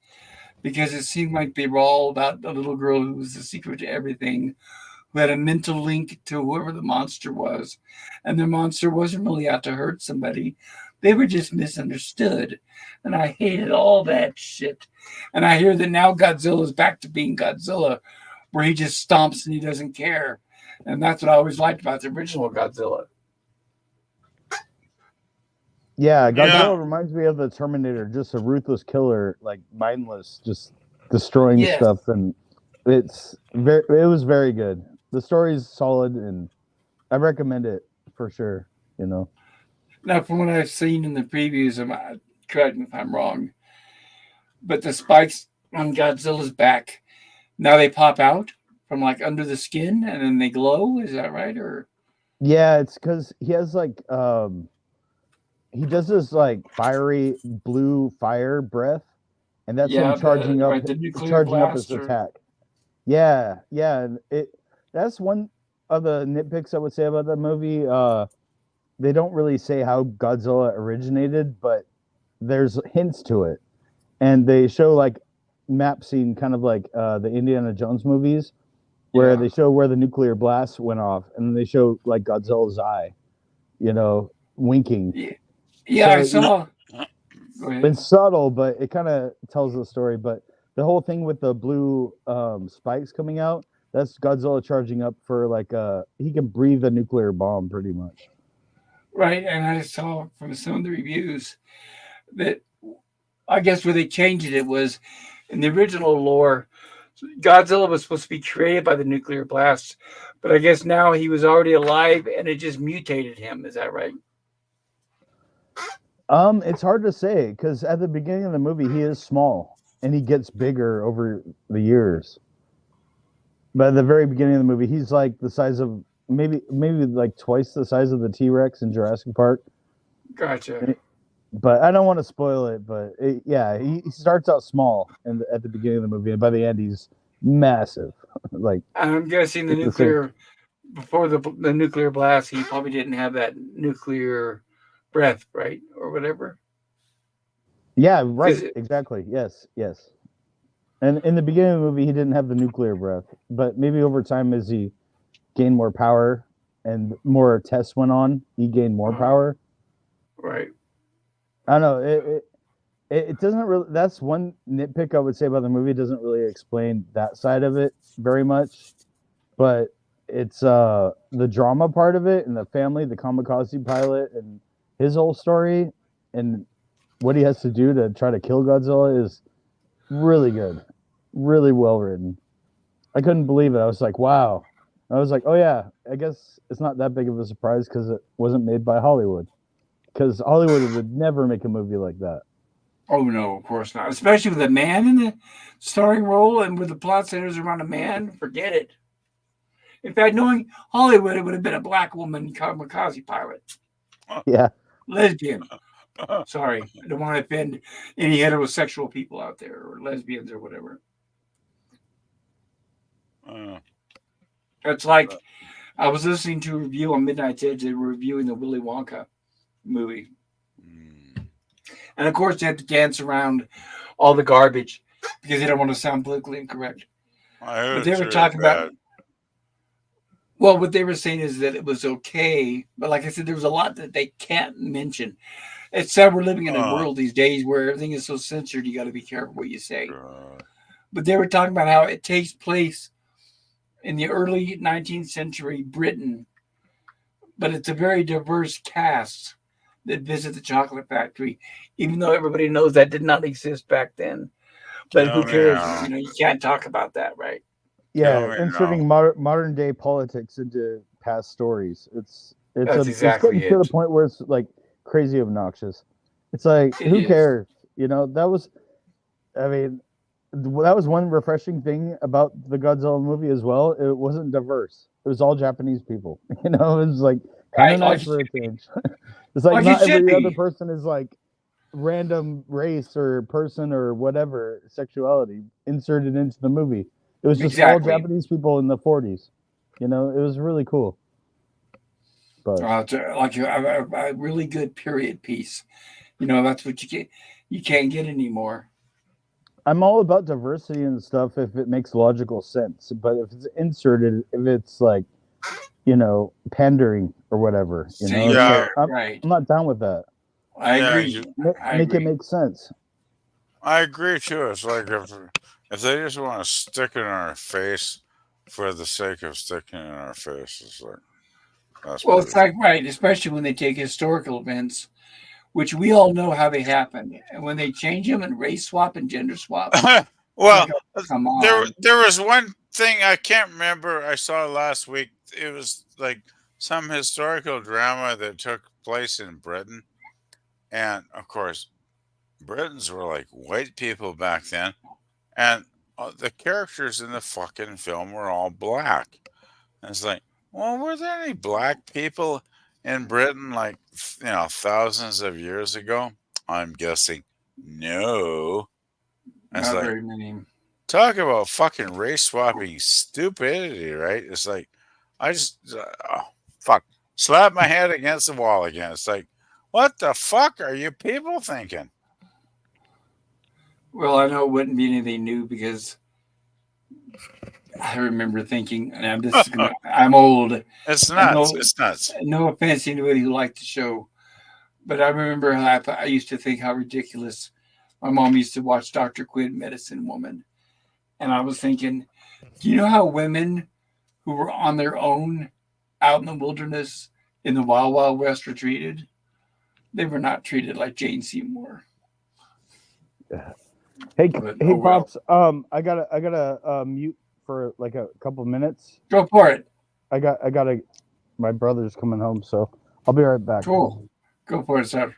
because it seemed like they were all about the little girl who was the secret to everything, who had a mental link to whoever the monster was. And the monster wasn't really out to hurt somebody, they were just misunderstood. And I hated all that shit. And I hear that now Godzilla's back to being Godzilla, where he just stomps and he doesn't care. And that's what I always liked about the original Godzilla. yeah. Yeah. Godzilla reminds me of the Terminator, just a ruthless killer, like mindless, just destroying Yes. stuff, and it was very good. The story's solid, and I recommend it for sure. Now, from what I've seen in the previews, correct me if I'm wrong, but the spikes on Godzilla's back, now they pop out from like under the skin and then they glow. Is that right? Or Yeah, it's because he has like he does this like fiery blue fire breath, and that's him yeah, the nuclear charging up his blast or attack. Yeah, yeah. And that's one of the nitpicks I would say about that movie. They don't really say how Godzilla originated, but there's hints to it, and they show like map scene, kind of like the Indiana Jones movies, where yeah, they show where the nuclear blast went off, and then they show like Godzilla's eye, winking. yeah, yeah. I So saw. Go ahead. it's subtle, but it kind of tells the story. But the whole thing with the blue spikes coming out, that's Godzilla charging up for like he can breathe a nuclear bomb pretty much. Right, and I saw from some of the reviews that I guess where they changed it was in the original lore. Godzilla was supposed to be created by the nuclear blast, but I guess now he was already alive and it just mutated him. Is that right? It's hard to say because at the beginning of the movie he is small and he gets bigger over the years. But at the very beginning of the movie, he's like the size of maybe like twice the size of the T-Rex in Jurassic Park. Gotcha. But I don't want to spoil it. But yeah, he starts out small and at the beginning of the movie, and by the end he's massive. Like I'm guessing the it's the same. nuclear before the nuclear blast, he probably didn't have that nuclear breath, right, or whatever. Yeah, right. Because Exactly. Yes, yes. And in the beginning of the movie, he didn't have the nuclear breath, but maybe over time, as he gained more power and more tests went on, he gained more power. right, I don't know. It doesn't really. That's one nitpick I would say about the movie. It doesn't really explain that side of it very much, but it's the drama part of it and the family, the kamikaze pilot, and his whole story, and what he has to do to try to kill Godzilla is really good. really well written. I couldn't believe it. I was like, wow. I was like, oh yeah, I guess it's not that big of a surprise because it wasn't made by Hollywood. Because Hollywood would never make a movie like that. Oh no, of course not. Especially with a man in the starring role and with the plot centers around a man, forget it. In fact, knowing Hollywood, it would have been a black woman kamikaze pilot, Yeah. lesbian. Sorry, I don't want to offend any heterosexual people out there or lesbians or whatever. It's like I was listening to a review on Midnight Edge. They were reviewing the Willy Wonka movie, and of course they had to dance around all the garbage because they don't want to sound politically incorrect. But they were talking about. Well, what they were saying is that it was okay, but like I said, there was a lot that they can't mention. It's sad we're living in a world these days where everything is so censored. You got to be careful what you say. But they were talking about how it takes place in the early 19th century Britain, but it's a very diverse cast that visit the chocolate factory, even though everybody knows that did not exist back then. But who cares? You know, you can't talk about that, right? Yeah, inserting modern day politics into past stories. It's exactly getting to the point where it's like crazy obnoxious. It's like who cares? You know, that was one refreshing thing about the Godzilla movie as well. It wasn't diverse. It was all Japanese people. You know, it was like kind of nice for a change. It's like not every other person is like random race or person or whatever sexuality inserted into the movie. It was just all Japanese people in the 40s. You know, it was really cool. But like a really good period piece. You know, that's what you can't get anymore. I'm all about diversity and stuff if it makes logical sense. But if it's inserted, if it's like, you know, pandering or whatever, you know, I'm not down with that. I agree. Make it make sense. I agree too. It's like if they just want to stick it in our face for the sake of sticking it in our face, it's like it's like especially when they take historical events, which we all know how they happen, and when they change them and race swap and gender swap. Well, come on. There was one thing I can't remember I saw last week. It was like some historical drama that took place in Britain, and of course, Britons were like white people back then, and the characters in the fucking film were all black. And it's like, well, were there any black people in Britain like, you know, thousands of years ago? I'm guessing no. Not like, very many. Talk about fucking race swapping stupidity, right? It's like, I just, fuck, slap my head against the wall again. It's like, what the fuck are you people thinking? Well, I know it wouldn't be anything new because I remember thinking, and I'm old. It's nuts. It's nuts. No offense to anybody who liked the show, but I remember how I used to think how ridiculous. My mom used to watch Dr. Quinn, Medicine Woman, and I was thinking, do you know how women who were on their own out in the wilderness in the Wild Wild West were treated? They were not treated like Jane Seymour. Hey, Pops. I gotta mute for like a couple minutes. Go for it. I gotta. My brother's coming home, so I'll be right back. Cool. Go for it, sir.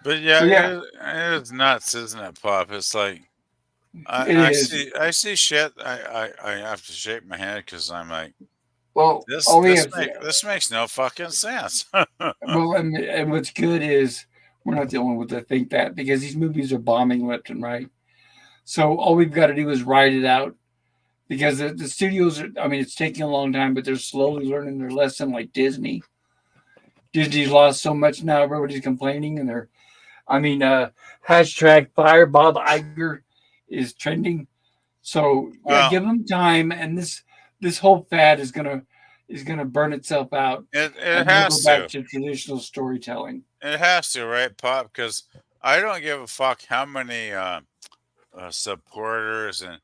But yeah, it is nuts, isn't it, Pop? It's like I see shit. I have to shake my head because I'm like, well, this makes no fucking sense. Well, and what's good is we're not the only ones that think that because these movies are bombing left and right. So all we've got to do is ride it out because the studios are, I mean, it's taking a long time, but they're slowly learning their lesson like Disney. Disney's lost so much now, everybody's complaining and hashtag fire Bob Iger is trending. So give them time and this whole fad is gonna burn itself out. It has to go back to traditional storytelling. It has to, right, Pop? Because I don't give a fuck how many supporters and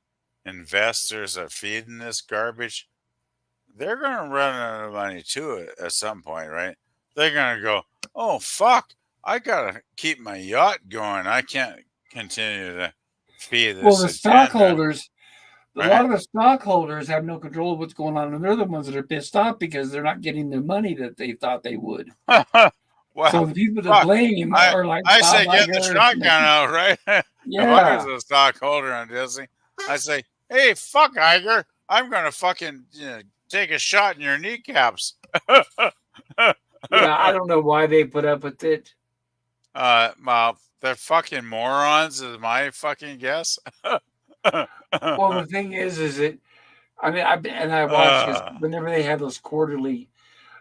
investors are feeding this garbage. They're going to run out of money too at some point, right? They're going to go, oh, fuck, I got to keep my yacht going. I can't continue to feed Well, this the agenda, stockholders, a lot right? of the stockholders have no control of what's going on, and they're the ones that are pissed off because they're not getting the money that they thought they would. So Well, the people to fuck. blame I are like I Bob say get the Iger. shotgun out, right? If I was Yeah, a stockholder on Disney, I say, hey, fuck Iger, I'm gonna fucking take a shot in your kneecaps. yeah. I don't know why they put up with it. Well, they're fucking morons, is my fucking guess. Well, the thing is that I mean, I watch because uh, whenever they have those quarterly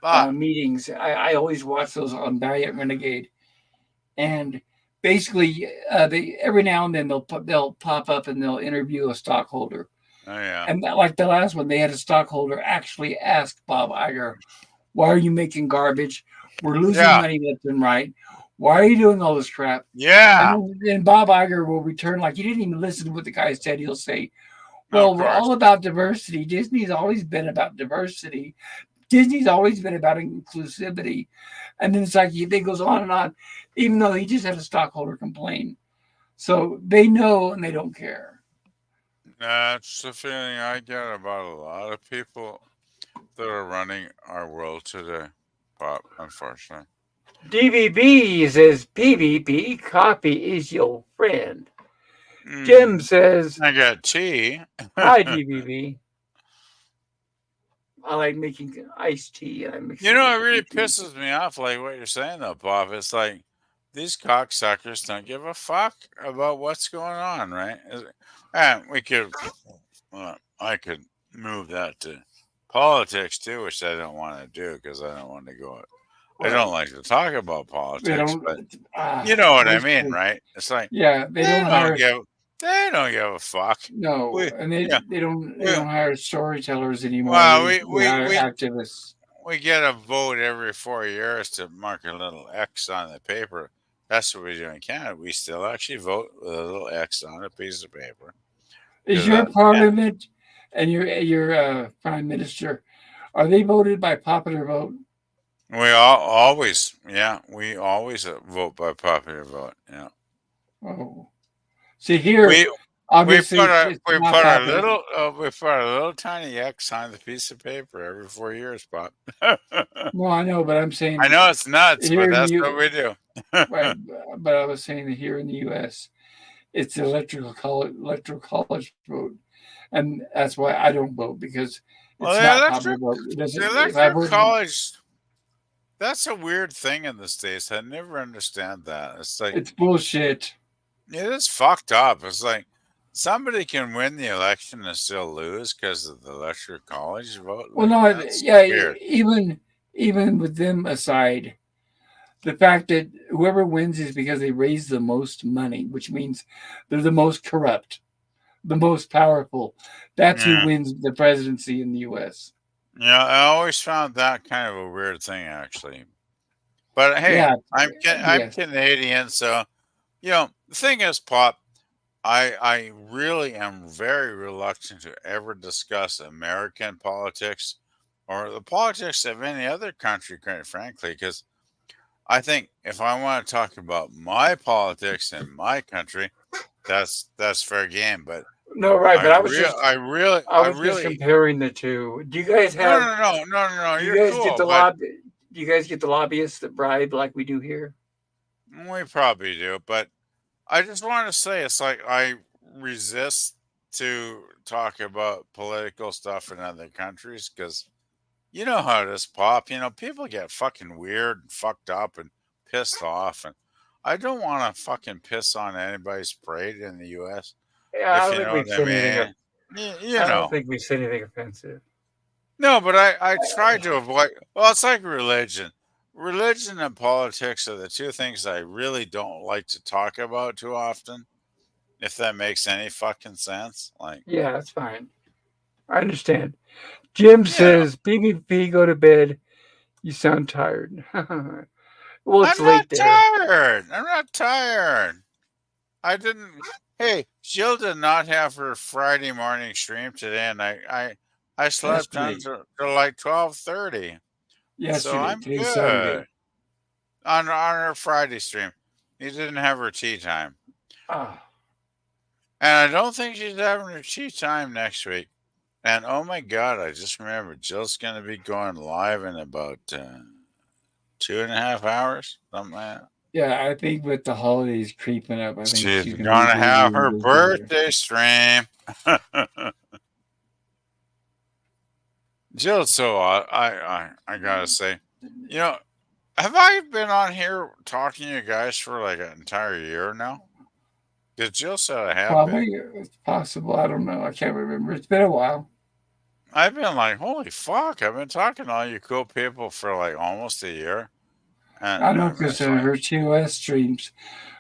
ah, meetings, I always watch those on Valiant Renegade, and basically, they every now and then they'll pop up and they'll interview a stockholder, oh yeah, and like the last one, they had a stockholder actually ask Bob Iger, "Why are you making garbage? We're losing yeah, money left and right. Why are you doing all this crap?" And yeah. then Bob Iger will return like he didn't even listen to what the guy said. He'll say, Of "Well, we're course. all about diversity. Disney's always been about diversity. Disney's always been about inclusivity." And then it's like he goes on and on, even though he just had a stockholder complain. So they know and they don't care. That's the feeling I get about a lot of people that are running our world today, Pop, unfortunately. DVB says PvP copy is your friend. Jim Mm, says, I got tea. "Hi, DVB. I like making iced tea and I mix You it know, with it really honey tea." pisses me off, like what you're saying, though, Bob. It's like these cocksuckers don't give a fuck about what's going on, right? And we could, I could move that to politics too, which I don't want to do because I don't want to go. I don't Right. like to talk about They politics, don't, but you know what I mean, basically, right? It's like yeah, they they don't don't hire, give, they don't give a fuck. no, We, and yeah, they we, don't hire storytellers anymore. well, They hire activists. we get a vote every 4 years to mark a little X on the paper. That's what we do in Canada. We still actually vote with a little X on a piece of paper Is because your that's parliament and your prime minister, are they voted by popular vote? we all always, yeah, we always vote by popular vote. Yeah, Oh, see here, we obviously it's we not put a happening. little we put a little tiny X on the piece of paper every 4 years, Bob. No, I know, but I'm I saying know it's nuts, but here in the that's what we do. right, but I was saying that here in the U.S. it's the electoral college vote, and that's why I don't vote because Well, it's not popular vote. It the doesn't. If I electoral voted, college, that's a weird thing in the States. I never understand that. It's like, it's bullshit. it is fucked up. It's like somebody can win the election and still lose because of the electoral college vote. Well, Like, no, that's yeah, weird. even with them aside, the fact that whoever wins is because they raise the most money, which means they're the most corrupt, the most powerful. That's who Yeah. wins the presidency in the U.S. Yeah, I always found that kind of a weird thing, actually. But hey, Yeah, I'm yes, Canadian, so the thing is, Pop, I really am very reluctant to ever discuss American politics or the politics of any other country, quite frankly, because I think if I want to talk about my politics in my country, that's fair game. But no, right. But I I was just really, comparing the two. Do you guys no, have? no, no, no, no, no. Do you You're guys get cool, the but lobby? Do you guys get the lobbyists that bribe like we do here? we probably do. But I just want to say, it's like I resist to talk about political stuff in other countries because you know how it is, Pop. People get fucking weird and fucked up and pissed off, and I don't want to fucking piss on anybody's parade in the U.S. Yeah, I If don't you think know we've what I said anything. mean. You I don't know. think we said anything offensive. No, but I try to avoid. Well, it's like religion. Religion and politics are the two things I really don't like to talk about too often. If that makes any fucking sense, like, Yeah, that's fine. I understand. Jim yeah, says, "PvP, go to bed. You sound tired." Well, it's I'm not late there. tired. I'm not tired. I didn't. Hey, Jill did not have her Friday morning stream today, and I slept Yesterday. until like 12:30, so Yesterday. I'm Today's good Saturday. on her Friday stream. You didn't have her tea time. Ah, And I don't think she's having her tea time next week. And oh my God, I just remembered Jill's going to be going live in about 2.5 hours, something like that. Yeah, I think with the holidays creeping up, I think She's she's gonna going be to have busy her and busier. birthday stream. Jill's so I gotta say, you know, have I been on here talking to you guys for like an entire year now? Did Jill say I have been? Probably it's possible. I don't know. I can't remember. It's been a while. I've been like, holy fuck! I've been talking to all you cool people for like almost a year, and I know because it's like, her TOS streams,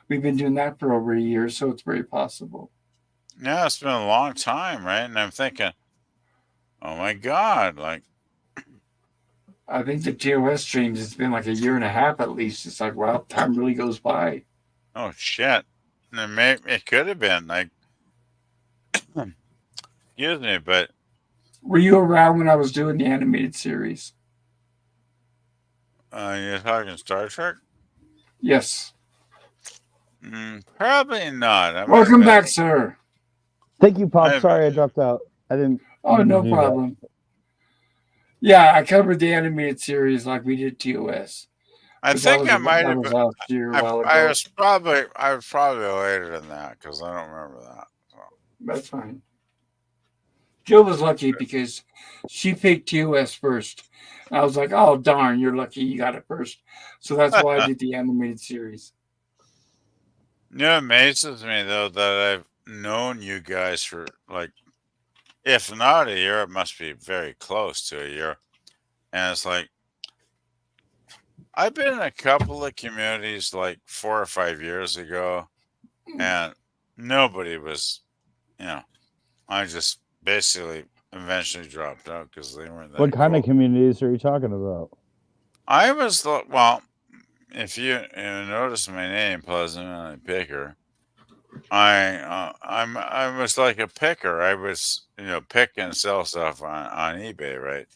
we've been doing that for over a year, so it's very possible. yeah, it's been a long time, right? And I'm thinking, oh my God, like, I think the TOS streams, it's been like a year and a half at least. It's like, wow, time really goes by. oh shit, and it could have been like, excuse me, but Were you around when I was doing the animated series? you're talking Star Trek? Yes. Probably not. I might have Welcome been. back, sir. Thank you, Pop. I've Sorry I dropped out. I didn't. Oh, mean to no do that. problem. Yeah, I covered the animated series like we did TOS. I But think I might that have was been. last year, a while I ago. was probably later than that because I don't remember that. So. That's fine. Jill was lucky because she picked TOS first. I was like, oh, darn, you're lucky you got it first. So that's why I did the animated series. You know, it amazes me though that I've known you guys for like, if not a year, it must be very close to a year. And it's like I've been in a couple of communities like 4 or 5 years ago, and nobody was, you know, I just basically eventually dropped out because they weren't that What kind cool. of communities are you talking about? I was well. If you notice my name, Pleasant Picker, I was like a picker. I was pick and sell stuff on eBay, right?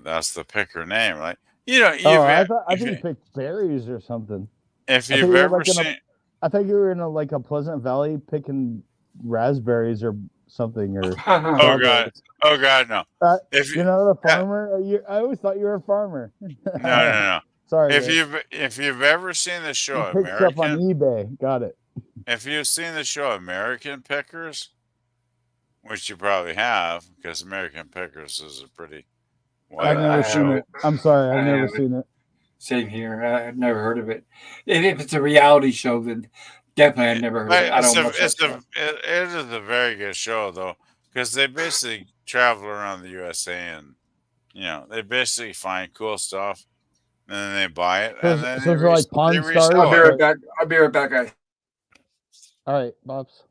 That's the picker name, right? Oh, You've I thought if you picked berries or something. if I thought you've you were ever like in a. seen I thought you were in a Pleasant Valley picking raspberries or something or oh god strawberries. oh god no if you You're not a uh, farmer. I always thought you were a farmer. no Sorry, if guys. you've ever seen the You show pick stuff on American eBay. Got it. if you've seen the show American Pickers, which you probably have because American Pickers is a pretty I've widely never seen show. it. I'm sorry, I've I never haven't. seen it. Same here. I've never heard of it. If it's a reality show, then definitely I've never heard of But it. I don't watch that stuff. it is a very good show though because they basically travel around the USA and they basically find cool stuff and then they buy it and then So it's like they Pawn I'll Stars, be resell it. right but back. I'll be right back, guys. all right, Bobs.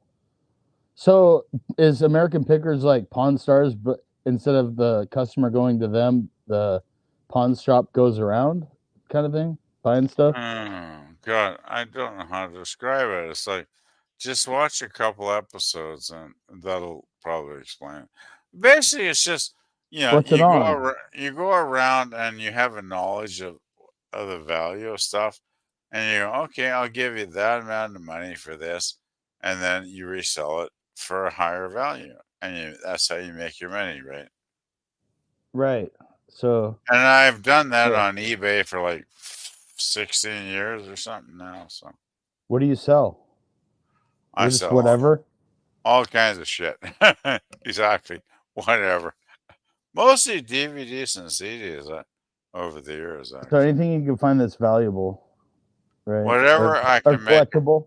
So is American Pickers like Pawn Stars, but instead of the customer going to them, the pawn shop goes around, kind of thing, buying stuff? Oh God, I don't know how to describe it. It's like just watch a couple episodes and that'll probably explain it. Basically, it's just What's it on? you go around and you have a knowledge of the value of stuff, and you go, okay, I'll give you that amount of money for this, and then you resell it for a higher value, and that's how you make your money, right? Right. So And I've done that yeah. on eBay for like 16 years or something now. So What do you sell? I Just sell whatever. all kinds of shit. Exactly. Whatever. Mostly DVDs and CDs over the years, So actually. anything you can find that's valuable, right? Whatever I or can make, collectible.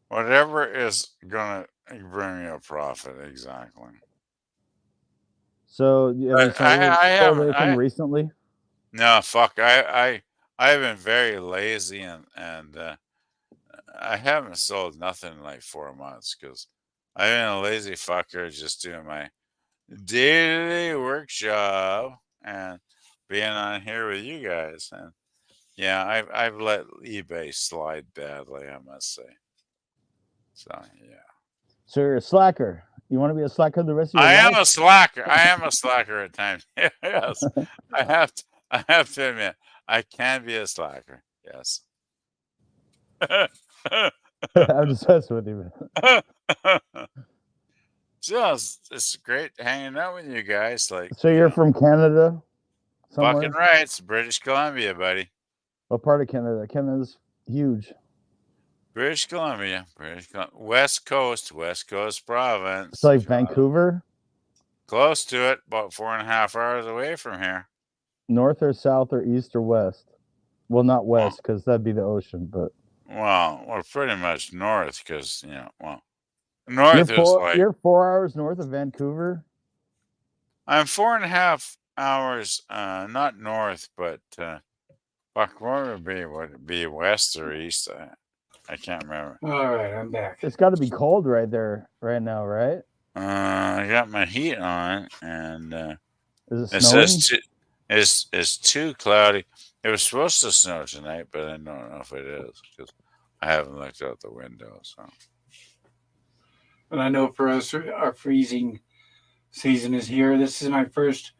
whatever is going to bring me a profit, exactly. So have you But sold anything recently? no, fuck. I've been very lazy and I haven't sold nothing in like 4 months because I've been a lazy fucker just doing my day-to-day workshop and being on here with you guys. And yeah, I've let eBay slide badly, I must say. So yeah. So you're a slacker. You want to be a slacker the rest of your I life? am a slacker. I am a slacker at times. Yes. I have to admit, I can be a slacker. Yes. I'm just messing with you, man. Just, it's great hanging out with you guys. Like, So you're from Canada, fucking somewhere? right. It's British Columbia, buddy. What part of Canada? Canada's huge. British Columbia. West Coast It's province. like Vancouver, Close to it, about 4.5 hours away from here. north or south or east or west. Well, not Well, west because that'd be the ocean, but well, we're pretty much north because, well, you're north is four. like, You're 4 hours north of Vancouver. I'm 4.5 hours, not north, but fuck, would it be west or east? I can't remember. All right, I'm back. It's got to be cold right there right now, right? I got my heat on, and Is it it snowing? says it's too cloudy. It was supposed to snow tonight, but I don't know if it is because I haven't looked out the window. So And I know for us, our freezing season is here. This is my first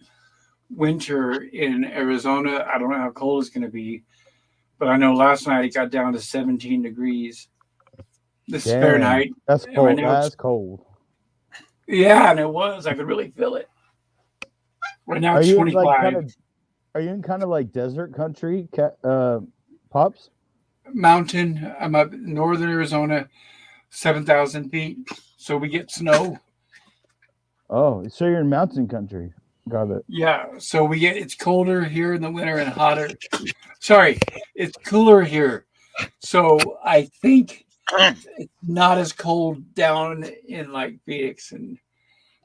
winter in Arizona. I don't know how cold it's going to be, but I know last night it got down to 17 degrees. This is Damn, Fahrenheit. that's And right cold. now That's cold. yeah, and it was. I could really feel it. Right now Are it's you in 25. Are you in kind of like desert country, pops? Mountain. I'm up in northern Arizona, 7,000 feet. So we get snow. Oh, so you're in mountain country. Got it. Yeah, so it's colder here in the winter and hotter. Sorry, it's cooler here. So I think it's not as cold down in like Phoenix and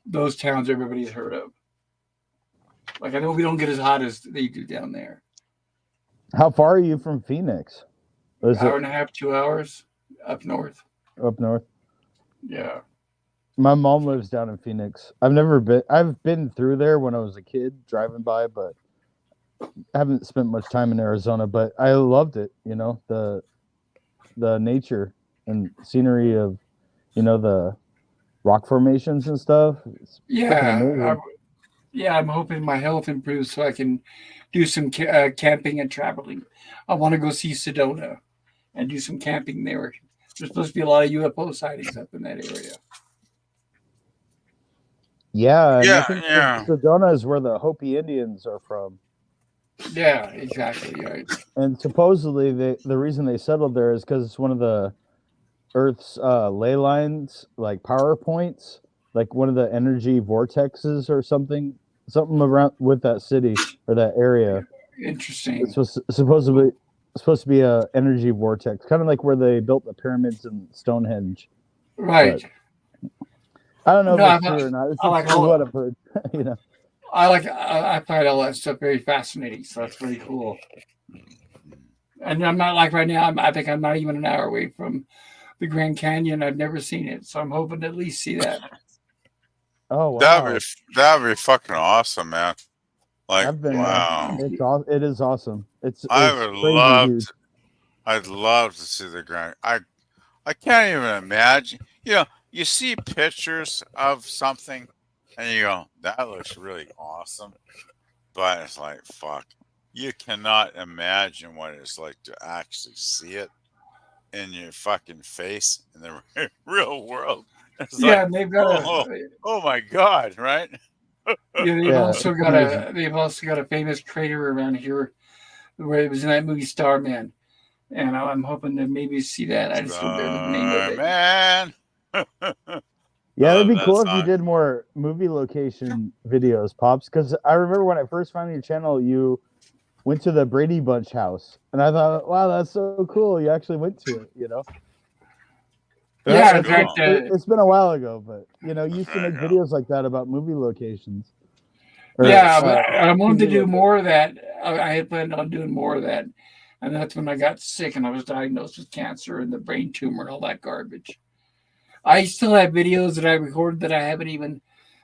those towns everybody's heard of. Like I know we don't get as hot as they do down there. How far are you from Phoenix? Is Hour it and a half, 2 hours up north. up north? Yeah. My mom lives down in Phoenix. I've never been. I've been through there when I was a kid driving by, but I haven't spent much time in Arizona. But I loved it. You know, the nature and scenery of, the rock formations and stuff. It's freaking amazing. I'm hoping my health improves so I can do some camping and traveling. I want to go see Sedona and do some camping there. There's supposed to be a lot of UFO sightings up in that area. Yeah, and I yeah, think yeah. Sedona is where the Hopi Indians are from. Yeah, exactly. Right. And supposedly, the reason they settled there is because it's one of the Earth's ley lines, like power points, like one of the energy vortexes or something around with that city or that area. Interesting. It's supposed to be a energy vortex, kind of like where they built the pyramids in Stonehenge. Right. But I don't know No, if it's true or not. It's I like just all- what I've heard. I find all that stuff very fascinating. So that's pretty cool. And I'm not like right now. I think I'm not even an hour away from the Grand Canyon. I've never seen it, so I'm hoping to at least see that. Oh wow, That'd be fucking awesome, man. Like, I've been. wow. It is awesome. It's I would crazy love. huge. I'd love to see the Grand. I can't even imagine. You see pictures of something, and you go, "That looks really awesome," but it's like, fuck, you cannot imagine what it's like to actually see it in your fucking face in the real world. It's Yeah, like, and they've got oh my god, right? they've also got a famous crater around here where it was in that movie Starman, and I'm hoping to maybe see that. I just don't remember the name of it. Man. Yeah, it'd be that cool if you song. did more movie location videos, Pops. Because I remember when I first found your channel, you went to the Brady Bunch house, and I thought, wow, that's so cool. You actually went to it, Yeah, in It's fact, it's been a while ago, but you used to make There you videos like that about movie locations. I wanted to TV do locations. more of that. I had planned on doing more of that, and that's when I got sick and I was diagnosed with cancer and the brain tumor and all that garbage. I still have videos that I recorded that I haven't even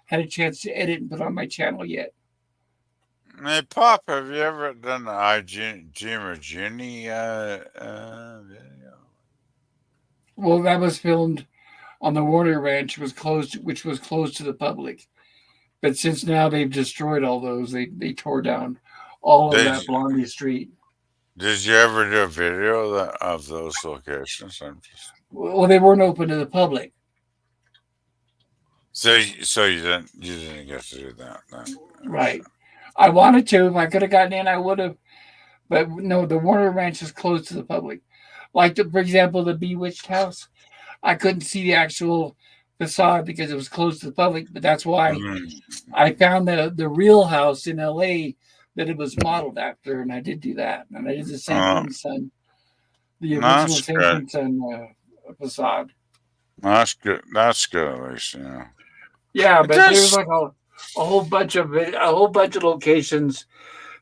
had a chance to edit and put on my channel yet. Hey, Pop, have you ever done the Jim or Ginny video? Well, that was filmed on the Warner Ranch, which was closed to the public. But since now they've destroyed all those, they tore down all of that Blondie Street. Did you ever do a video of those locations? Well, they weren't open to the public. So you didn't get to do that. No. Right. I wanted to. If I could have gotten in, I would have. But no, the Warner Ranch is closed to the public. Like, for example, the Bewitched house. I couldn't see the actual facade because it was closed to the public. But that's why Mm. I found the real house in L.A. that it was modeled after, and I did do that. And I did the Oh, Sanford and Son, the original that's Sanford good. and Son facade. That's good. That's good, at least. Yeah, It but there's does. like a whole bunch of locations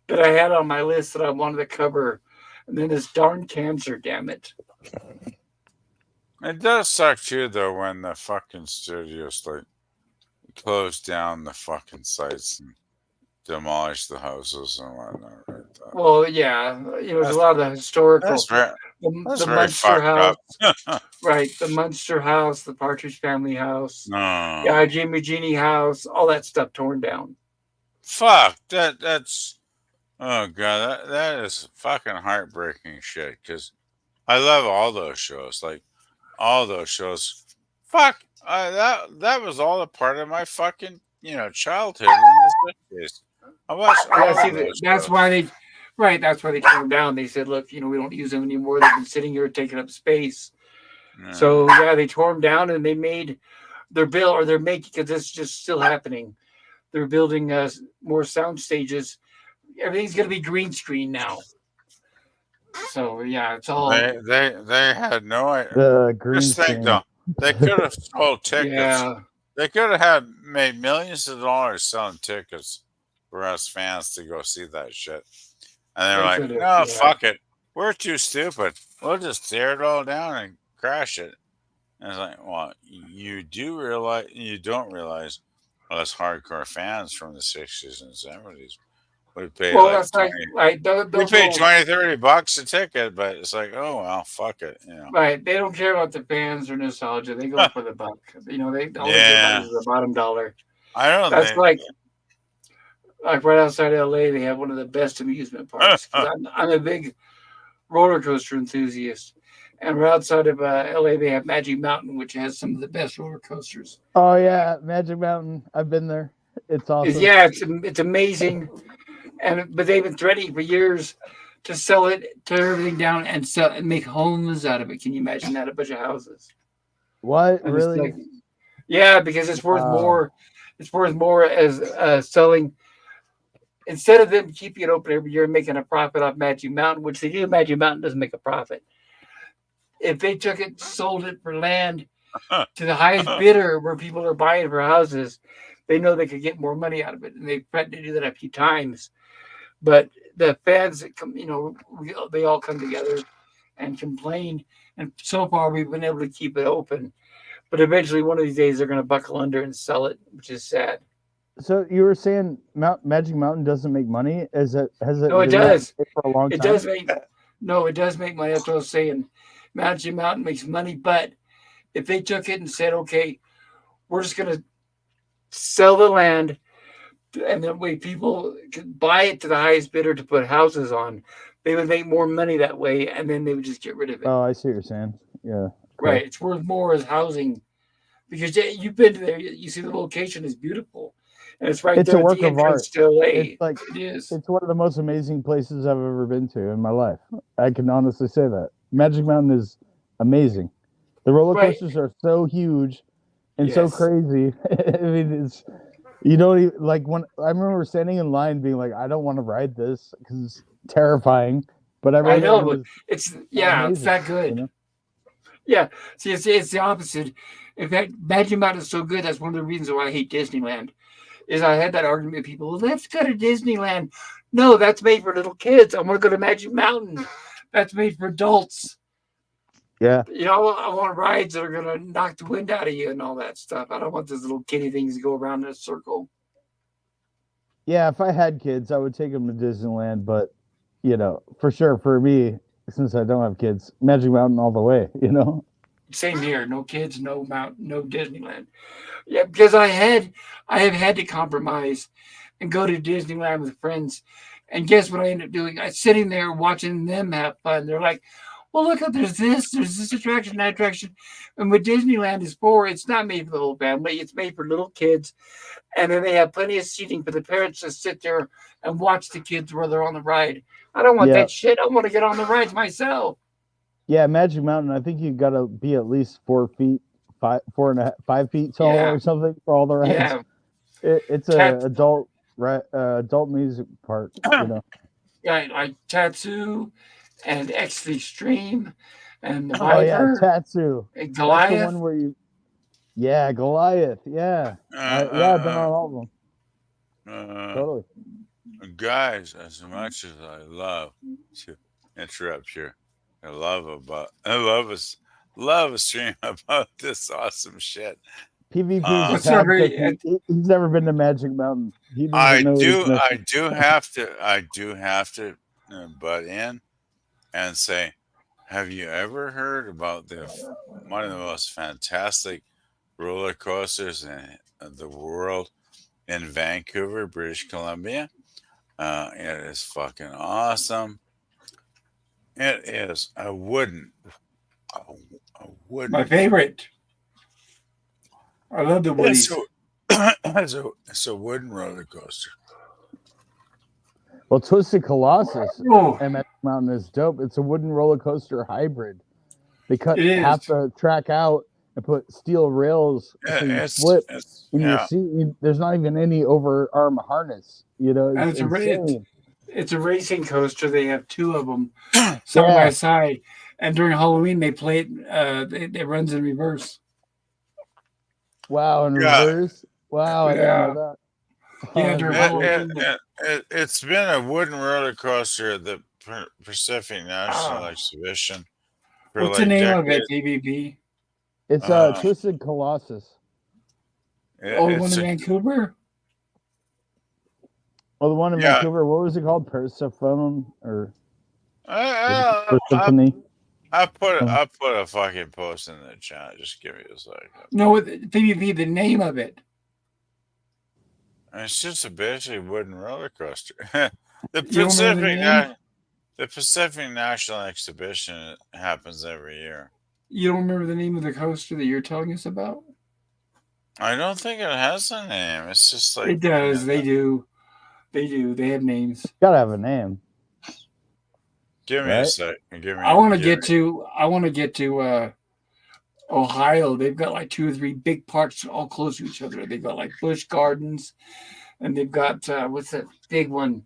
that I had on my list that I wanted to cover, and then this darn cancer, damn it. It does suck too, though, when the fucking studios like close down the fucking sites and demolish the houses and whatnot. Right? Well, yeah, there's a That's lot of the that's historical, very that's the very Munster fucked House, up. right? The Munster House, the Partridge Family House, yeah, No, Jimmy Genie House, all that stuff torn down. fuck that. That's oh god, that is fucking heartbreaking shit. Because I love all those shows, like all those shows. Fuck, that was all a part of my fucking childhood in the 60s. I watched Yeah, all see, of those that's shows. why that's why they tore them down. They said, look, we don't use them anymore. They've been sitting here taking up space. So Yeah. yeah, they tore them down and they made they're making because it's just still happening. They're building more sound stages. Everything's going to be green screen now. So yeah, it's all They had no idea. The green Just think screen. though, they could have sold tickets. yeah. They could have had made millions of dollars selling tickets for us fans to go see that shit. And they were They like, could have, no, yeah. fuck it. We're too stupid. We'll just tear it all down and crash it. And it's like, well, you don't realize us hardcore fans from the 60s and 70s. We paid Well, like that's like we those paid old 20, $30 a ticket, but it's like, oh well, fuck it. right. They don't care about the fans or nostalgia. They go for the buck. They all they care about Yeah. is the bottom dollar. I don't That's think like right outside LA. They have one of the best amusement parks because I'm a big roller coaster enthusiast. And right outside of LA, they have Magic Mountain, which has some of the best roller coasters. Oh yeah, Magic Mountain. I've been there. It's Is awesome. yeah, it's amazing, but they've been threatening for years to sell it, tear everything down, and sell and make homes out of it. Can you imagine that? A bunch of houses, What and it's like, really? yeah, because it's worth Wow. more. It's worth more as selling instead of them keeping it open every year and making a profit off Magic Mountain, which they do. Magic Mountain doesn't make a profit. If they took it, sold it for land to the highest bidder, where people are buying for houses, they know they could get more money out of it, and they've tried to do that a few times. But the fans that come, they all come together and complain. And so far, we've been able to keep it open. But eventually, one of these days, they're going to buckle under and sell it, which is sad. So you were saying Magic Mountain doesn't make money? Has it No, it been that does. way for a long It time? does make no, it does make money. That's what I was saying. Magic Mountain makes money, but if they took it and said, "Okay, we're just going to sell the land," and that way people could buy it to the highest bidder to put houses on, they would make more money that way, and then they would just get rid of it. Oh, I see what you're saying. Yeah. Right? It's worth more as housing because you've been to there. You see the location is beautiful, and it's right It's there a at work the of art. entrance to LA. It's like It is. it's one of the most amazing places I've ever been to in my life. I can honestly say that. Magic Mountain is amazing. The roller Right. coasters are so huge and so Yes. crazy. I mean, it's you don't even like when I remember standing in line being like, I don't want to ride this because it's terrifying. But I everyone know, it but was it's it's amazing. that good. Yeah. See, it's the opposite. In fact, Magic Mountain is so good. That's one of the reasons why I hate Disneyland. Is I had that argument with people. Well, let's go to Disneyland. No, that's made for little kids. I want to go to Magic Mountain. That's made for adults. Yeah. I want rides that are gonna knock the wind out of you and all that stuff. I don't want those little kitty things to go around in a circle. Yeah, if I had kids, I would take them to Disneyland, but for sure for me, since I don't have kids, Magic Mountain all the way. Same here. No kids, no mountain, no Disneyland. Yeah, because I have had to compromise and go to Disneyland with friends. And guess what I ended up doing? I sitting there watching them have fun. They're like, well, look, there's this attraction, that attraction. And what Disneyland is for, it's not made for the whole family. It's made for little kids. And then they have plenty of seating for the parents to sit there and watch the kids while they're on the ride. I don't want Yeah. that shit. I want to get on the rides myself. Yeah, Magic Mountain. I think you got to be at least 4 feet, 5 feet tall Yeah. or something for all the rides. Yeah. It's a adult adult music park. You know. Yeah, like Tatsu and X the Extreme and the Oh yeah, Viper Tatsu. and That's the Goliath. one where you. Yeah, Goliath. Yeah. I've been on all of them. Totally. Guys, as much as I love to interrupt here, I love a stream about this awesome shit. PvP's What's tab every- because he's never been to Magic Mountain. He doesn't I know what he's do missing. have to butt in and say, have you ever heard about one of the most fantastic roller coasters in the world in Vancouver, British Columbia? It is fucking awesome. It is a wooden. My favorite. I love the Woodies. It's a wooden roller coaster. Well, Twisted Colossus Oh, at Magic Mountain is dope. It's a wooden roller coaster hybrid. They cut It is. half the track out and put steel rails so you It's flip in your yeah. seat. There's not even any overarm harness. You know, And it's it's a insane. it's a racing coaster. They have two of them side by side. And during Halloween, they play it. It runs in reverse. Wow, in Yeah. reverse. Wow, I didn't Yeah. know that. Yeah, Oh, during man. Halloween. It's been a wooden roller coaster at the Pacific National Ah. Exhibition for What's like the name of it, decades. TVP? It's Twisted Colossus. Oh, the one It's in a- Vancouver? Oh, the one in Yeah. Vancouver. What was it called? Persephone or I Persephone? put a fucking post in the chat. Just give me a second. No, TVP, the name of it. It's just a basically wooden roller coaster. You don't remember the name? The Pacific National Exhibition happens every year. You don't remember the name of the coaster that you're telling us about? I don't think it has a name. It's just like It does. They do. They do. They have names. Gotta have a name. Give me a Right? sec. I want to get to Ohio. They've got like 2 or 3 big parks all close to each other. They've got like Busch Gardens, and they've got what's that big one?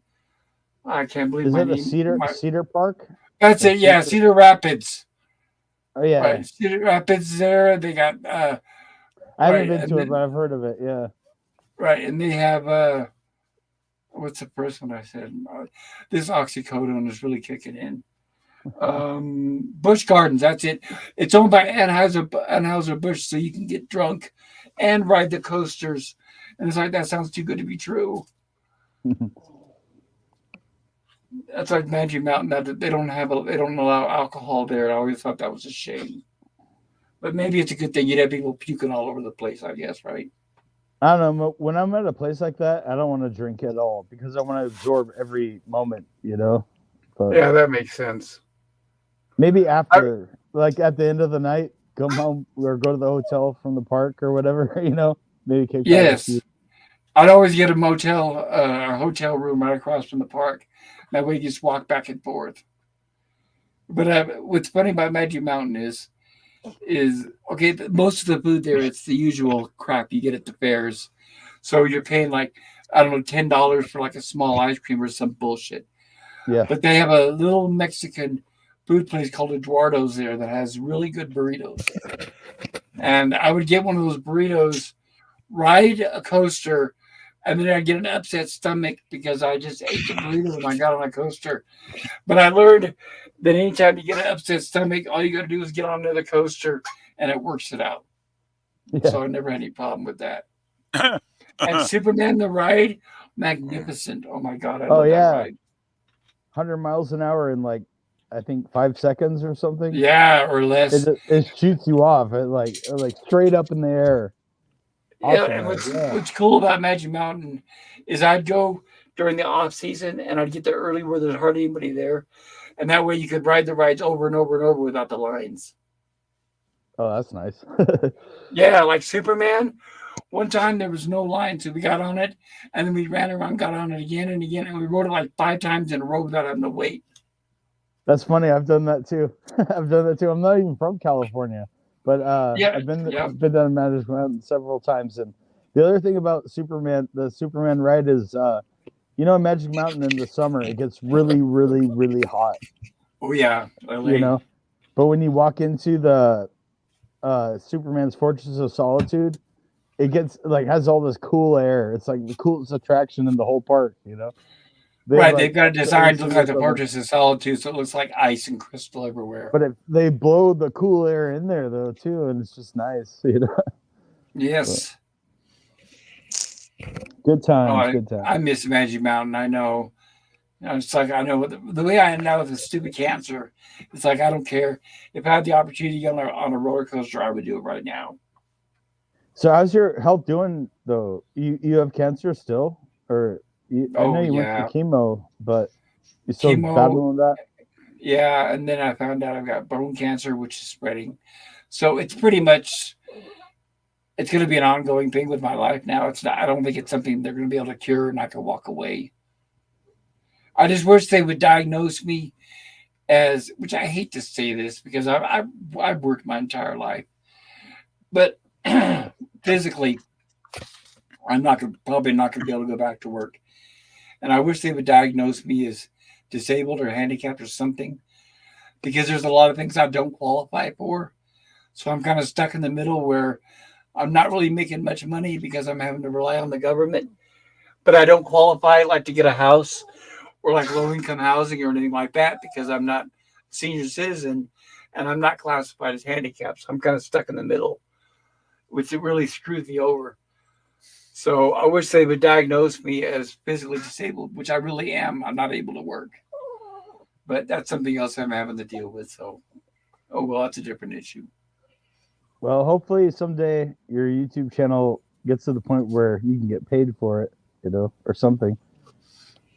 I can't believe Is my it a name. Cedar Park? That's it. Yeah, Cedar Rapids. Oh yeah. Right, Cedar Rapids. There, they got I right, haven't been and to it, then- but I've heard of it. Yeah. right, and they have what's the first one I said? This oxycodone is really kicking in. Busch Gardens. That's it. It's owned by Anheuser-Busch, so you can get drunk and ride the coasters. And it's like that sounds too good to be true. That's like Magic Mountain. That they don't allow alcohol there. I always thought that was a shame. But maybe it's a good thing. You'd have people puking all over the place, I guess, right? I don't know. When I'm at a place like that, I don't want to drink at all because I want to absorb every moment, you know? But Yeah, that makes sense. maybe after, like at the end of the night, come home or go to the hotel from the park or whatever, you know? Maybe kick back a Yes. few. I'd always get a motel or hotel room right across from the park. That way you just walk back and forth. But what's funny about Magic Mountain is okay, most of the food there, it's the usual crap you get at the fairs. So you're paying like, I don't know, $10 for like a small ice cream or some bullshit. Yeah. But they have a little Mexican food place called Eduardo's there that has really good burritos. And I would get one of those burritos, ride a coaster, and then I'd get an upset stomach because I just ate the burrito when I got on a coaster. But I learned that anytime you get an upset stomach, all you got to do is get on another coaster, and it works it out. Yeah. So I never had any problem with that. And Superman the ride, magnificent. Oh my god, I love yeah. that ride. 100 miles an hour in like, I think 5 seconds or something. Yeah, or less. It shoots you off. It like straight up in the air. Yeah, Awesome and ride, yeah. what's cool about Magic Mountain is I'd go during the off season, and I'd get there early where there's hardly anybody there, and that way you could ride the rides over and over and over without the lines. Oh, that's nice. Yeah, like Superman. One time there was no line, so we got on it, and then we ran around, got on it again and again, and we rode it like 5 times in a row without having to wait. That's funny. I've done that too. I've done that too. I'm not even from California, but Yeah, I've been yeah. down Magic Mountain several times. And the other thing about Superman, the Superman ride is, Magic Mountain in the summer it gets really, really, really hot. Oh yeah, LA. You know, but when you walk into the Superman's Fortress of Solitude, it gets like has all this cool air. It's like the coolest attraction in the whole park. Right, they've got a design to look like the Fortress of Solitude, so it looks like ice and crystal everywhere. But they blow the cool air in there though too, and it's just nice. Yes. Good times, Oh, good times. I miss Magic Mountain. I know. It's like I know the way I am now with the stupid cancer. It's like I don't care if I had the opportunity to get on a roller coaster, I would do it right now. So how's your health doing though? You have cancer still, or I know you went Yeah, through chemo, but you still chemo. battling that? Yeah, and then I found out I've got bone cancer, which is spreading. So it's pretty much it's going to be an ongoing thing with my life now. It's not. I don't think it's something they're going to be able to cure, and I can walk away. I just wish they would diagnose me as, which I hate to say this because I've worked my entire life, but physically, I'm probably not going to be able to go back to work. And I wish they would diagnose me as disabled or handicapped or something, because there's a lot of things I don't qualify for. So I'm kind of stuck in the middle where I'm not really making much money because I'm having to rely on the government, but I don't qualify like to get a house or like low income housing or anything like that because I'm not a senior citizen and I'm not classified as handicapped. So I'm kind of stuck in the middle, which it really screws me over. So I wish they would diagnose me as physically disabled, which I really am. I'm not able to work, but that's something else I'm having to deal with. So, oh well, that's a different issue. Well, hopefully someday your YouTube channel gets to the point where you can get paid for it, or something.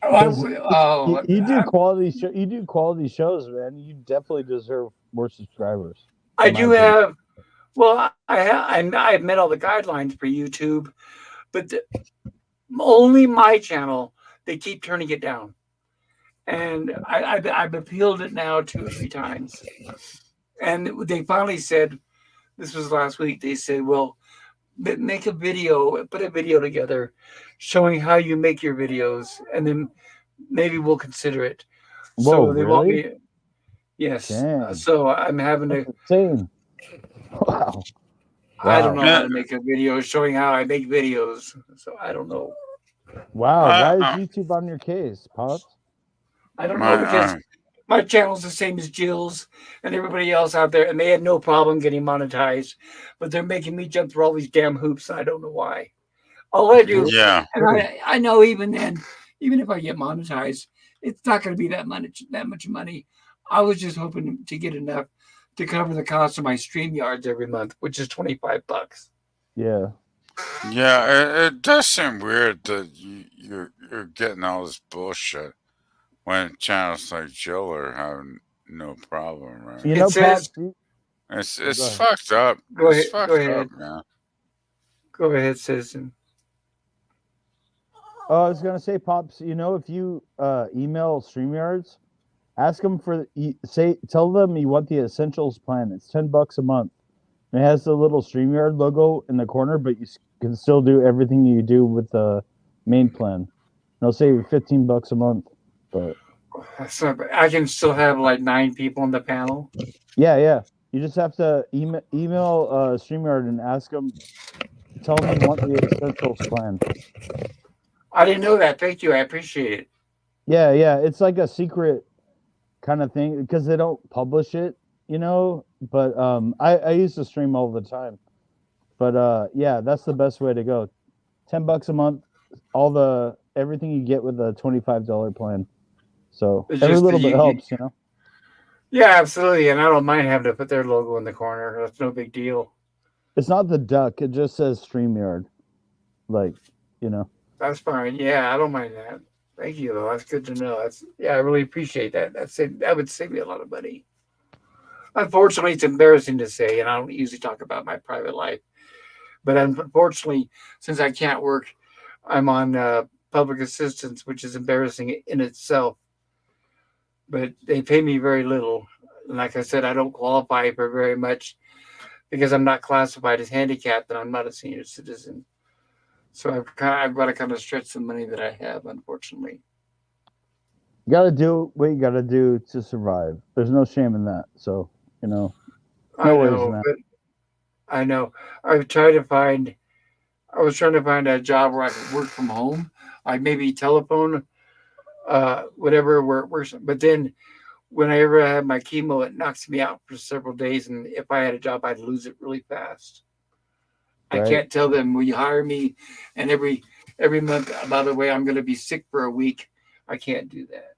You do quality You do quality shows, man. You definitely deserve more subscribers. I do have. Well, I've met all the guidelines for YouTube, but only my channel they keep turning it down, and I've appealed it now 2 or 3 times, and they finally said, this was last week. They said, well, make a video, put a video together, showing how you make your videos, and then maybe we'll consider it. Whoa, so they really? want me. Yes. Damn. So I'm having to. Insane. Wow. I don't know how to make a video showing how I make videos. So I don't know. Wow. Why is YouTube on your case, Pops? I don't know because my channel's the same as Jill's and everybody else out there, and they had no problem getting monetized, but they're making me jump through all these damn hoops. And I don't know why. All I do, and I know even then, even if I get monetized, it's not going to be that much money. I was just hoping to get enough to cover the cost of my StreamYards every month, which is $25. Yeah. Yeah, it does seem weird that you're getting all this bullshit when channels like Jill are having no problem, right? You know, Pops, it's fucked up. Go it's ahead. fucked Go ahead. up, man. Go ahead, citizen. I was gonna say, Pops, if you email StreamYards, ask them tell them you want the Essentials plan. It's $10 a month. It has the little StreamYard logo in the corner, but you can still do everything you do with the main plan. They'll save you $15 a month. But I can still have like 9 people on the panel. Yeah. You just have to email StreamYard and ask them. Tell them you want the Essentials plan. I didn't know that. Thank you. I appreciate it. Yeah. It's like a secret kind of thing because they don't publish it, But I used to stream all the time. But yeah, that's the best way to go. $10 a month, everything you get with a $25 plan. So every little bit helps, Yeah, absolutely. And I don't mind having to put their logo in the corner. That's no big deal. It's not the duck. It just says StreamYard. That's fine. Yeah, I don't mind that. Thank you. Though. That's good to know. I really appreciate that. That would save me a lot of money. Unfortunately, it's embarrassing to say, and I don't usually talk about my private life. But unfortunately, since I can't work, I'm on public assistance, which is embarrassing in itself. But they pay me very little. And like I said, I don't qualify for very much because I'm not classified as handicapped and I'm not a senior citizen. So I've got to kind of stretch the money that I have, unfortunately. You got to do what you got to do to survive. There's no shame in that. So, you know, I no worries, know, man. but I know. I've tried to find. I was trying to find a job where I could work from home, like maybe telephone, whatever. But then whenever I have my chemo, it knocks me out for several days, and if I had a job, I'd lose it really fast. I Right? can't tell them, will you hire me? And every month, by the way, I'm going to be sick for a week. I can't do that.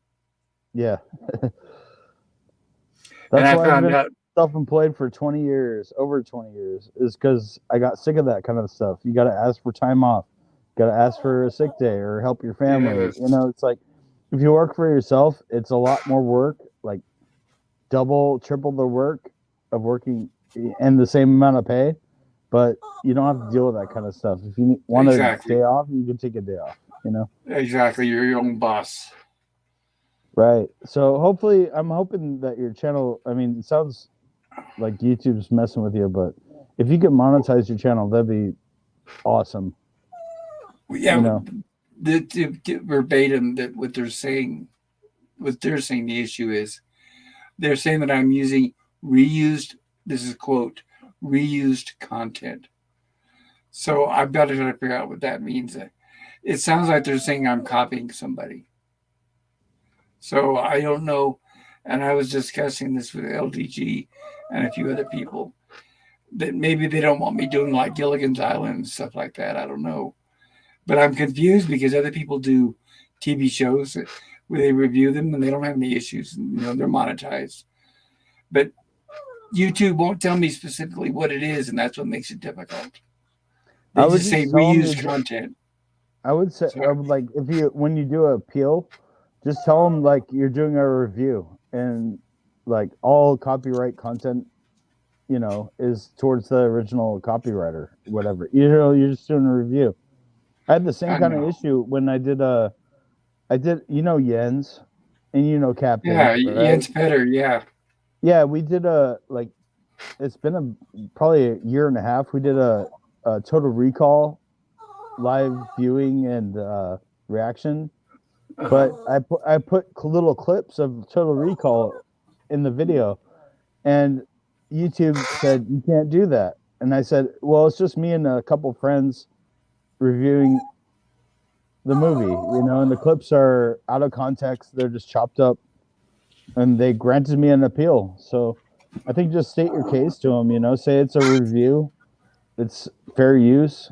Yeah. And That's I why I've found been out, self-employed for 20 years, over 20 years, is because I got sick of that kind of stuff. You got to ask for time off. Got to ask for a sick day or help your family. You yes, know, it's like if you work for yourself, it's a lot more work, like double, triple the work of working and the same amount of pay, but you don't have to deal with that kind of stuff. If you want a exactly, day off, you can take a day off, you know? exactly. You're your own boss. Right. So hopefully, I'm hoping that your channel, I mean, it sounds like YouTube's messing with you, but if you could monetize your channel, that'd be awesome, you Yeah, know? the verbatim that what they're saying the issue is, they're saying that I'm using reused. This is a quote, reused content. So I've got to try to figure out what that means. It sounds like they're saying I'm copying somebody. So I don't know. And I was discussing this with LDG and a few other people that maybe they don't want me doing like Gilligan's Island and stuff like that. I don't know. But I'm confused because other people do TV shows where they review them and they don't have any issues. They're monetized. But YouTube won't tell me specifically what it is, and that's what makes it difficult. I They would just say just tell them reuse content. I would say, So I would like, if you, when you do a appeal, just tell them like you're doing a review and like all copyright content, you know, is towards the original copywriter, whatever. You know, you're just doing a review. I had the same I kind of know. issue when I did, you know, Jens and you know, Captain, Yeah, right? Jens better. Yeah. Yeah, we did it's been probably a year and a half. We did a Total Recall live viewing and reaction, Uh-huh. but I put little clips of Total Recall in the video, and YouTube said you can't do that. And I said, well, it's just me and a couple friends reviewing the movie, you know, and the clips are out of context. They're just chopped up, and they granted me an appeal. So I think just state your case to them, you know, say it's a review, it's fair use,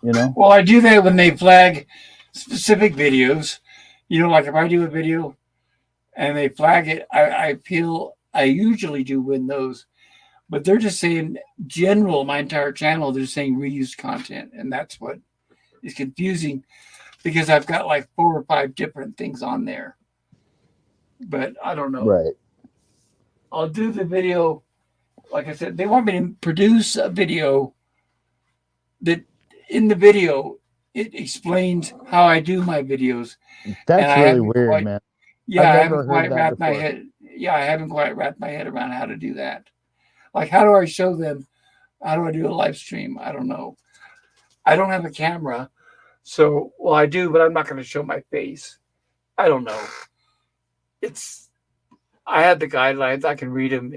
you know. Well, I do that when they flag specific videos. Like if I do a video and they flag it, I appeal. I usually do win those, but they're just saying general, my entire channel, they're saying reused content. And that's what is confusing because I've got like 4 or 5 different things on there. But I don't know. Right. I'll do the video. Like I said, they want me to produce a video that in the video it explains how I do my videos, and That's I really haven't weird, quite, man. yeah, I've I never haven't heard quite that wrapped my before. head. Yeah, I haven't quite wrapped my head around how to do that. Like, how do I show them? How do I do a live stream? I don't know. I don't have a camera, so well, I do, but I'm not going to show my face. I don't know. It's I had the guidelines. I can read them.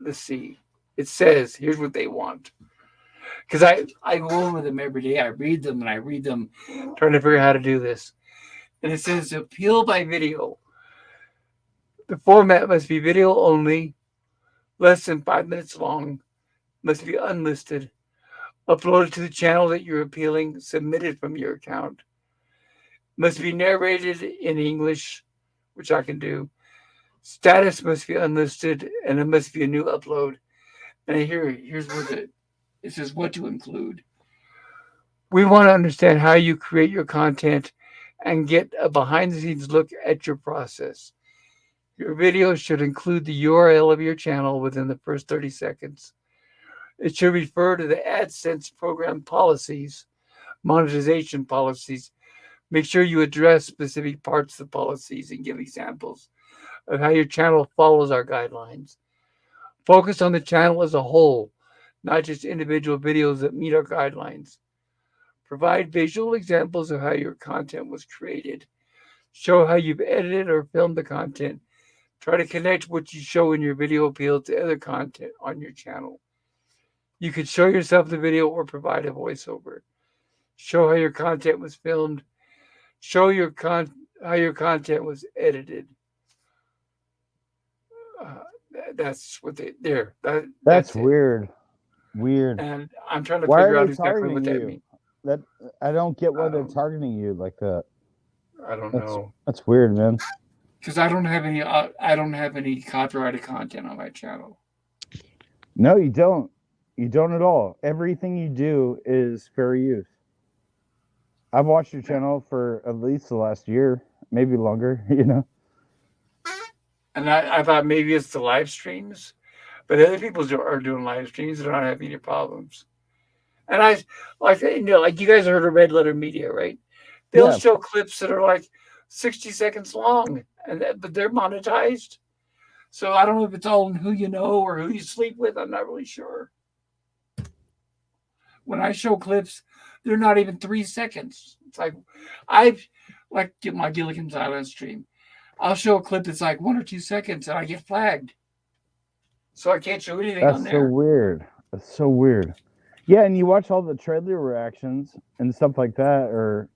Let's see. It says here's what they want because I go over them every day. I read them and I read them, trying to figure out how to do this. And it says appeal by video. The format must be video only, less than 5 minutes long, must be unlisted, uploaded to the channel that you're appealing, submitted from your account, must be narrated in English, which I can do. Status must be unlisted, and it must be a new upload. And here's what it says what to include. We want to understand how you create your content and get a behind the scenes look at your process. Your video should include the URL of your channel within the first 30 seconds. It should refer to the AdSense program policies, monetization policies. Make sure you address specific parts of the policies and give examples of how your channel follows our guidelines. Focus on the channel as a whole, not just individual videos that meet our guidelines. Provide visual examples of how your content was created. Show how you've edited or filmed the content. Try to connect what you show in your video appeal to other content on your channel. You could show yourself the video or provide a voiceover. Show how your content was filmed. Show how your content was edited. That's what they there. That's it. weird. Weird. And I'm trying to Why figure are out they exactly what that targeting means. you? That I don't get why I they're don't- targeting you like that. I don't know. That's weird, man. Because I don't have any copyrighted content on my channel. No, you don't. You don't at all. Everything you do is fair use. I've watched your channel for at least the last year, maybe longer, you know. And I thought maybe it's the live streams, but other people are doing live streams. They're not having any problems. And like you guys heard of Red Letter Media, right? They'll Yeah. show clips that are like 60 seconds long, but they're monetized. So I don't know if it's all in who you know or who you sleep with. I'm not really sure. When I show clips, they're not even 3 seconds. It's like get my Gilligan's Island stream. I'll show a clip that's like 1 or 2 seconds and I get flagged. So I can't show anything on That's there. so weird. That's so weird. Yeah, and you watch all the trailer reactions and stuff like that, or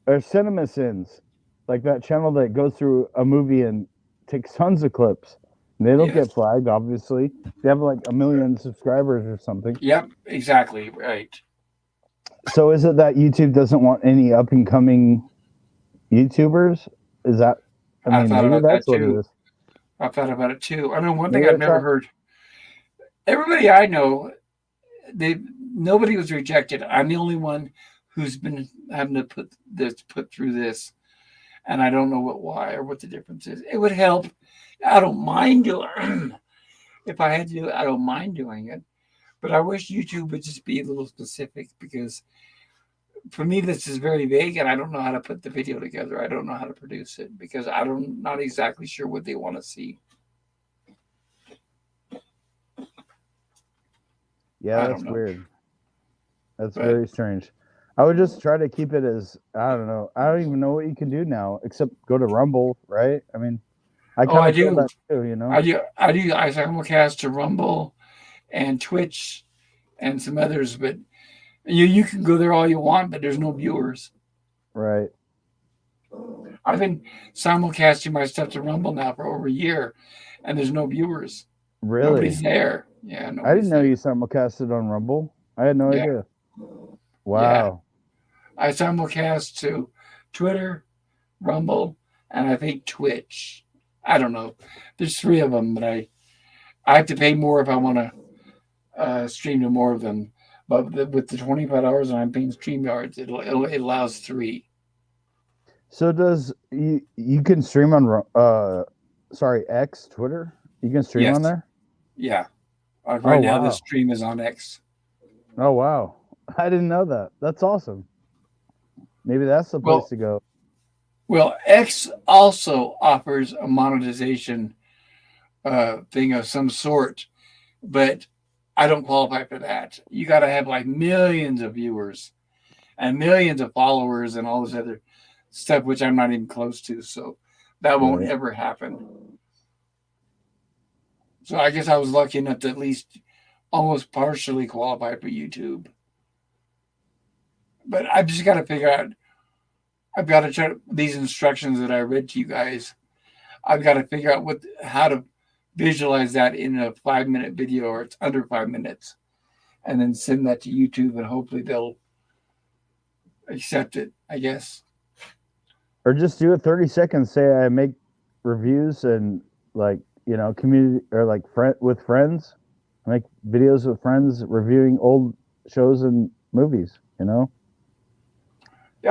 or Cinema Sins, like that channel that goes through a movie and takes tons of clips. And they don't Yes. get flagged, obviously. They have like 1 million subscribers or something. Yep, exactly. Right. So is it that YouTube doesn't want any up and coming YouTubers? Is that? I mean, thought maybe about that that's what too. it is. I thought about it too. I mean, one thing Maybe I've that's never not- heard. Everybody I know, nobody was rejected. I'm the only one who's been having to put through this, and I don't know why or what the difference is. It would help. I don't mind doing. If I had to do it, I don't mind doing it, but I wish YouTube would just be a little specific because for me this is very vague, and I don't know how to put the video together. I don't know how to produce it because I'm not exactly sure what they want to see. Yeah, I that's don't know. weird. That's But- very strange. I would just try to keep it as I don't know. I don't even know what you can do now except go to Rumble, right? I mean, I Oh, I kind of feel do. that too, you know. I simulcast to Rumble and Twitch and some others, but you can go there all you want, but there's no viewers. Right. I've been simulcasting my stuff to Rumble now for over a year, and there's no viewers. Really? Nobody's there. Yeah, I didn't know there. you simulcasted on Rumble. I had no Yeah. idea. Wow. I simulcast to Twitter, Rumble, and I think Twitch. I don't know. There's 3 of them, but I have to pay more if I want to stream to more of them. But with the $25 and I'm paying StreamYards, it allows 3. So does you can stream on X Twitter? You can stream Yes. on there? Yeah. Right now, wow. the stream is on X. Oh wow. I didn't know that. That's awesome. Maybe that's the place Well- to go. Well, X also offers a monetization thing of some sort, but I don't qualify for that. You got to have like millions of viewers and millions of followers and all this other stuff, which I'm not even close to. So that won't Right. ever happen. So I guess I was lucky enough to at least almost partially qualify for YouTube. But I've just got to figure out. I've got to try these instructions that I read to you guys. I've got to figure out how to visualize that in a 5-minute video, or it's under 5 minutes, and then send that to YouTube, and hopefully they'll accept it, I guess. Or just do it 30 seconds. Say I make reviews and community or with friends. I make videos with friends reviewing old shows and movies, Yeah,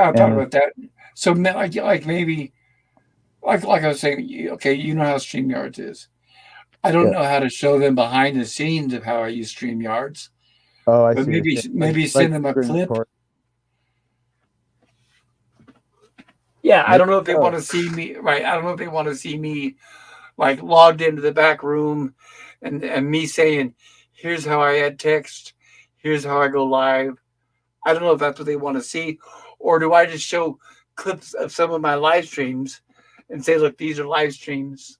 I'll talk And- about that. So like maybe like I was saying, okay, you know how StreamYards is. I don't Yeah. know how to show them behind the scenes of how I use StreamYards, Oh, I but see. What you're saying. maybe Like send them a screen clip. record. Yeah, I Maybe don't know if they want so. to see me. Right, I don't know if they want to see me like logged into the back room, and me saying, "Here's how I add text. Here's how I go live." I don't know if that's what they want to see, or do I just show clips of some of my live streams and say, "Look, these are live streams."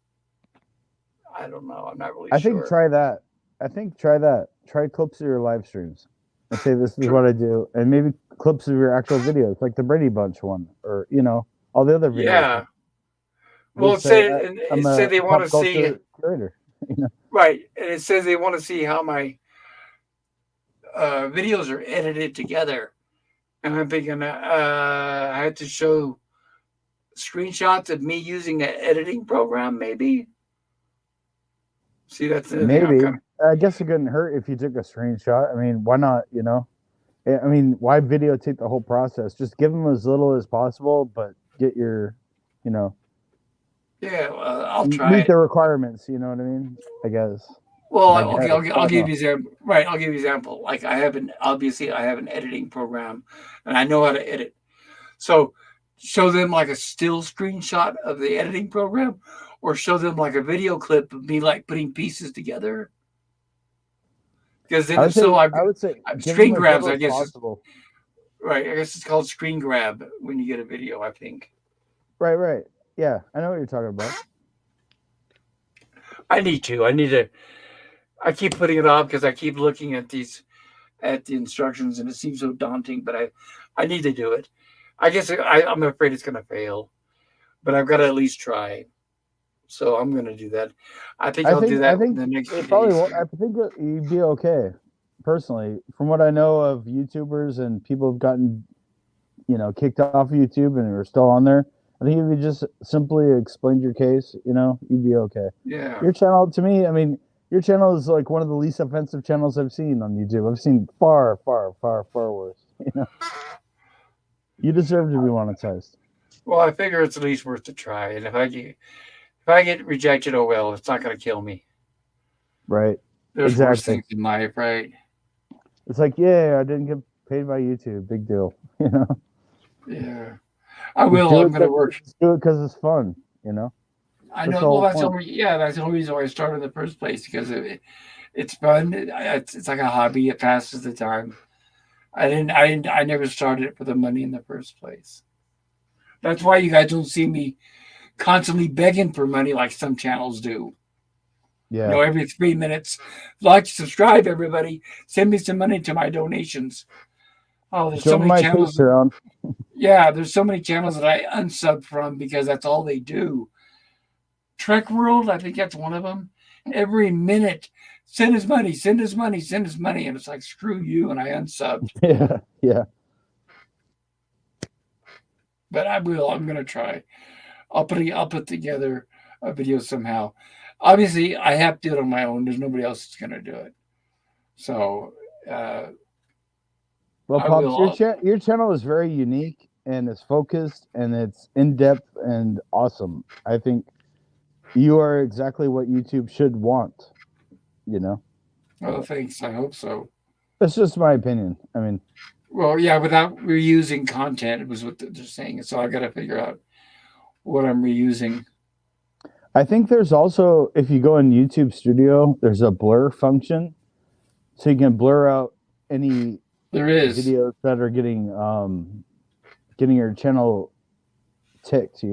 I don't know. I'm not really I think sure. try that. I think try that. Try clips of your live streams and say this is True. what I do, and maybe clips of your actual videos, like the Brady Bunch one, or all the other videos. Yeah. Well, Just say I'm it said a they want pop to see culture curator. You know, right, and it says they want to see how my videos are edited together. And I'm thinking, I had to show screenshots of me using an editing program, maybe. See, that's the thing. I'm maybe. kind of I guess it couldn't hurt if you took a screenshot. I mean, why not? I mean, why videotape the whole process? Just give them as little as possible, but get your, you know, yeah. I'll try meet it. the requirements. You know what I mean? I guess. Well, I guess. okay. I I'll don't give know. you example. Right. I'll give you example. Like I have an editing program, and I know how to edit. So show them like a still screenshot of the editing program, or show them like a video clip of me like putting pieces together. Because then I if would say. so, I would say give screen them as grabs. little I as guess is possible. right. I guess it's called screen grab when you get a video. I think. Right. Right. Yeah, I know what you're talking about. I need to. I need to. I keep putting it off because I keep looking at the instructions and it seems so daunting. But I need to do it. I guess I'm afraid it's going to fail, but I've got to at least try. So I'm going to do that. I think I'll do I that in think the next few it probably days. won't. I think you'd be okay. Personally, from what I know of YouTubers and people who've gotten kicked off YouTube and are still on there, I think if you just simply explained your case, you'd be okay. Yeah. Your channel, to me, I mean, your channel is like one of the least offensive channels I've seen on YouTube. I've seen far, far, far, far worse. You deserve to be monetized. Well, I figure it's at least worth a try. And if I get rejected, oh well, it's not going to kill me. Right. There's worse Exactly. things in life, right? It's like, yeah, I didn't get paid by YouTube. Big deal. Yeah. I Just will. do I'm it. going to work. Just do it because it's fun. I That's know. the Well, whole point. that's the only reason why I started in the first place because it's fun. It's like a hobby. It passes the time. I never started it for the money in the first place. That's why you guys don't see me constantly begging for money like some channels do. Yeah. Every 3 minutes, like, subscribe, everybody. Send me some money to my donations. Oh, there's so Join many my channels. Patreon. Yeah, there's so many channels that I unsub from because that's all they do. Trek World, I think that's one of them. Every minute, send us money, send us money, send us money. And it's like, screw you. And I unsubbed. Yeah. Yeah. But I will. I'm going to try. I'll put together a video somehow. Obviously, I have to do it on my own. There's nobody else that's going to do it. So, uh, Well, I Pops, will. your channel is very unique and it's focused and it's in depth and awesome. I think you are exactly what YouTube should want. Oh, thanks. I hope so. That's just my opinion. I mean, Well, yeah, without reusing content was what they're saying. So I got to figure out what I'm reusing. I think there's also, if you go in YouTube Studio, there's a blur function, so you can blur out any There is. videos that are getting your channel ticked.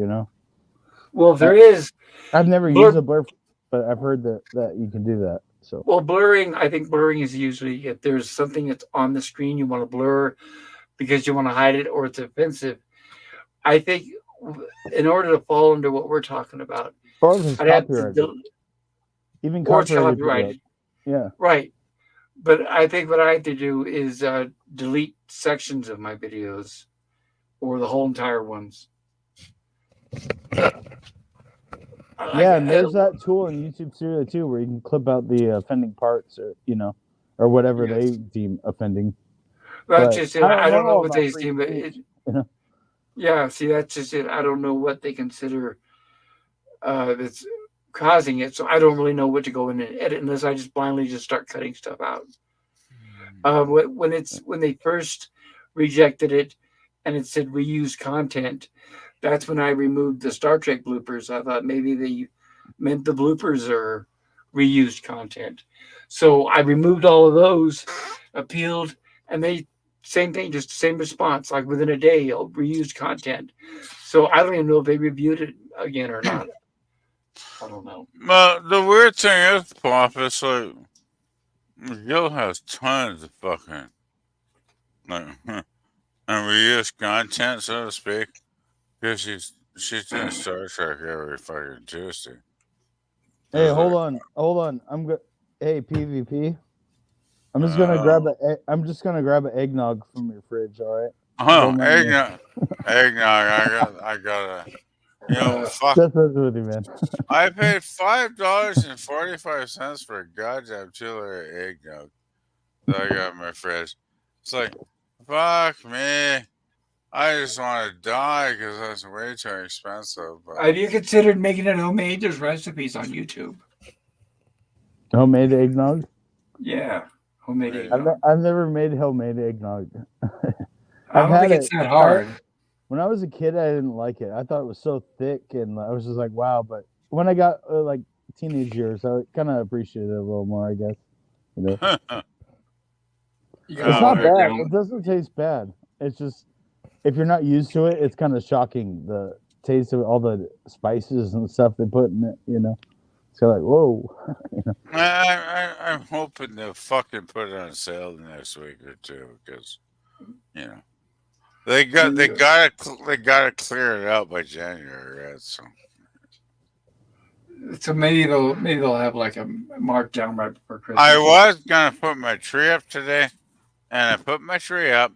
Well, there is. I've never Blur, used a blur, but I've heard that you can do that. So well, blurring, I think blurring is usually if there's something that's on the screen you want to blur because you want to hide it or it's offensive. I think in order to fall into what we're talking about, or if it's I'd have to copyrighted, even or it's copyrighted videos. copyrighted. Yeah. Right. But I think what I have to do is delete sections of my videos or the whole entire ones. Yeah, and there's that tool in YouTube Studio too, where you can clip out the offending parts, or whatever they Yes. deem offending. That's But just it. I don't know what they see, but free speech. Yeah, see, that's just it. I don't know what they consider that's causing it, so I don't really know what to go in and edit unless I just blindly just start cutting stuff out. When they first rejected it, and it said reused content, that's when I removed the Star Trek bloopers. I thought maybe they meant the bloopers are reused content, so I removed all of those, appealed, and they same thing, just the same response. Like within a day, reused content. So I don't even know if they reviewed it again or not. I don't know. But the weird thing is, Pop, it's like Gil has tons of fucking like and reused content, so to speak, because she's doing Star Trek every fucking Tuesday. Hey, It's like, hold on. Hey, PvP. uh, I'm just gonna grab an eggnog from your fridge. All right. oh, Don't mind me. eggnog, eggnog. I gotta, Uh, fuck. Just as with you, man. I paid $5.45 for a goddamn 2 liter eggnog that I got in my fridge. It's like, fuck me. I just want to die because that's way too expensive. But have you considered making it homemade? There's recipes on YouTube. Homemade eggnog. Yeah, homemade wait, eggnog. I've never made homemade eggnog. I I've don't think had it's it. that hard. When I was a kid, I didn't like it. I thought it was so thick, and I was just like, wow. But when I got like teenage years, I kind of appreciated it a little more. I guess. You know, You gotta it's oh, not water it bad. down. It doesn't taste bad. It's just if you're not used to it, it's kind of shocking the taste of all the spices and stuff they put in it. You know, it's kind of like whoa. I'm hoping to fucking put it on sale the next week or two because you know they gotta clear it out by January, right? So maybe they'll have like a markdown right before I Christmas. was gonna put my tree up today, and I put my tree up,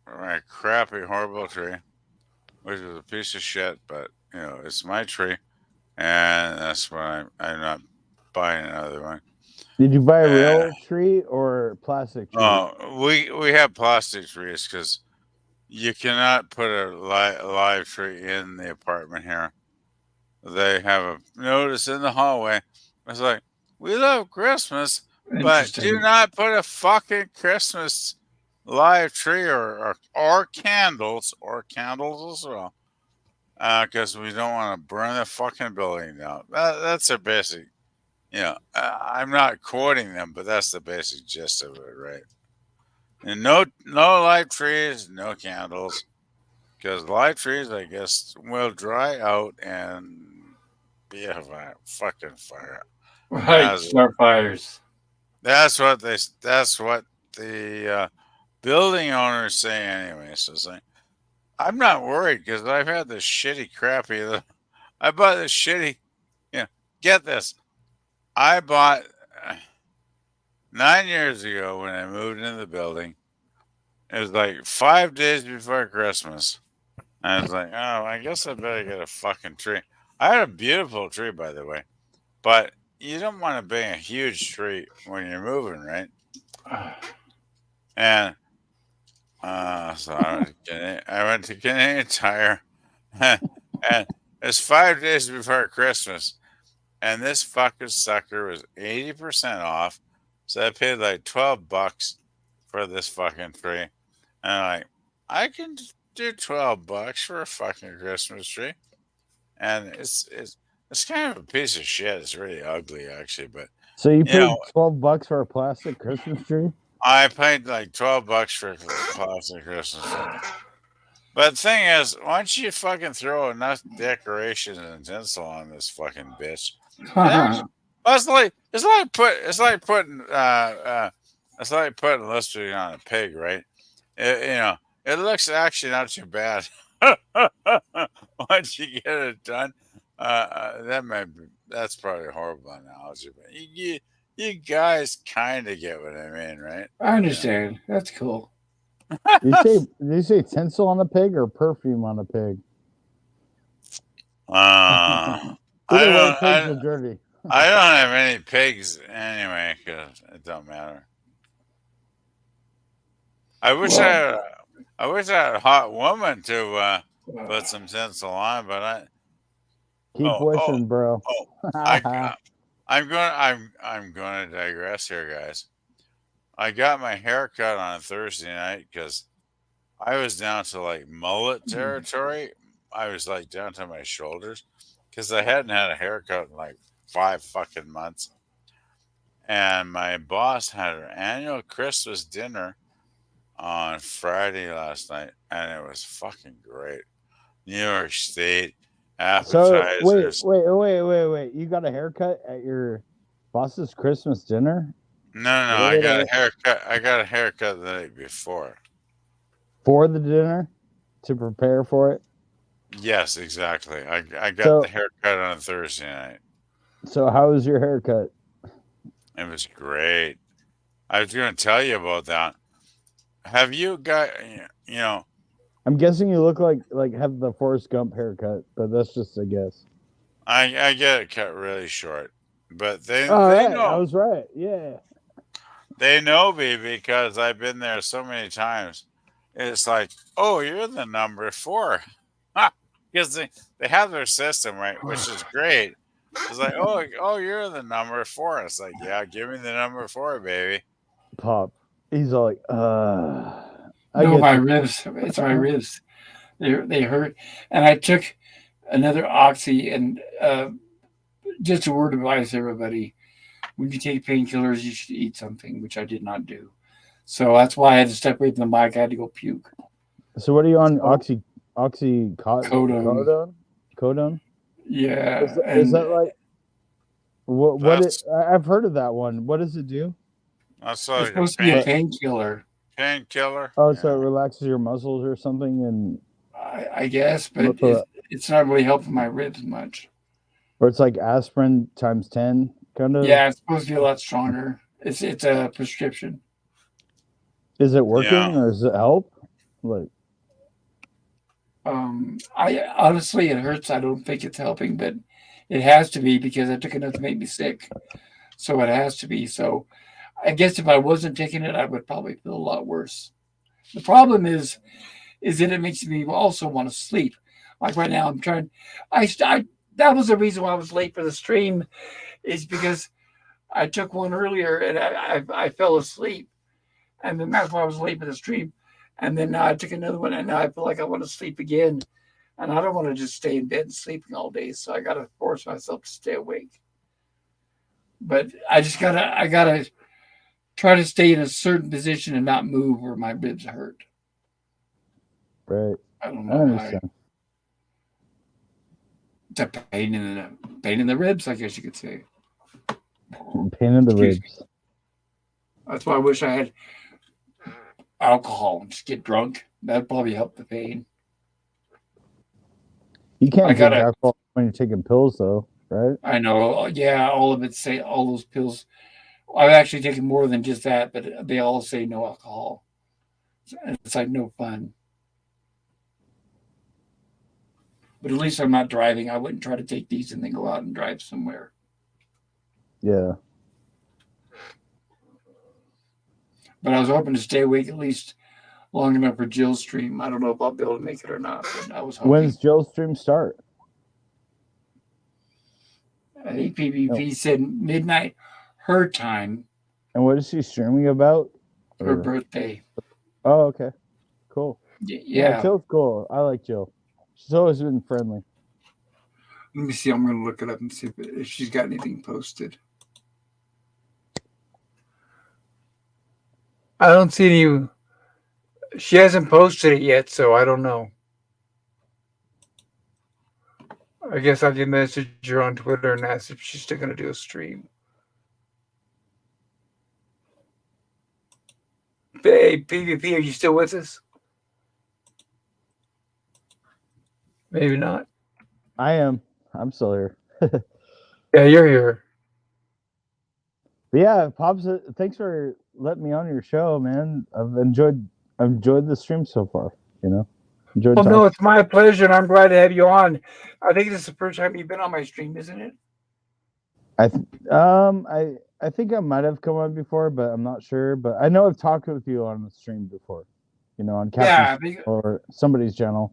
my crappy horrible tree, which is a piece of shit, but it's my tree, and that's why I'm not buying another one. Did you buy a And real tree or plastic tree? we have plastic trees because you cannot put a live tree in the apartment here. They have a notice in the hallway. It's like, we love Christmas, but do Interesting. not put a fucking Christmas live tree or candles as well. Because we don't want to burn the fucking building down. That's their basic, I'm not quoting them, but that's the basic gist of it, right? And no live trees, no candles. Because live trees, I guess, will dry out and be a fucking fire. Right, As start fires. that's what the building owners say anyway. So it's like, I'm not worried because I've had this shitty crappy. I bought this shitty. Get this. I bought 9 years ago when I moved into the building. It was like 5 days before Christmas. I was like, oh, I guess I better get a fucking tree. I had a beautiful tree, by the way, but you don't want to bring a huge tree when you're moving, right? And so I went to Canadian Tire, and it's 5 days before Christmas, and this fucking sucker was 80% off. So I paid like $12 for this fucking tree, and I'm like, I can do $12 for a fucking Christmas tree, and it's kind of a piece of shit. It's really ugly, actually, but So you you know, paid $12 for a plastic Christmas tree? I paid like $12 for a classic Christmas tree. But the thing is, once you fucking throw enough decorations and tinsel on this fucking bitch, it actually, well, it's like putting lipstick on a pig, right? It looks actually not too bad once you get it done. That's probably a horrible analogy, but you guys kind of get what I mean, right? I understand. That's cool. Did you say tinsel on a pig or perfume on a pig? I Either way, don't pigs are dirty. I don't have any pigs anyway because it don't matter. I wish I Well, had I wish I had a hot woman to put some tinsel on, but Keep oh oh wishing, bro. oh I I'm going to digress here, guys. I got my hair cut on a Thursday night because I was down to like mullet territory. I was like down to my shoulders because I hadn't had a haircut in like 5 fucking months. And my boss had her annual Christmas dinner on Friday last night, and it was fucking great. New York State So appetizers. wait. You got a haircut at your boss's Christmas dinner? No, I Wait got a a haircut. I got a haircut the night before. For the dinner to prepare for it. Yes, exactly. I got the So haircut on Thursday night. so how was your haircut? It was great. I was going to tell you about that. Have you got, you know, I'm guessing you look like have the Forrest Gump haircut, but that's just a guess. I get it cut really short, but All they right, I know was right. Yeah. they know me because I've been there so many times. It's like, oh, you're the number four, because they have their system right, which is great. It's like, oh, you're the number four. It's like, yeah, give me the number four, baby. Pop. He's all like, I No, get my you. ribs. It's my ribs. They hurt, and I took another oxy. And just a word of advice, everybody: when you take painkillers, you should eat something, which I did not do. So that's why I had to step away from the mic. I had to go puke. So what are you on? So codone, Codone? Codone? yeah, Is and that like what it That's I've heard of that one. What does it do? that's it's like a supposed to be a But painkiller, painkiller. oh, so it Yeah. relaxes your muscles or something and I guess, but muscle it's not really helping my ribs much. or it's like aspirin times 10 kind of. Yeah, it's supposed to be a lot stronger. It's a prescription. Is it Yeah. working or does it help? Like I honestly, it hurts. I don't think it's helping, but it has to be because I took enough to make me sick. So it has to be. So I guess if I wasn't taking it, I would probably feel a lot worse. The problem is that it makes me also want to sleep. Like right now, I'm trying. I that was the reason why I was late for the stream, is because I took one earlier and I fell asleep, and then that's why I was late for the stream. And then now I took another one, and now I feel like I want to sleep again, and I don't want to just stay in bed sleeping all day. So I got to force myself to stay awake. But I gotta try to stay in a certain position and not move where my ribs hurt. right. I don't I know why. understand. It's a pain in the ribs, I guess you could say. Pain in the Excuse me. ribs. That's why I wish I had alcohol and just get drunk. That'd probably help the pain. You I can't drink gotta. alcohol when you're taking pills though, right? I know. Yeah, all of it say all those pills. I've actually taken more than just that, but they all say no alcohol. It's like no fun. But at least I'm not driving. I wouldn't try to take these and then go out and drive somewhere. Yeah. But I was hoping to stay awake at least long enough for Jill's stream. I don't know if I'll be able to make it or not, but I was hoping. When's Joe's stream start? I think PvP said midnight her time, And what is she streaming about? her Or- birthday. Oh, okay. Cool. Yeah, Yeah. Jill's cool. I like Jill. She's always been friendly. Let me see. I'm going to look it up and see if she's got anything posted. I don't see any. She hasn't posted it yet, so I don't know. I guess I can message her on Twitter and ask if she's still going to do a stream. Hey, PvP, are you still with us? Maybe not. I am. I'm still here. Yeah, you're here. But yeah, Pops, thanks for letting me on your show, man. I've enjoyed the stream so far, you know. Enjoyed Well, talking. no, it's my pleasure, and I'm glad to have you on. I think this is the first time you've been on my stream, isn't it? I think I might have come on before, but I'm not sure. But I know I've talked with you on the stream before. on Yeah, Captain's or somebody's channel.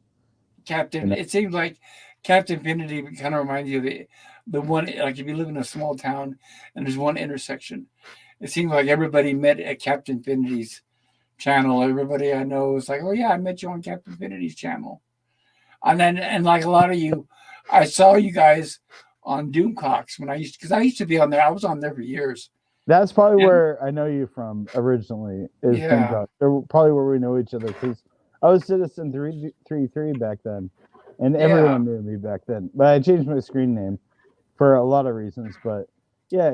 Captain. It seems like Captain Infinity kind of reminds you of the one, like if you live in a small town and there's one intersection, it seems like everybody met at Captain Infinity's channel. Everybody I know is like, oh yeah, I met you on Captain Infinity's channel. And like a lot of you, I saw you guys on Doomcocks when because I used to be on there. I was on there for years. That's probably And, where I know you from originally. Is yeah, probably where we know each other because I was Citizen 333 back then, and yeah, everyone knew me back then. But I changed my screen name for a lot of reasons. But yeah,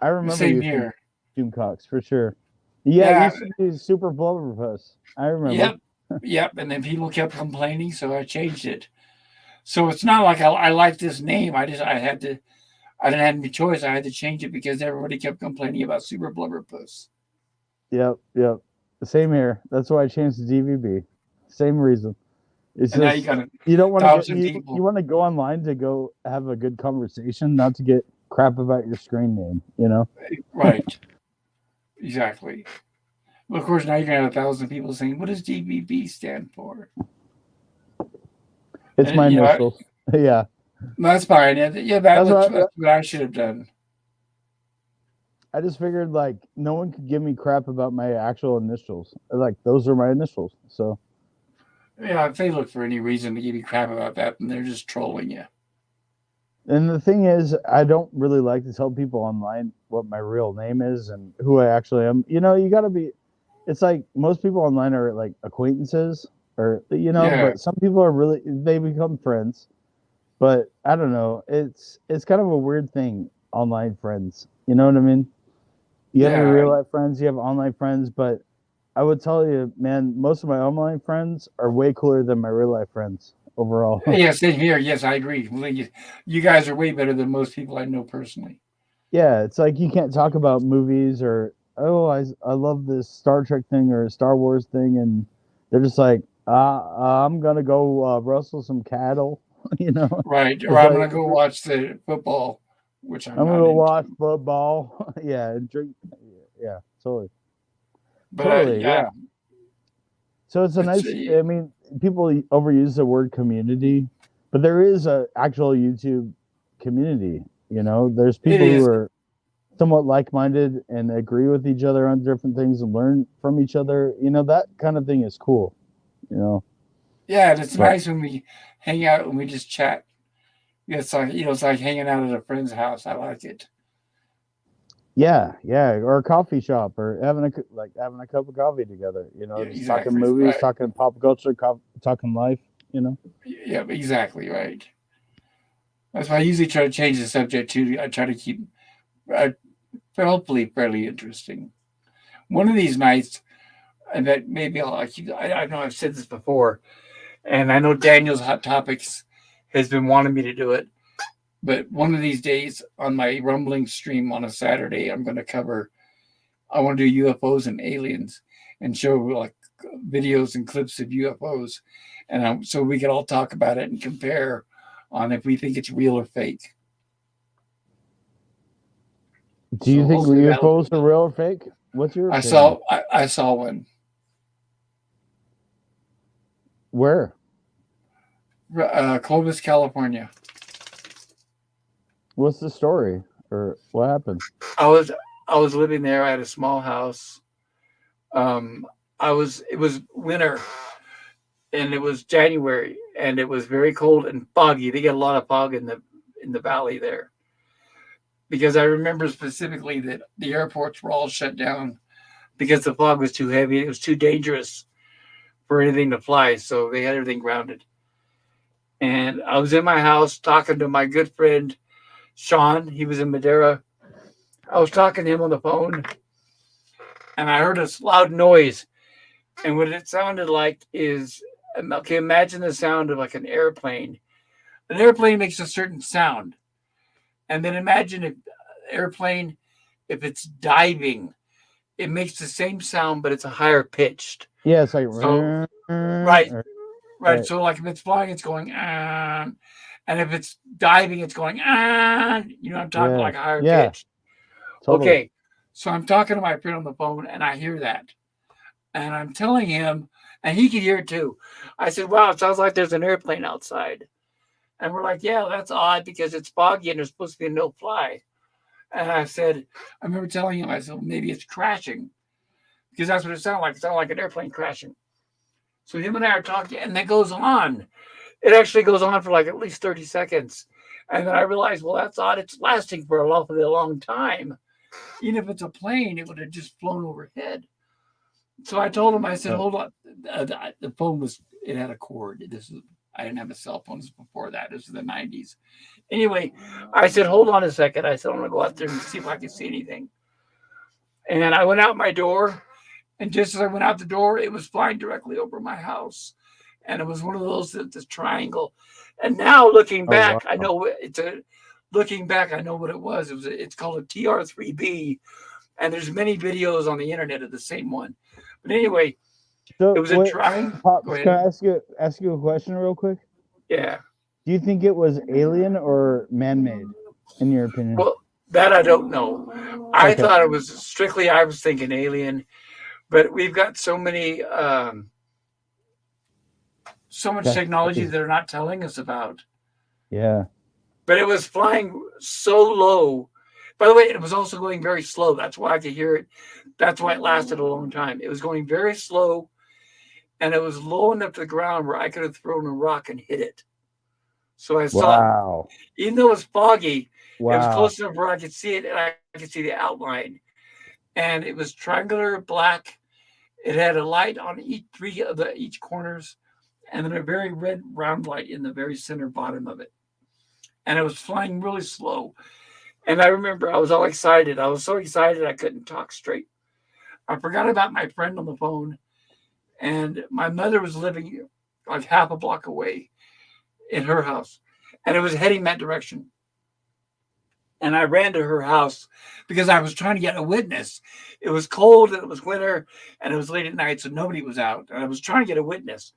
I remember same you from here. Doomcocks for sure. Yeah, you Yeah, used to be Super Blubberpuss. I remember. yep, yep. And then people kept complaining, so I changed it. So it's not like I like this name. I had to. I didn't have any choice. I had to change it because everybody kept complaining about Super Blubberpuss. Yep, yep. Same here. That's why I changed to DVB. Same reason. It's And now you just got a you don't want to go. thousand You people. want to go online to go have a good conversation, not to get crap about your screen name. Right. Exactly. Well, of course, now you're gonna have 1,000 people saying, "What does DBB stand for?" It's And my initials. Yeah, that's fine. Yeah, that's that's what what I should have done. I just figured. Like, no one could give me crap about my actual initials. Like, those are my initials. So Yeah, if they look for any reason to give you crap about that, then they're just trolling you. And the thing is, I don't really like to tell people online what my real name is and who I actually am. You got to be. It's like most people online are like acquaintances, or Yeah, but some people are really they become friends. But I don't know. It's kind of a weird thing, online friends. You know what I mean? You have your yeah, real life friends, you have online friends, but I would tell you, man, most of my online friends are way cooler than my real life friends overall. yeah. Same here. Yes, I agree. You guys are way better than most people I know personally. Yeah, it's like you can't talk about movies or I love this Star Trek thing or Star Wars thing, and they're just like I'm gonna go rustle some cattle, you know. Right. Or It's I'm like gonna go watch the football, which I'm I'm gonna not go into. watch football, yeah, and drink, yeah, totally, But totally, yeah, yeah. So it's a it's nice. I mean, people overuse the word community, but there is a actual YouTube community. There's it people who is. are somewhat like-minded and agree with each other on different things and learn from each other. That kind of thing is cool. You know, Yeah, and it's but nice when we hang out and we just chat. It's like it's like hanging out at a friend's house. I like it. yeah, yeah, or a coffee shop or having a cup of coffee together. Yeah, Just talking exactly. movies, Right. talking pop culture, talking life. Yeah, exactly right. That's why I usually try to change the subject too. I try to keep uh, hopefully fairly interesting. One of these nights, and that maybe I'll keep. I know I've said this before, and I know Daniel's Hot Topics has been wanting me to do it. But one of these days on my rumbling stream on a Saturday, I'm going to cover. I want to do UFOs and aliens and show like videos and clips of UFOs, and so we can all talk about it and compare on if we think it's real or fake. Do you So think hopefully that'll. UFOs are real or fake? What's your I opinion? saw I saw one. Where? Clovis, California. What's the story or what happened? I was I was living there. I had a small house. Um, it was winter and it was January and it was very cold and foggy. They get a lot of fog in the valley there because I remember specifically that the airports were all shut down because the fog was too heavy. It was too dangerous for anything to fly, so they had everything grounded. And I was in my house talking to my good friend Sean. He was in Madeira. I was talking to him on the phone, and I heard a loud noise. And what it sounded like is, okay, imagine the sound of like an airplane. An airplane makes a certain sound, and then imagine if airplane, if it's diving, it makes the same sound, but it's a higher pitched. Yeah, it's like So right, right. right. So like if it's flying, it's going and if it's diving, it's going I'm talking Yeah, like a higher yeah, pitch. totally. Okay, so I'm talking to my friend on the phone, and I hear that. And I'm telling him, and he could hear it too. I said, wow, it sounds like there's an airplane outside. And we're like, yeah, that's odd because it's foggy and there's supposed to be a no fly. And I said, I remember telling him, I said, well, maybe it's crashing because that's what it sounded like. It sounded like an airplane crashing. So him and I are talking, and that goes on. It actually goes on for like at least 30 seconds. And then I realized, well, that's odd. It's lasting for a awfully long time. Even if it's a plane, it would have just flown overhead. So I told him, I said, hold on. The phone it had a cord. I didn't have a cell phone. This was before that. This was the 90s. Anyway, I said, hold on a second. I said, I'm going to go out there and see if I can see anything. And I went out my door. And just as I went out the door, it was flying directly over my house. And it was one of those, this triangle. And now looking back, I know looking back, I know what it was. It's called a TR3B. And there's many videos on the internet of the same one. But anyway, so it was a triangle. Pops, can I ask you a question real quick? Yeah. Do you think it was alien or man-made, in your opinion? Well, that I don't know. I thought it was strictly, I was thinking alien. But we've got so many, so much technology they're not telling us about. Yeah. But it was flying so low. By the way, it was also going very slow. That's why I could hear it. That's why it lasted a long time. It was going very slow, and it was low enough to the ground where I could have thrown a rock and hit it. So I saw it. Even though it was foggy, it was close enough where I could see it, and I could see the outline. And it was triangular, black. It had a light on each corners, and then a very red round light in the very center bottom of it. And it was flying really slow. And I remember I was all excited. I was so excited I couldn't talk straight. I forgot about my friend on the phone, and my mother was living like half a block away in her house, and it was heading that direction. And I ran to her house because I was trying to get a witness. It was cold and it was winter and it was late at night, so nobody was out. And I was trying to get a witness.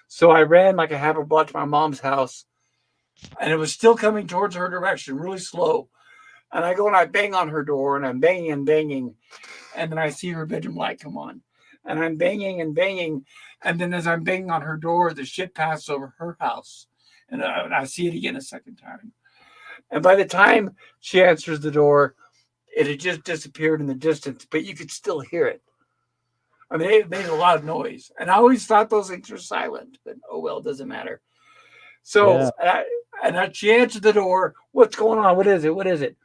So I ran like a half a block to my mom's house, and it was still coming towards her direction, really slow. And I go and I bang on her door, and I'm banging and banging. And then I see her bedroom light come on. And I'm banging and banging. And then as I'm banging on her door, the ship passes over her house. And I see it again a second time. And by the time she answers the door, it had just disappeared in the distance, but you could still hear it. I mean, it made a lot of noise. And I always thought those things were silent, but oh well, it doesn't matter. So, she answered the door. What's going on? What is it? What is it?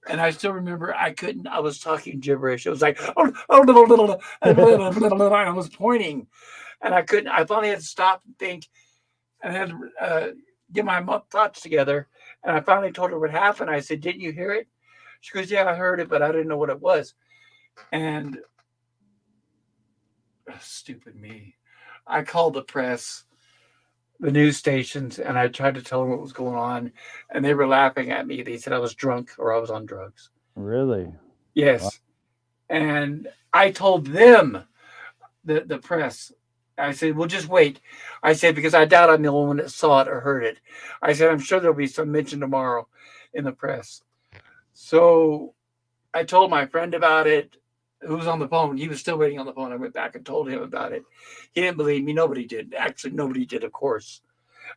And I still remember I was talking gibberish. It was like, I was pointing, and I couldn't. I finally had to stop and think, and I had to get my thoughts together. And I finally told her what happened. I said, didn't you hear it? She goes, yeah, I heard it, but I didn't know what it was. And stupid me. I called the press, the news stations, and I tried to tell them what was going on. And they were laughing at me. They said I was drunk or I was on drugs. Really? Yes. Wow. And I told them, the press, I said, well, just wait. I said, because I doubt I'm the only one that saw it or heard it. I said, I'm sure there'll be some mention tomorrow in the press. So I told my friend about it, who was on the phone. He was still waiting on the phone. I went back and told him about it. He didn't believe me. Nobody did. Actually, nobody did, of course.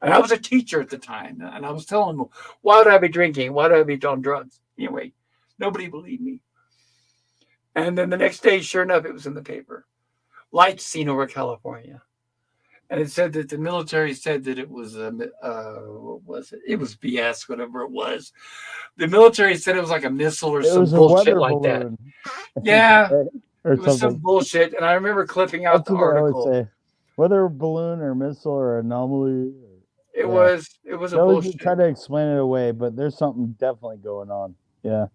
And I was a teacher at the time. And I was telling them, why would I be drinking? Why would I be on drugs? Anyway, nobody believed me. And then the next day, sure enough, it was in the paper. Lights seen over California. And it said that the military said that it was, what was it? It was BS, whatever it was. The military said it was like a missile or some bullshit like that. Yeah, it was some bullshit. And I remember clipping out the article. Say. Whether balloon or missile or anomaly. It was a bullshit. Try to explain it away, but there's something definitely going on. Yeah.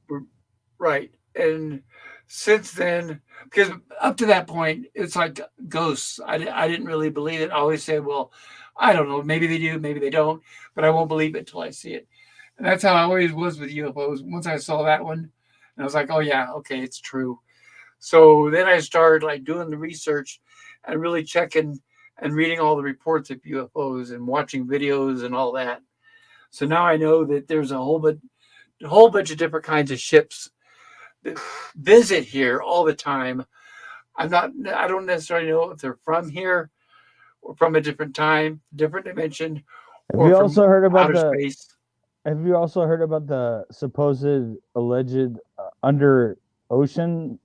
Right. And since then, because up to that point, it's like ghosts. I didn't really believe it. I always said, well, I don't know. Maybe they do, maybe they don't, but I won't believe it till I see it. And that's how I always was with UFOs. Once I saw that one, and I was like, oh yeah, okay, it's true. So then I started like doing the research and really checking and reading all the reports of UFOs and watching videos and all that. So now I know that there's a whole bunch of different kinds of ships that visit here all the time. I don't necessarily know if they're from here or from a different time, different dimension, Have or you from also heard about outer the space. Have you also heard about the supposed alleged under ocean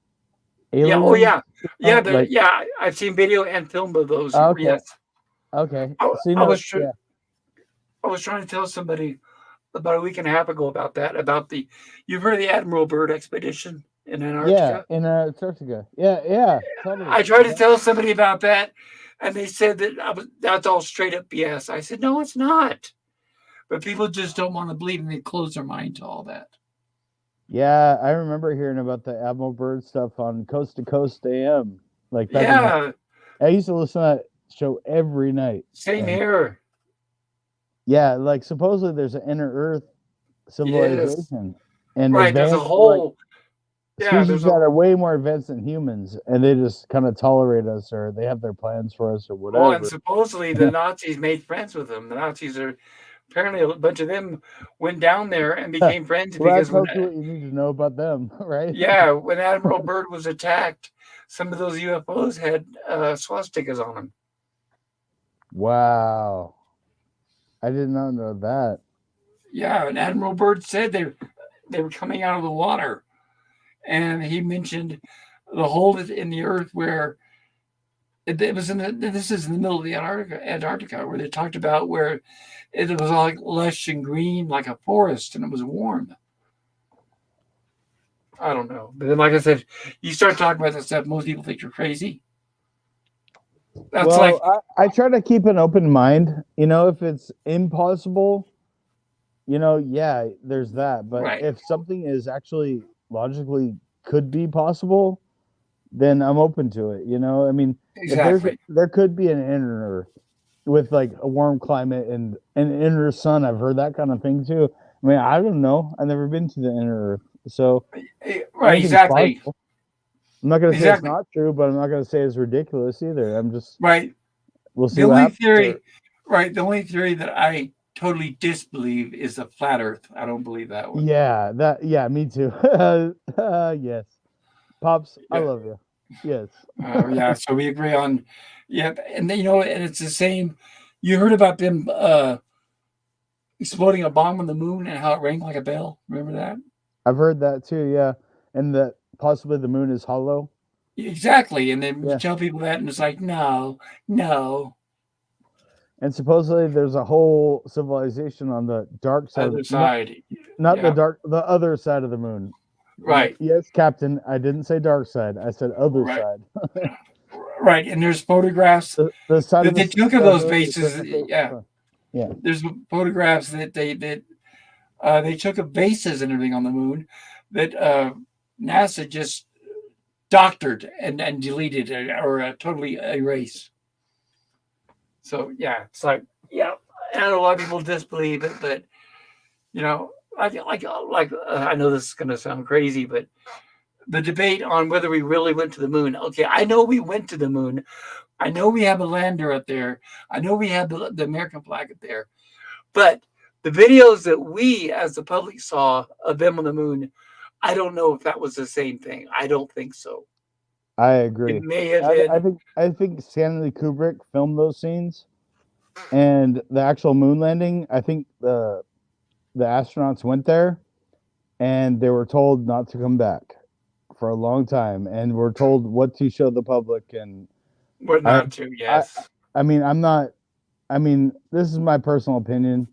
Yeah. Oh, aliens? yeah. Yeah. Like, Yeah. I've seen video and film of those. okay, Yes. okay. I, So I was yeah, I was trying to tell somebody about a week and a half ago about that. About the you've heard of the Admiral Byrd expedition in yeah, Antarctica. in Antarctica. Yeah, yeah, totally. I tried to tell somebody about that, and they said that that's all straight up BS. I said, no, it's not. But people just don't want to believe, and they close their mind to all that. Yeah, I remember hearing about the Admiral Byrd stuff on Coast to Coast AM. Like back in Yeah, I used to listen to that show every night. same And here. yeah, like supposedly there's an inner Earth Yes, civilization and right. There's a advanced like whole yeah. species There's a that are way more advanced than humans, and they just kind of tolerate us, or they have their plans for us, or well, and whatever. supposedly the Nazis made friends with them. The Nazis are apparently a bunch of them went down there and became friends Well, that because tells you what you need to know about them, right? when Admiral Byrd was attacked, some of those UFOs had swastikas on them. Wow, I did not know that. Yeah, and Admiral Byrd said they were coming out of the water, and he mentioned the hole in the earth where it was this is in the middle of the Antarctica, where they talked about where it was all like lush and green like a forest, and it was warm. I don't know, but then like I said, you start talking about this stuff, most people think you're crazy. That's like Well, I try to keep an open mind. You know, if it's impossible, yeah, there's that. But right, if something is actually logically could be possible, then I'm open to it. I mean, if exactly. there could be an inner Earth with like a warm climate and an inner sun. I've heard that kind of thing too. I mean, I don't know. I've never been to the inner Earth, so Right, anything's exactly, possible. I'm not going to say it's exactly. not true, but I'm not going to say it's ridiculous either. I'm just Right. we'll see The what only happens. theory, right? The only theory that I totally disbelieve is the flat Earth. I don't believe that one. Yeah, me too. Yes, pops, I Yeah, love you. Yes. yeah. So we agree on, yeah, and then, and it's the same. You heard about them exploding a bomb on the moon and how it rang like a bell. Remember that? I've heard that too. Yeah, and that possibly the moon is hollow. Exactly. And then you Yeah, tell people that, and it's like, no, no, and supposedly there's a whole civilization on the dark side other of side. not Yeah, the other side of the moon. right, Yes, Captain. I didn't say dark side. I said other right, side. right. And there's photographs The side that of they took of the those moon that bases. doesn't face the Yeah, sun. Yeah. there's photographs that they took of bases and everything on the moon that NASA just doctored and deleted or totally erased. So yeah, it's like yeah, I know a lot of people disbelieve it, but I know this is going to sound crazy, but the debate on whether we really went to the moon. Okay, I know we went to the moon. I know we have a lander up there. I know we have the American flag up there. But the videos that we as the public saw of them on the moon, I don't know if that was the same thing. I don't think so. I It agree. may have I been. think Stanley Kubrick filmed those scenes, and the actual moon landing. I think the astronauts went there, and they were told not to come back for a long time, and were told what to show the public. And We're I, not to, I, yes. I mean, I'm not. I mean, this is my personal opinion.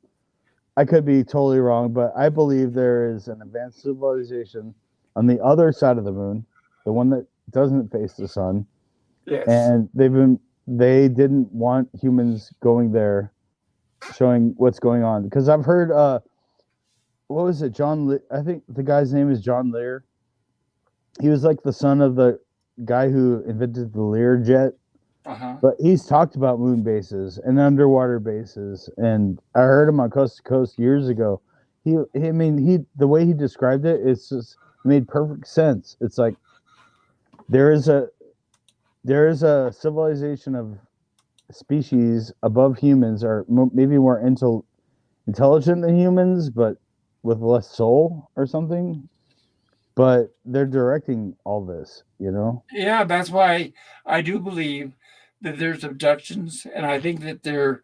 I could be totally wrong, but I believe there is an advanced civilization on the other side of the moon, the one that doesn't face the sun, Yes. and they didn't want humans going there, showing what's going on. Because I've heard, what was it, I think the guy's name is John Lear. He was like the son of the guy who invented the Lear jet. Uh-huh. But he's talked about moon bases and underwater bases, and I heard him on Coast to Coast years ago. The way he described it, it's just made perfect sense. It's like there is a civilization of species above humans, or maybe more intelligent than humans, but with less soul or something. but they're directing all this, you know? Yeah, that's why I do believe that there's abductions, and I think that they're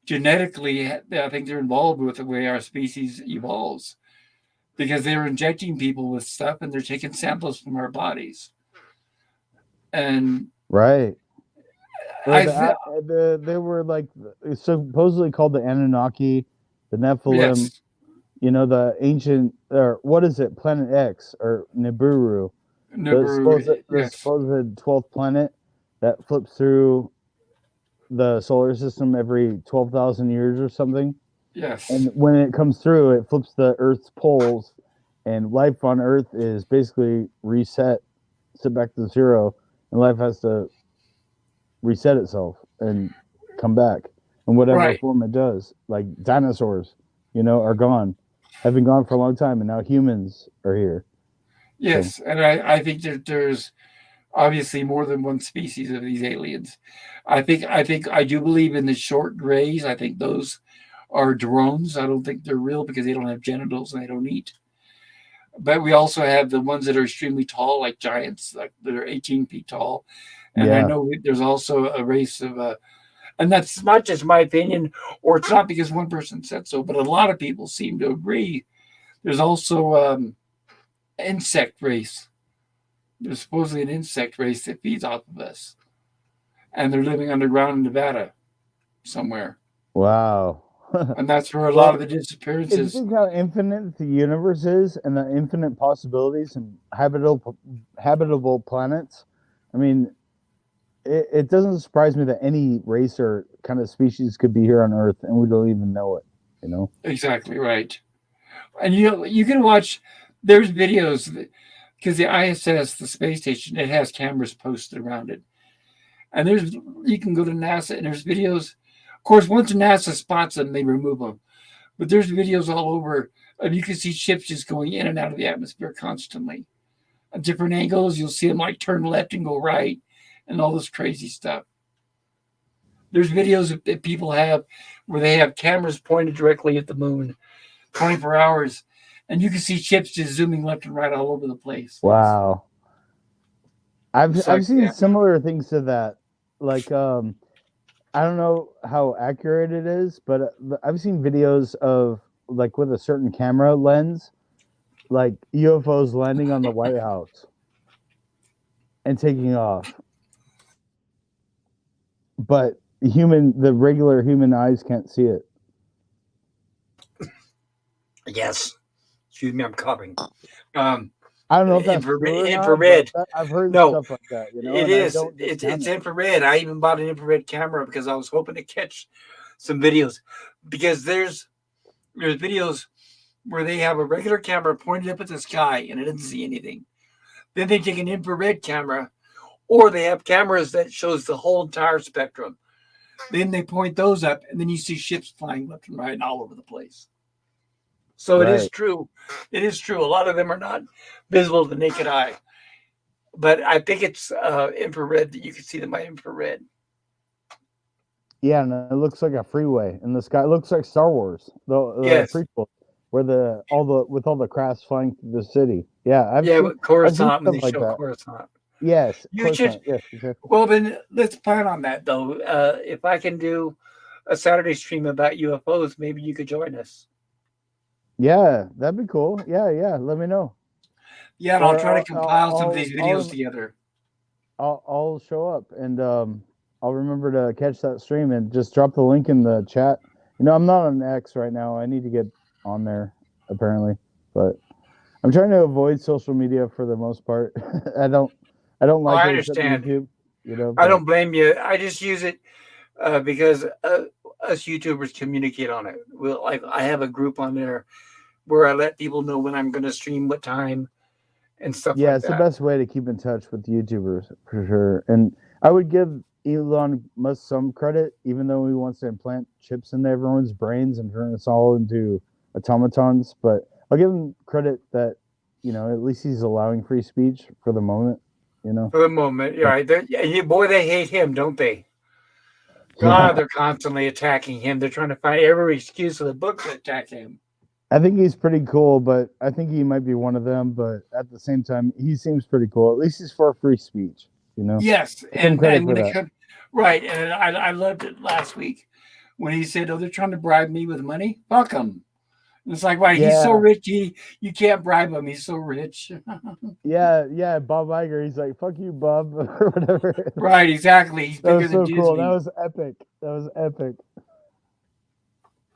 genetically, I think they're involved with the way our species evolves because they're injecting people with stuff and they're taking samples from our bodies. And Right. Or I, th- they were like supposedly called the Anunnaki, the Nephilim, yes, you know, the ancient, or what is it, Planet X or Nibiru, Nibiru, the yes, supposed 12th planet that flips through the solar system every 12,000 years or something. yes, And when it comes through, it flips the Earth's poles, and life on Earth is basically set back to zero, and life has to reset itself and come back in whatever right. form it does. Like dinosaurs, you know, are gone, have been gone for a long time, and now humans are here. So Yes, and I think that there's obviously more than one species of these aliens. I think I do believe in the short grays. I think those are drones. I don't think they're real because they don't have genitals and they don't eat. But we also have the ones that are extremely tall, like giants, like that are 18 feet tall. And I yeah, know there's also a race of, and that's not just my opinion, or it's not because one person said so, but a lot of people seem to agree. There's also insect race. There's supposedly an insect race that feeds off of us, and they're living underground in Nevada somewhere, wow. and that's where a lot of Well, the if you disappearances. think how infinite the universe is and the infinite possibilities and habitable planets, I mean, it doesn't surprise me that any race or kind of species could be here on Earth and we don't even know it. You know? Exactly right. And you can watch. There's videos because the ISS, the space station, it has cameras posted around it, and there's you can go to NASA and there's videos. Of course, once NASA spots them, they remove them. But there's videos all over. You can see ships just going in and out of the atmosphere constantly. At different angles, you'll see them like turn left and go right, and all this crazy stuff. There's videos that people have where they have cameras pointed directly at the moon, 24 hours, and you can see ships just zooming left and right all over the place. Wow. It's I've like, seen yeah, similar things to that. Like I don't know how accurate it is, but I've seen videos of like with a certain camera lens, like UFOs landing on the White House and taking off. But the regular human eyes can't see it. yes. Excuse me, I'm coughing. Um, I don't know if that's true or not, but infrared. I've heard No, stuff like that, you know, it and I is. don't discount It's it. infrared. I even bought an infrared camera because I was hoping to catch some videos. Because there's videos where they have a regular camera pointed up at the sky and it doesn't see anything. Then they take an infrared camera, or they have cameras that shows the whole entire spectrum. Then they point those up, and then you see ships flying left and right and all over the place. So it is Right. true. It is true. A lot of them are not visible to the naked eye, but I think it's infrared that you can see them by infrared. Yeah, and it looks like a freeway in the sky. It looks like Star Wars, the Yes. prequel, where all the crafts flying through the city. Yeah, Yeah, but I've seen Coruscant when stuff they like show that. Coruscant. Yes, You should. Coruscant. Yes, exactly. Well, then let's plan on that though. If I can do a Saturday stream about UFOs, maybe you could join us. Yeah, that'd be cool. Yeah, yeah. Let me know, Yeah, and I'll or try to compile some of these videos I'll together. I'll show up and I'll remember to catch that stream and just drop the link in the chat. You know, I'm not on X right now. I need to get on there apparently, but I'm trying to avoid social media for the most part. I don't I don't Oh, like I it except understand. YouTube. You know, I but don't blame you. I just use it because us YouTubers communicate on it. Well, like I have a group on there where I let people know when I'm going to stream, what time, and stuff yeah, like it's the that. best way to keep in touch with YouTubers for sure. And I would give Elon Musk some credit, even though he wants to implant chips into everyone's brains and turn us all into automatons. But I'll give him credit that, you know, at least he's allowing free speech for the moment, you know? For the moment, yeah, right. Boy, they hate him, don't they? God, Yeah. they're constantly attacking him. They're trying to find every excuse in the book to attack him. I think he's pretty cool, but I think he might be one of them. But at the same time, he seems pretty cool. At least he's for free speech, you know. Yes, Give him credit and for when it that. comes right, and I loved it last week when he said, "Oh, they're trying to bribe me with money. Fuck them." It's like, right? He's so Yeah, rich, you can't bribe him. He's so rich. yeah. Bob Iger, he's like, "Fuck you, Bob," or whatever. Right? Exactly. He's That bigger was than so cool. That Disney. was epic. That was epic.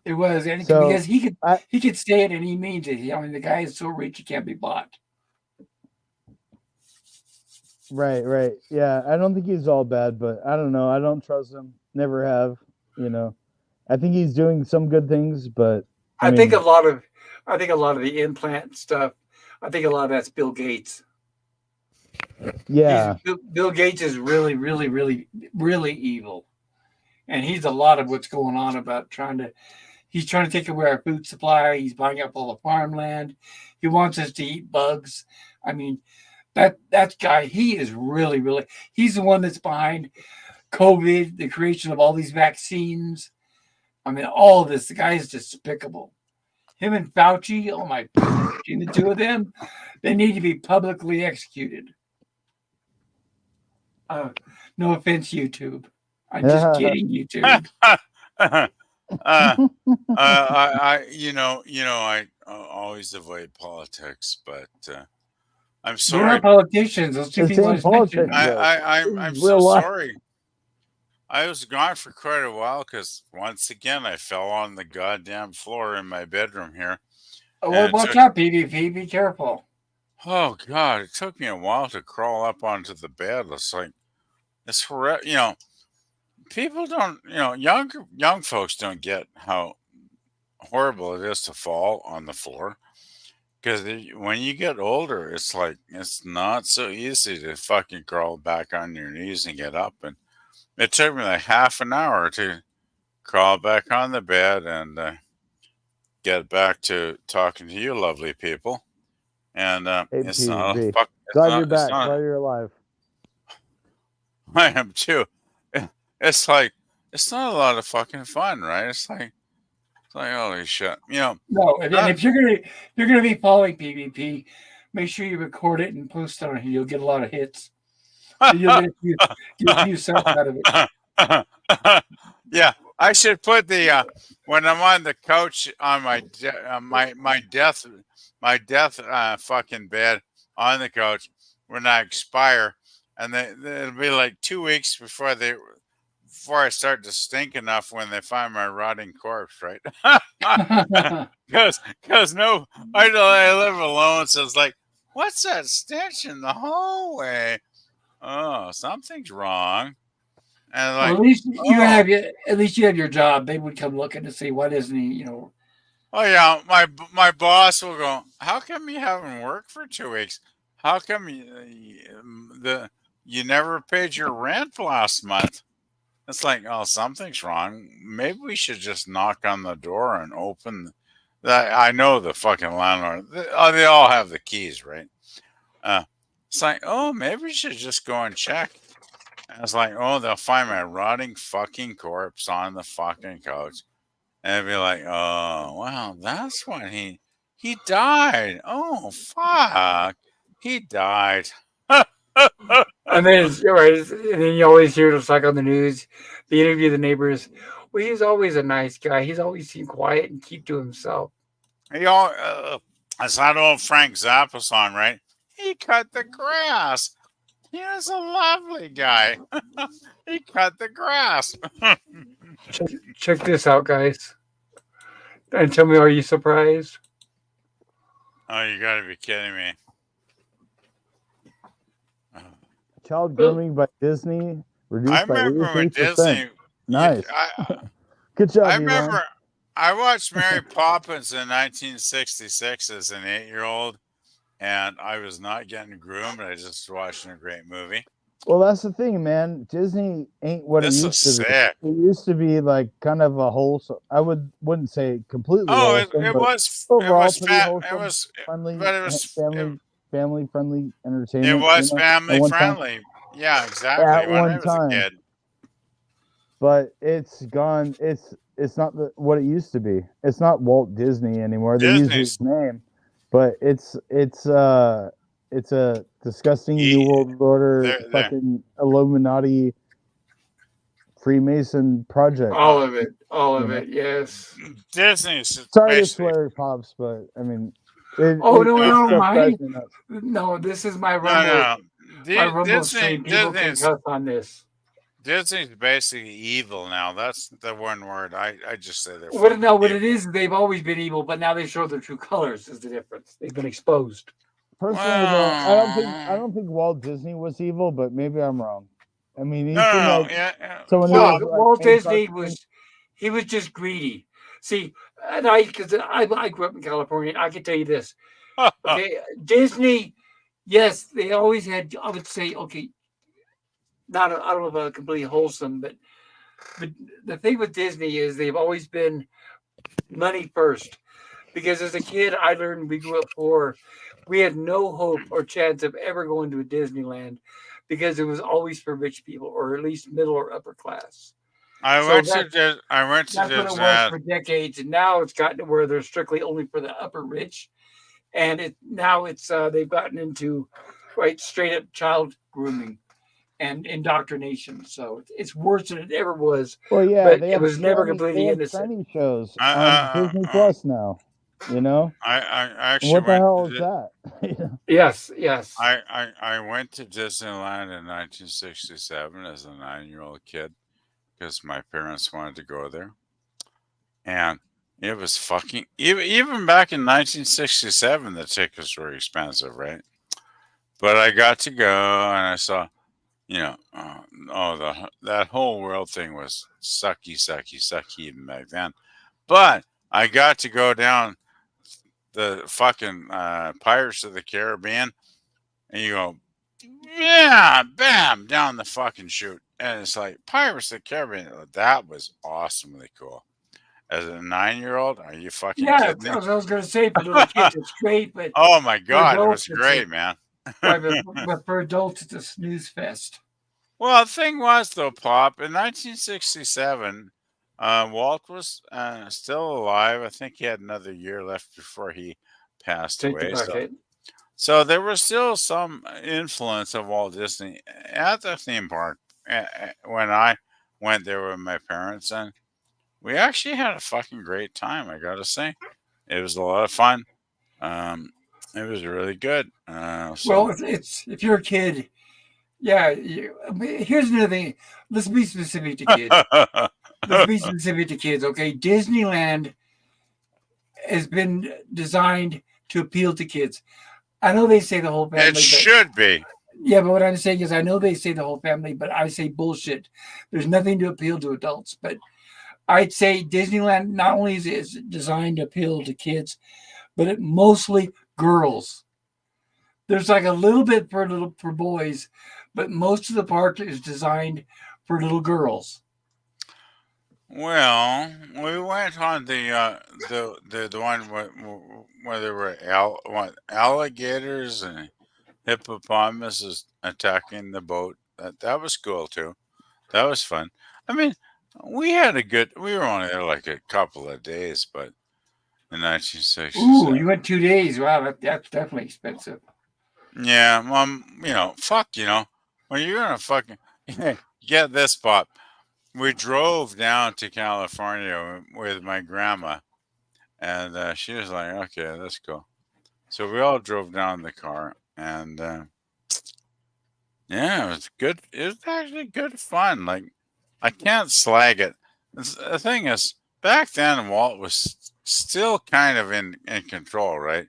It was, and So because I he could say it and he means it. I mean, the guy is so rich he can't be bought. right. Yeah, I don't think he's all bad, but I don't know. I don't trust him. Never have. You know, I think he's doing some good things, but I I think a mean, lot of, I think a lot of the implant stuff. I think a lot of that's Bill Gates. yeah, Bill Gates is really, really, really, really evil, and he's a lot of what's going on about trying to. He's trying to take away our food supply. He's buying up all the farmland. He wants us to eat bugs. I mean, that guy, he is really, really. He's the one that's behind COVID, the creation of all these vaccines. I mean, all of this. The guy is despicable. Him and Fauci. Oh my goodness! Between the two of them, they need to be publicly executed. Uh, no offense, YouTube. I'm just kidding, YouTube. uh, I always avoid politics, but I'm We're not sorry. politicians. Those two this people I ain't just mentioned. politics though. I'm This is so real life. sorry. I was gone for quite a while because once again I fell on the goddamn floor in my bedroom here, Oh, well, and it watch took. out, PvP. Be careful. Oh God, it took me a while to crawl up onto the bed. It's like it's horrible. People don't. Young folks don't get how horrible it is to fall on the floor. Because when you get older, it's like it's not so easy to fucking crawl back on your knees and get up. And it took me like half an hour to crawl back on the bed and get back to talking to you, lovely people. And Hey, it's not a PvP. fuck. Glad you're It's back. not. Glad you're alive. I am too. It's like it's not a lot of fucking fun, right? It's like holy shit. No, and Not, if you're gonna be following PvP, make sure you record it and post it on it. You'll get a lot of hits. And you'll get a few subs out of it. yeah, I should put the when I'm on the couch on my death fucking bed on the couch when I expire, and it'll be like 2 weeks before I start to stink enough when they find my rotting corpse, right? Because no, I live alone, so it's like, what's that stench in the hallway? Oh, something's wrong. And Well, like, at oh, least you have your job. They would come looking to see what isn't he. oh yeah, my boss will go, how come you haven't worked for 2 weeks? How come you never paid your rent last month? It's like, oh, something's wrong. Maybe we should just knock on the door and open. I know the fucking landlord. They all have the keys, right? Uh, it's like, oh, maybe we should just go and check. And it's like, oh, they'll find my rotting fucking corpse on the fucking couch, and be like, oh, well, that's when he died. Oh, fuck, he died. And then and then you always hear just like on the news, they interview the neighbors. Well, he's always a nice guy. He's always seemed quiet and keep to himself. It's that old Frank Zappa song, right? He cut the grass. He was a lovely guy. He cut the grass. Check this out, guys, and tell me, are you surprised? Oh, you gotta be kidding me. Child grooming by Disney I reduced by remember when 83%. Disney. Nice. I Good job, I Elon. remember I watched Mary Poppins in 1966 as an 8-year-old, and I was not getting groomed. I just watching a great movie. Well, that's the thing, man. Disney ain't what This it is used to be. sick. It used to be like kind of a wholesome. I wouldn't say completely Oh, wholesome, it but was overall it pretty was wholesome, friendly, but it was family friendly entertainment. it was at family one time. friendly. Yeah, At exactly. When I one was a time, kid. but it's gone. It's it's not what it used to be. It's not Walt Disney anymore. They use Disney's his name, but it's a disgusting New World Order they're fucking Illuminati Freemason project. All of it. All of You know? it. Yes. Disney's Sorry to basically swear, pops, but I mean, Oh it no, this no, stuff drives my me nuts. no. This is my no, Rumble. no. My Rumble stream. People can Disney's cuss on this. Disney's basically evil now. That's the one word. I just say they're What fucking no? What evil. it is? They've always been evil, but now they show their true colors. Is the difference? They've been exposed. Personally, though, I Well, don't think Walt Disney was evil, but maybe I'm wrong. I mean, he no, seemed no, like no. Yeah. someone who No, was like Walt made Disney cartoons. was. He was just greedy. See, and I grew up in California. I can tell you this. Okay, Disney. Yes, they always had. I would say, okay, not. I don't know about completely wholesome, but the thing with Disney is they've always been money first. Because as a kid, I learned we grew up poor. We had no hope or chance of ever going to a Disneyland because it was always for rich people or at least middle or upper class. So I went to that's what it was Disneyland. for decades, and now it's gotten to where they're strictly only for the upper rich, and it's they've gotten into right straight up child grooming and indoctrination. So it's worse than it ever was, Well, yeah, but it was never completely they have innocent. tranny shows on I, Disney Plus now. You know, I and actually what the went hell to is that? Yes, yes. I went to Disneyland in 1967 as a 9-year-old kid because my parents wanted to go there, and it was fucking even back in 1967 the tickets were expensive, right? But I got to go and I saw, that whole world thing was sucky even back then. But I got to go down the fucking Pirates of the Caribbean, and you go, yeah, bam, down the fucking chute, and it's like Pirates of the Caribbean. That was awesomely cool. As a 9-year-old, are you fucking Yeah, kidding I me? was going to say for little kids it's great, but Oh my for god, it was adults it's a great, man. right, but for adults it's a snooze fest. Well, the thing was, though, Pop, in 1967, Walt was still alive. I think he had another year left before he passed Take the away. bucket. So there was still some influence of Walt Disney at the theme park when I went there with my parents, and we actually had a fucking great time. I gotta say, it was a lot of fun. Um, it was really good. Well, it's if you're a kid, yeah. Here's another thing. Let's be specific to kids. Let's be specific to kids. Okay, Disneyland has been designed to appeal to kids. I know they say the whole family, it should be. yeah, but what I'm saying is, I know they say the whole family, but I say bullshit. There's nothing to appeal to adults, but I'd say Disneyland not only is it designed to appeal to kids, but it mostly girls. There's like a little bit for boys, but most of the park is designed for little girls. Well, we went on the one where there were alligators and hippopotamuses attacking the boat. That was cool too. That was fun. I mean, we had a good. We were only there like a couple of days, but in Ooh, 1967. you went 2 days. Wow, that's definitely expensive. Yeah, fuck, when you're gonna fucking get this, Pop. We drove down to California with my grandma, and she was like, "Okay, that's cool." So we all drove down in the car, and yeah, it was good. It was actually good fun. Like, I can't slag it. The thing is, back then Walt was still kind of in control, right?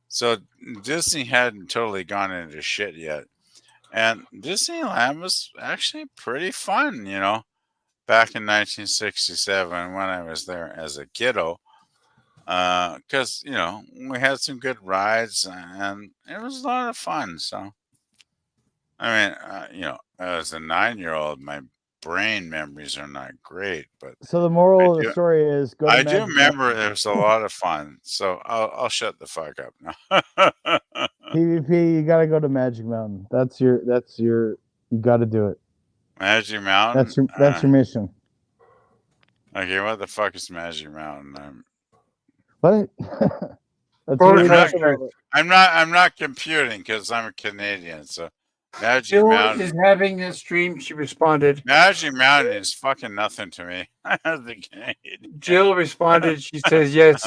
So Disney hadn't totally gone into shit yet, and Disneyland was actually pretty fun, back in 1967 when I was there as a kiddo. Because we had some good rides and it was a lot of fun. So I mean, as a 9-year-old, my brain memories are not great, but So the I moral of the do. story is go to I do Magic remember Mountain. it was a lot of fun. So I'll shut the fuck up now. PvP, you gotta go to Magic Mountain. You gotta do it. Magic Mountain. That's your mission. Okay, what the fuck is Magic Mountain? What? That's Roller weird. coaster ride. I'm not computing because I'm a Canadian. So Magic Jill is Mountain, having a stream. She responded. Magic Mountain is fucking nothing to me. As a Canadian. Jill responded. She says yes,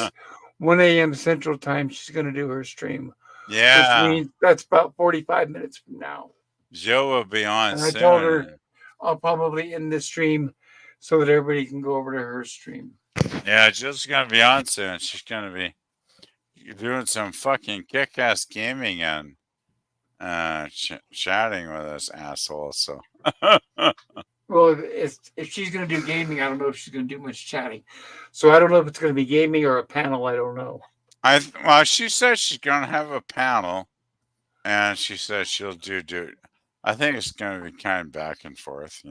1 a.m. Central Time. She's going to do her stream, which Yeah, means that's about 45 minutes from now. Joe will be on And I told her soon. I'll probably end the stream so that everybody can go over to her stream. Yeah, Jill's gonna be on soon. She's gonna be doing some fucking kick-ass gaming and chatting with us assholes. So Well, if she's going to do gaming, I don't know if she's going to do much chatting. So I don't know if it's going to be gaming or a panel. I don't know. well, she said she's gonna have a panel, and she said she'll do. I think it's gonna be kind of back and forth.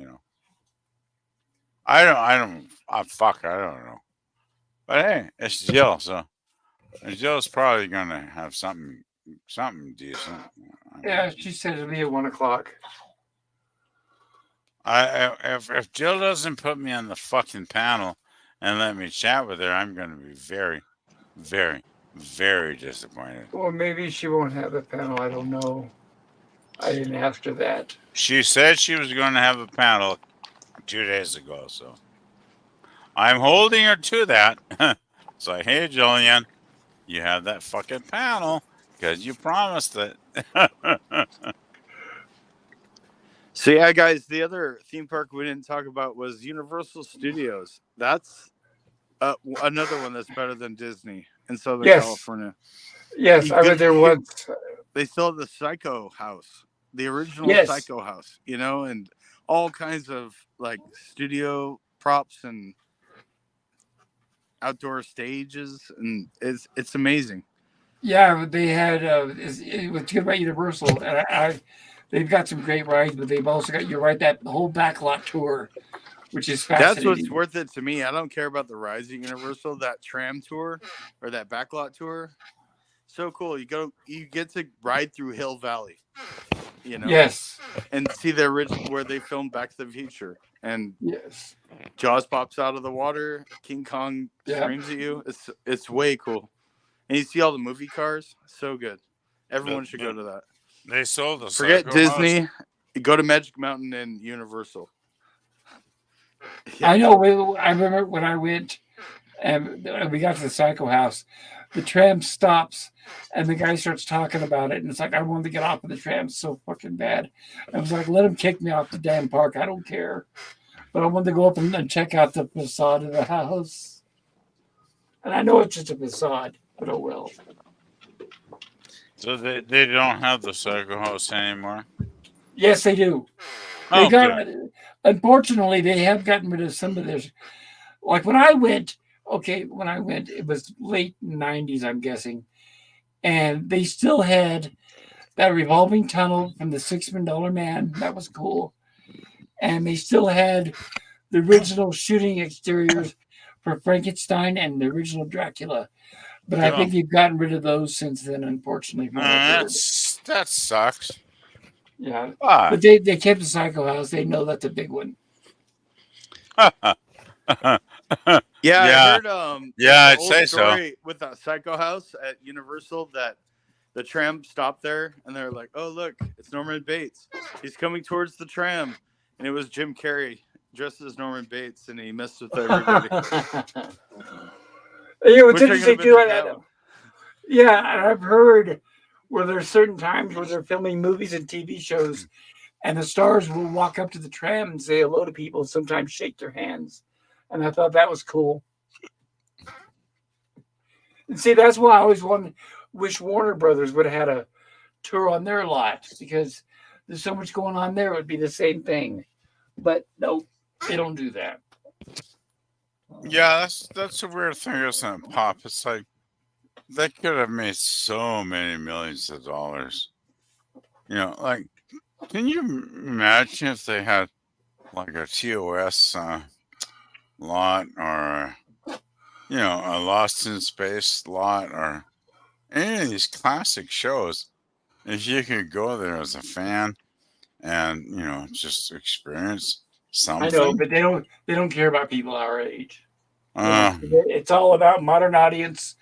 I don't. Fuck, I don't know. But hey, it's Jill, so Jill's probably gonna have something decent. Yeah, she said it'll be at 1 o'clock. If Jill doesn't put me on the fucking panel and let me chat with her, I'm gonna be very, very, very disappointed. Well, maybe she won't have a panel. I don't know. I didn't ask her that. She said she was going to have a panel 2 days ago, so I'm holding her to that. It's like, hey, Jillian, you have that fucking panel because you promised it. So yeah, guys, the other theme park we didn't talk about was Universal Studios. That's another one that's better than Disney in Southern California. Yes, You I went there once. They still have the Psycho House, the original Yes. Psycho House, and all kinds of like studio props and outdoor stages, and it's amazing. Yeah, they had what's good about Universal, and they've got some great rides, but they've also got that whole backlot tour, which is fascinating. That's what's worth it to me. I don't care about the rides at Universal. That tram tour or that backlot tour, so cool. You get to ride through Hill Valley, Yes, and see the original where they filmed Back to the Future, and yes. Jaws pops out of the water, King Kong screams at you. It's way cool, and you see all the movie cars. So good. Everyone should go to that. They sold the Forget Psycho Disney. House. Go to Magic Mountain and Universal. Yeah. I know. I remember when I went and we got to the Psycho House, the tram stops and the guy starts talking about it. And it's like, I wanted to get off of the tram so fucking bad. I was like, let him kick me off the damn park. I don't care. But I wanted to go up and check out the facade of the house. And I know it's just a facade, but oh well. So they don't have the Psycho House anymore? Yes, they do. Unfortunately, they have gotten rid of some of this. Like when I went, it was late 90s, I'm guessing. And they still had that revolving tunnel from the $6 Man. That was cool. And they still had the original shooting exteriors for Frankenstein and the original Dracula. But I think they've gotten rid of those since then, unfortunately. That sucks. Yeah. But they kept the Psycho House. They know that's a big one. I heard I'd say so. With that Psycho House at Universal, that the tram stopped there and they're like, oh look, it's Norman Bates. He's coming towards the tram. And it was Jim Carrey dressed as Norman Bates, and he messed with everybody. It's interesting too. Yeah, and I've heard where there's certain times where they're filming movies and TV shows, and the stars will walk up to the tram and say hello to people, and sometimes shake their hands. And I thought that was cool. And see, that's why I always wish Warner Brothers would have had a tour on their lot, because there's so much going on there. It would be the same thing. But no, they don't do that. Yeah, that's a weird thing, isn't it, Pop? It's like they could have made so many millions of dollars. Like, can you imagine if they had like a TOS lot, or a Lost in Space lot, or any of these classic shows? If you could go there as a fan and just experience I know, Something. but they don't care about people our age. Uh, It's all about modern audience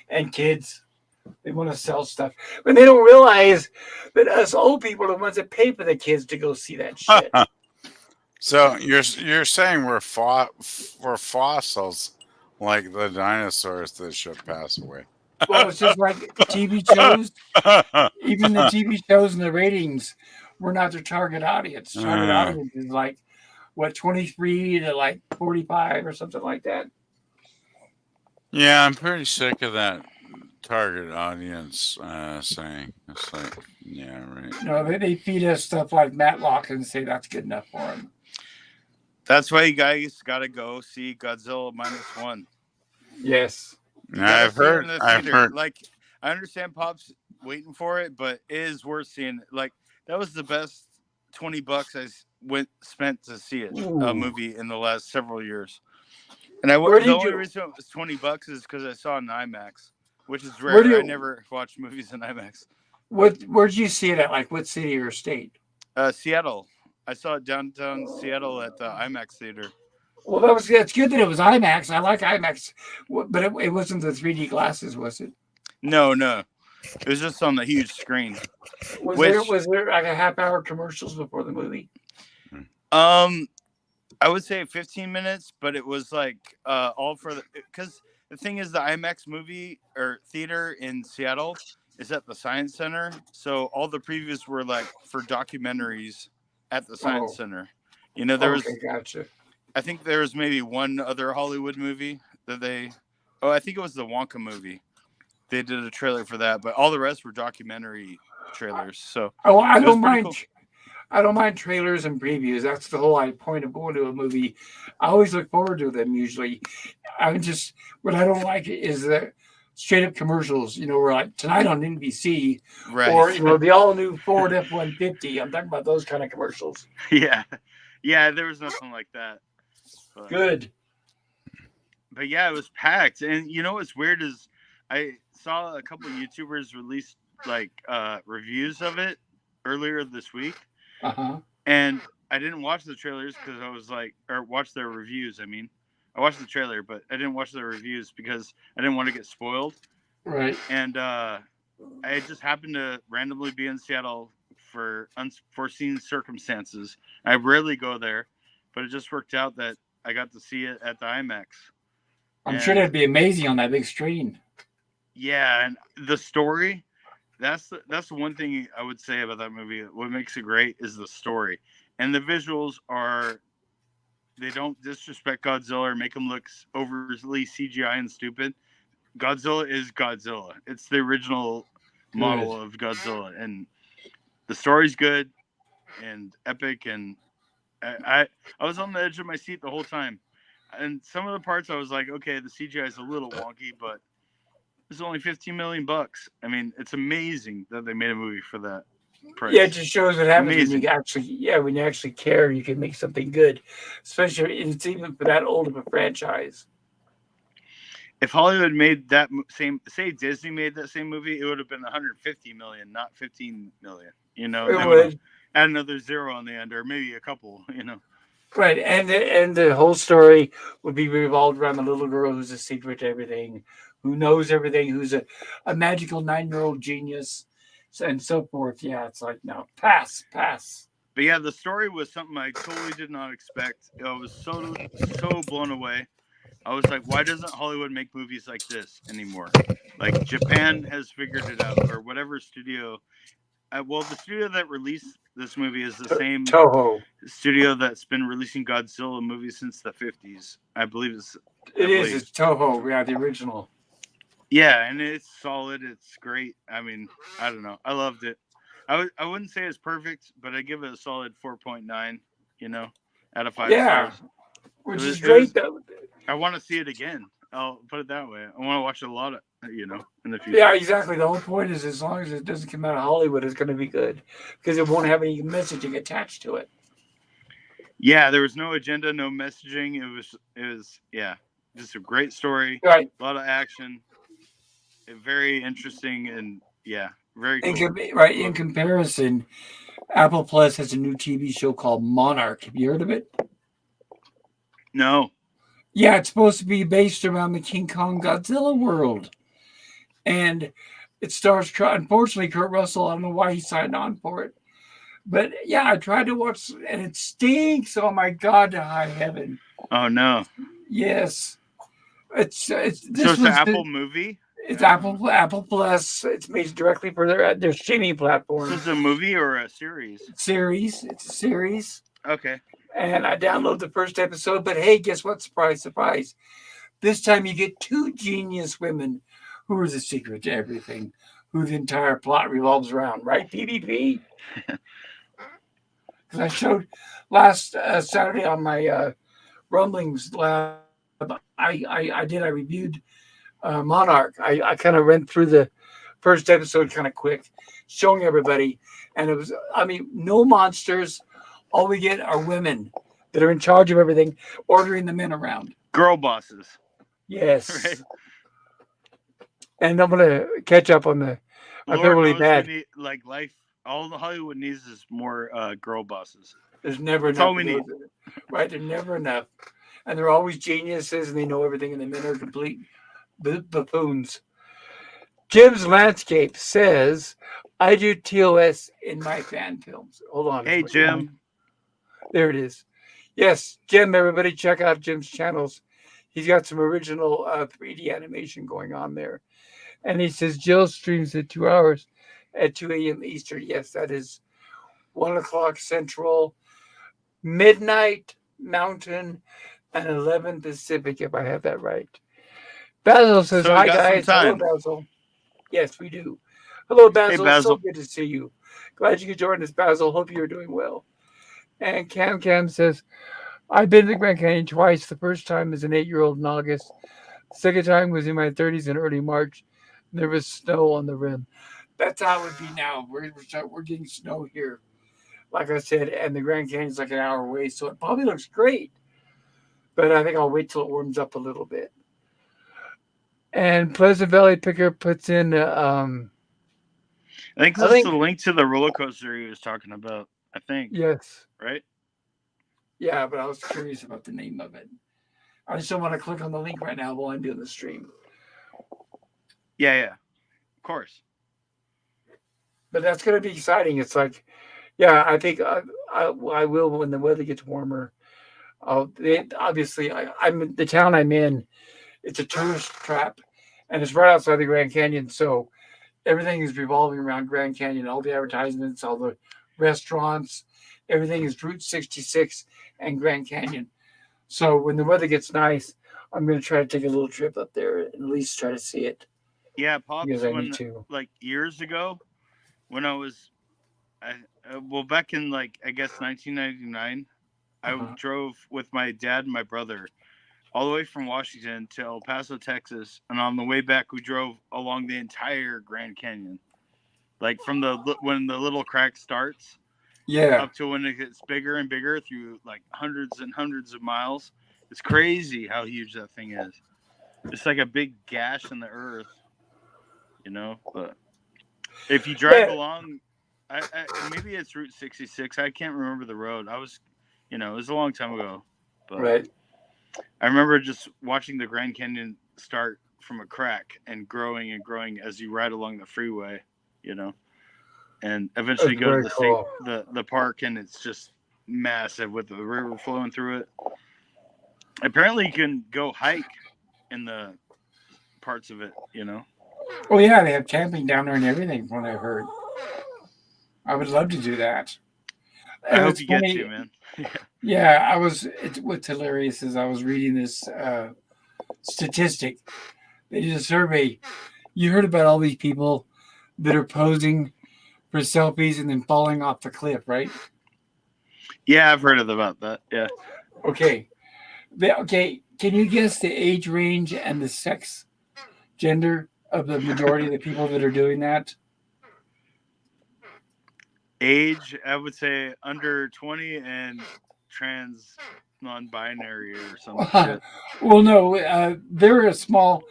and kids. They want to sell stuff, but they don't realize that us old people are the ones that pay for the kids to go see that shit. so you're saying we're fossils, like the dinosaurs that should pass away. Well, it's just like TV shows. Even the TV shows and the ratings, we're not their target audience. Target Uh, audience is like what 23 to like 45 or something like that. yeah, I'm pretty sick of that target audience saying. It's like, yeah, right. No, they feed us stuff like Matlock and say that's good enough for them. That's why you guys got to go see Godzilla -1. Yes. You gotta see it in the I've theater. heard. Like, I understand Pop's waiting for it, but it is worth seeing. Like, that was the best $20 spent to see it, a Ooh. movie in the last several years. And Where the did only you- reason it was $20 is because I saw it in IMAX, which is Where do rare. I you- never watch movies in IMAX. Where'd you see it at? Like what city or state? Seattle. I saw it downtown Seattle at the IMAX theater. Well, that's good that it was IMAX. I like IMAX, but it wasn't the 3D glasses, was it? No, it was just on the huge screen. Was there like a half-hour commercials before the movie? I would say 15 minutes, but it was like all for because the thing is the IMAX movie or theater in Seattle is at the Science Center, so all the previews were like for documentaries at the Science Center. You know, there was. Gotcha. I think there was maybe one other Hollywood movie that I think it was the Wonka movie. They did a trailer for that, but all the rest were documentary trailers. So I don't mind. Cool. I don't mind trailers and previews. That's the whole point of going to a movie. I always look forward to them. Usually, what I don't like is the straight up commercials. You know, where like tonight on NBC, right? Or the all new Ford F-150. I'm talking about those kind of commercials. Yeah. There was nothing like that. But, Good. But yeah, it was packed. And you know what's weird is I saw a couple of YouTubers release like reviews of it earlier this week. Uh-huh. And I didn't watch the trailers because I was like, or watch their reviews. I mean, I watched the trailer, but I didn't watch their reviews because I didn't want to get spoiled. Right. And I just happened to randomly be in Seattle for unforeseen circumstances. I rarely go there, but it just worked out that I got to see it at the IMAX. I'm sure that'd be amazing on that big screen. Yeah, and the story, that's the one thing I would say about that movie. What makes it great is the story. And the visuals they don't disrespect Godzilla or make him look overly CGI and stupid. Godzilla is Godzilla. It's the original model of Godzilla. And the story's good and epic. And I was on the edge of my seat the whole time. And some of the parts I was like, okay, the CGI is a little wonky, but it's only $15 million. I mean, it's amazing that they made a movie for that price. Yeah, it just shows what happens Amazing. when you actually care, you can make something good. Especially it's even for that old of a franchise. If Hollywood made that say Disney made that same movie, it would have been 150 million, not 15 million. You know, it would add another zero on the end, or maybe a couple. You know, right? And the whole story would be revolved around the little girl who's a secret to everything, who knows everything, who's a magical 9-year-old genius, and so forth. Yeah, it's like no, pass. But yeah, the story was something I totally did not expect. I was so blown away. I was like, why doesn't Hollywood make movies like this anymore? Like Japan has figured it out, or whatever studio. Well, the studio that released this movie is the same Toho studio that's been releasing Godzilla movies since the 50s. I believe it's Toho, yeah, the original. Yeah, and it's solid. It's great. I mean, I don't know. I loved it. I wouldn't say it's perfect, but I give it a solid 4.9. You know, out of 5 stars. Which is great though. I want to see it again. I'll put it that way. I want to watch a lot of, in the future. Yeah, exactly. The whole point is as long as it doesn't come out of Hollywood, it's going to be good because it won't have any messaging attached to it. Yeah, there was no agenda, no messaging. It was just a great story. Right. A lot of action. Very interesting and very cool. In comparison, Apple Plus has a new TV show called Monarch. Have you heard of it? No. Yeah, it's supposed to be based around the King Kong Godzilla world. And it stars, unfortunately, Kurt Russell. I don't know why he signed on for it. But yeah, I tried to watch, and it stinks. Oh my God, to high heaven. Oh no. Yes. It's So this it's an was Apple movie. it's Apple Plus. It's made directly for their streaming platform. So it's a movie or a series? Series. It's a series. Okay. And I downloaded the first episode. But hey, guess what? Surprise, surprise. This time you get two genius women who are the secret to everything, who the entire plot revolves around, right, PvP? Because I showed last Saturday on my Rumblings lab, I reviewed Monarch. I kind of went through the first episode kind of quick, showing everybody. And it was, no monsters. All we get are women that are in charge of everything, ordering the men around. Girl bosses. Yes. Right. And I'm going to catch up on the... I feel really bad. We need, life, all Hollywood needs is more girl bosses. There's never That's enough. all we need. Right? There's never enough. And they're always geniuses and they know everything, and the men are complete buffoons. Jim's Landscape says, I do TOS in my fan films. Hold on. Hey, Jim. There it is. Yes, Jim, everybody check out Jim's channels. He's got some original 3D animation going on there. And he says Jill streams at 2 hours at 2 a.m. Eastern. Yes, that is 1 o'clock Central, midnight Mountain, and 11 Pacific, if I have that right. Basil says, So we hi, got some guys. Hello, time. Basil. Yes, we do. Hello, Basil. Hey, Basil. So good to see you. Glad you could join us, Basil. Hope you're doing well. And Cam says, I've been to the Grand Canyon twice. The first time as an 8-year-old in August. The second time was in my 30s in early March. There was snow on the rim. That's how it would be now. We're getting snow here, like I said, and the Grand Canyon's like an hour away, so it probably looks great. But I think I'll wait till it warms up a little bit. And Pleasant Valley Picker puts in... I think this is the link to the roller coaster he was talking about, I think. Yes. Right? Yeah, but I was curious about the name of it. I just don't want to click on the link right now while I'm doing the stream. Yeah. Of course. But that's going to be exciting. It's like, yeah, I think I will when the weather gets warmer. Obviously, I'm the town I'm in. It's a tourist trap, and it's right outside the Grand Canyon. So everything is revolving around Grand Canyon. All the advertisements, all the restaurants, everything is Route 66 and Grand Canyon. So when the weather gets nice, I'm going to try to take a little trip up there and at least try to see it. Yeah, Pops, Because I need to. like years ago, when I was, back in I guess 1999, I drove with my dad and my brother all the way from Washington to El Paso, Texas, and on the way back we drove along the entire Grand Canyon, like from when the little crack starts, up to when it gets bigger and bigger through like hundreds and hundreds of miles. It's crazy how huge that thing is. It's like a big gash in the earth, But if you drive along, I maybe it's Route 66. I can't remember the road. I was, it was a long time ago. But Right. I remember just watching the Grand Canyon start from a crack and growing as you ride along the freeway, and eventually That's go to very cool. the park, and it's just massive with the river flowing through it. Apparently you can go hike in the parts of it, Oh, yeah, they have camping down there and everything, from what I've heard. I would love to do that. I hope you get to, man. Yeah, what's hilarious is I was reading this statistic. They did a survey. You heard about all these people that are posing for selfies and then falling off the cliff, right? Yeah, I've heard about that. Yeah. Okay. Can you guess the age range and the sex, gender of the majority of the people that are doing that? Age, I would say under 20 and trans non-binary or something. Well, no, they're a small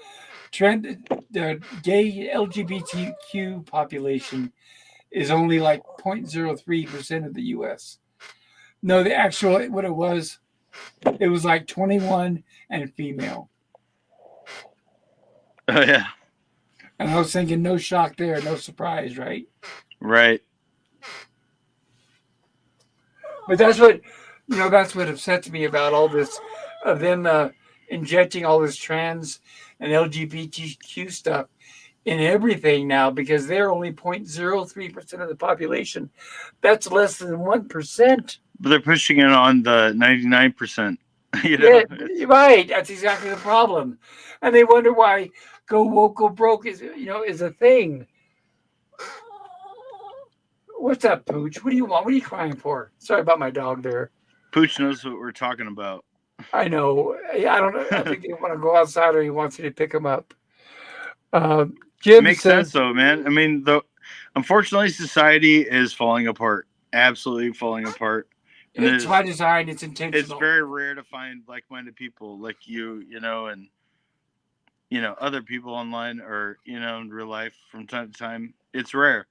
trend. The gay LGBTQ population is only like 0.03% of the U.S. No, the actual, what it was, It was like 21 and female. Oh yeah, And I was thinking, no shock there, no surprise, right? right. But that's what, that's what upsets me about all this, of them injecting all this trans and LGBTQ stuff in everything now, because they're only 0.03% of the population. That's less than 1%. But they're pushing it on the 99%. You know, Yeah, right. That's exactly the problem. And they wonder why go woke, go broke is a thing. What's up, Pooch? What do you want? What are you crying for? Sorry about my dog there. Pooch knows what we're talking about. I know. I don't know. I think they want to go outside, or he wants you to pick him up. Jim Makes says, sense though, man. I mean, unfortunately, society is falling apart. Absolutely falling apart. And it's by design. It's it's intentional. very rare to find like-minded people like you know, and other people online or in real life from time to time. It's rare.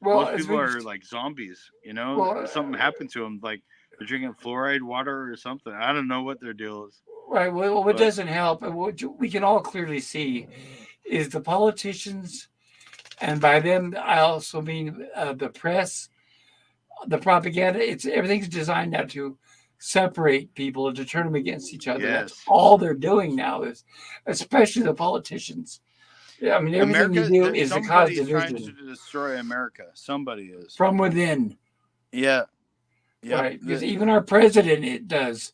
Well, Most people are like zombies. Well, Something happened to them, like they're drinking fluoride water or something. I don't know what their deal is. right. Well, what But doesn't help, and what we can all clearly see, is the politicians, and by them I also mean the press, the propaganda. It's everything's designed now to separate people and to turn them against each other. That's yes, all they're doing now, is especially the politicians. Yeah, I mean, everything you do is to cause somebody's trying to division destroy America. Somebody is. from within. Yeah. Yep. Right, because even our president, it does.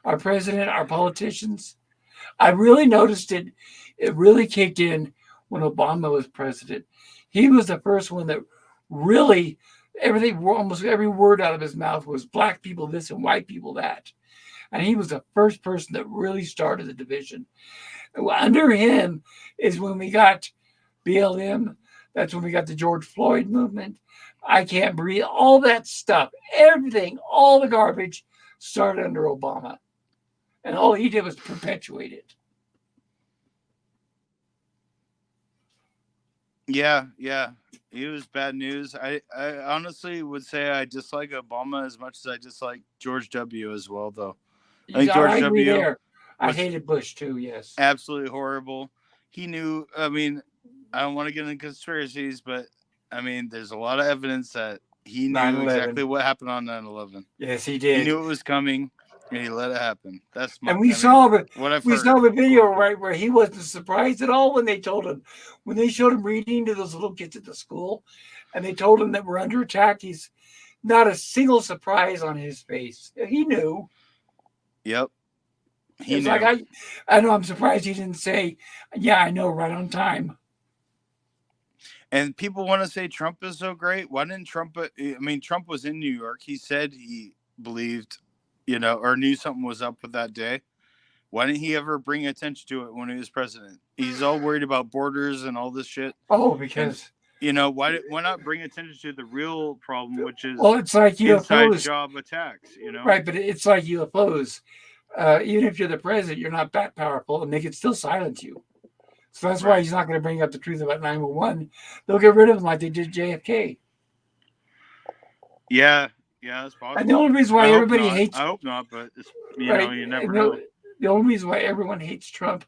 Our president, our politicians. I really noticed it. It really kicked in when Obama was president. He was the first one that really almost every word out of his mouth was black people this and white people that. And he was the first person that really started the division. Under him is when we got BLM. That's when we got the George Floyd movement. I can't breathe. All that stuff, everything, all the garbage started under Obama. And all he did was perpetuate it. Yeah, yeah. He was bad news. I honestly would say I dislike Obama as much as I dislike George W. as well, though. I think George I agree W. there. I was hated Bush too, yes. absolutely horrible. He knew, I mean, I don't want to get into conspiracies, but I mean, there's a lot of evidence that he knew 9/11. exactly what happened on 9/11. Yes, he He did. knew it was coming, and he let it happen. That's And we saw the heard. video right where he wasn't surprised at all when they told him, when they showed him reading to those little kids at the school, and they told him that we're under attack. He's not a single surprise on his face. He knew. Yep. He It's knew. like I know. I'm surprised he didn't say, "Yeah, I know, right on time." And people want to say Trump is so great. Why didn't Trump? I mean, Trump was in New York. He said he believed, or knew something was up with that day. Why didn't he ever bring attention to it when he was president? He's all worried about borders and all this shit. Oh, because why not bring attention to the real problem, which is it's like inside UFOs, job attacks? right? But it's like UFOs. Even if you're the president, you're not that powerful, and they can still silence you. So that's why he's not going to bring up the truth about 911. They'll get rid of him like they did JFK. Yeah, that's possible. And the only reason why everybody hates, I hope not, but you never and know. The only reason why everyone hates Trump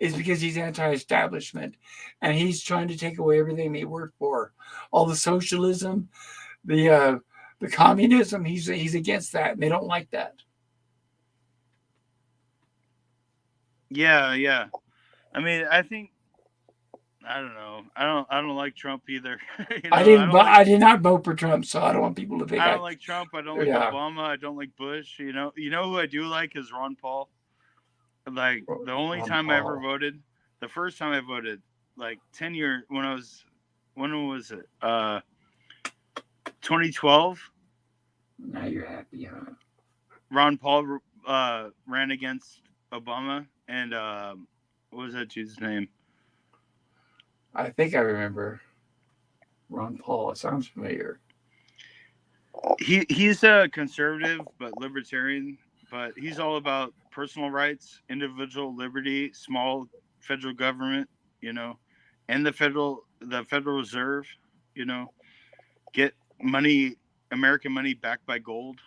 is because he's anti-establishment, and he's trying to take away everything they worked for, all the socialism, the communism. He's against that, and they don't like that. Yeah. I mean, I don't know. I don't like Trump either. I did not vote for Trump, so I don't want people to think I don't like Trump. I don't like Yeah. Obama. I don't like Bush. You know who I do like is Ron Paul. Like the only time I ever voted, the first time I voted, like 10 years when was it? 2012. Now you're happy, huh? Ron Paul ran against Obama, and what was that dude's name? I think I remember Ron Paul. It sounds familiar. He's a conservative but libertarian, but he's all about personal rights, individual liberty, small federal government, and the Federal Reserve, get money, American money backed by gold.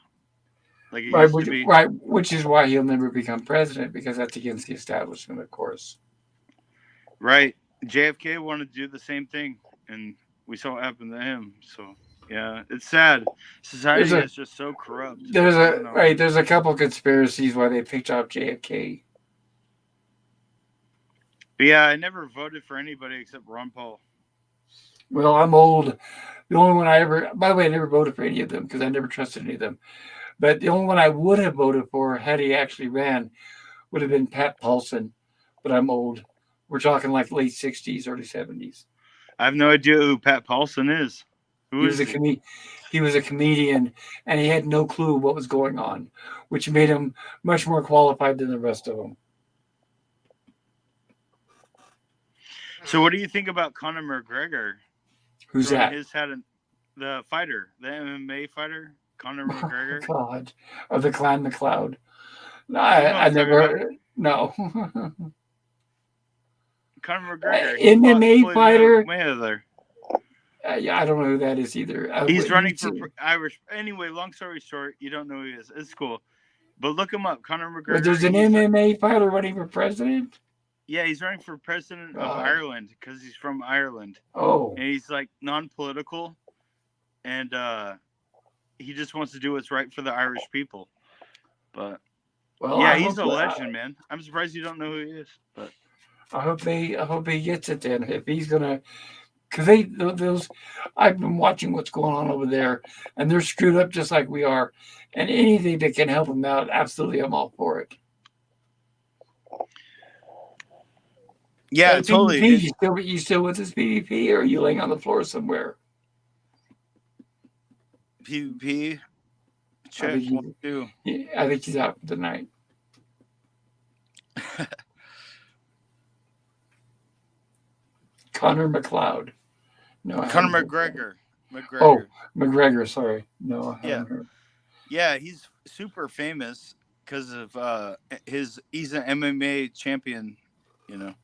like it Right, used to be. right, which is why he'll never become president because that's against the establishment, of course. Right. JFK wanted to do the same thing, and we saw what happened to him. So yeah, it's sad. There's Society a is just so corrupt. there's I a don't know. right. There's a couple conspiracies why they picked up JFK. But yeah, I never voted for anybody except Ron Paul. Well, I'm old. The only one I ever, by the way, I never voted for any of them because I never trusted any of them. But the only one I would have voted for had he actually ran would have been Pat Paulson. But I'm old. We're talking like late 60s, early 70s. I have no idea who Pat Paulson is. Who He is was he was a comedian and he had no clue what was going on, which made him much more qualified than the rest of them. So what do you think about Conor McGregor? Who's throwing that? his head in, the fighter, the MMA fighter, Conor Oh, McGregor. God, of the Clan McLeod. You know I what I'm never. No. Conor McGregor, he fought MMA Floyd fighter. Mayweather. Yeah, I don't know who that is either. He's running for Irish. Anyway, long story short, you don't know who he is. It's cool, but look him up, Conor McGregor. But there's an MMA fighter running for president. Yeah, he's running for president of Ireland because he's from Ireland. Oh, and he's like non-political, and he just wants to do what's right for the Irish people. But well, yeah, he's a legend, man. I'm surprised you don't know who he is. But I hope he gets it then. If he's gonna, because those, I've been watching what's going on over there, and they're screwed up just like we are. And anything that can help them out, absolutely, I'm all for it. yeah, totally. PvP, you still with this PvP, or are you laying on the floor somewhere? PvP. Check 1, 2. I think he's out tonight. Conor McLeod. No, Conor McGregor. Oh, McGregor. Sorry, no. Yeah, he's super famous because of he's an MMA champion. You know.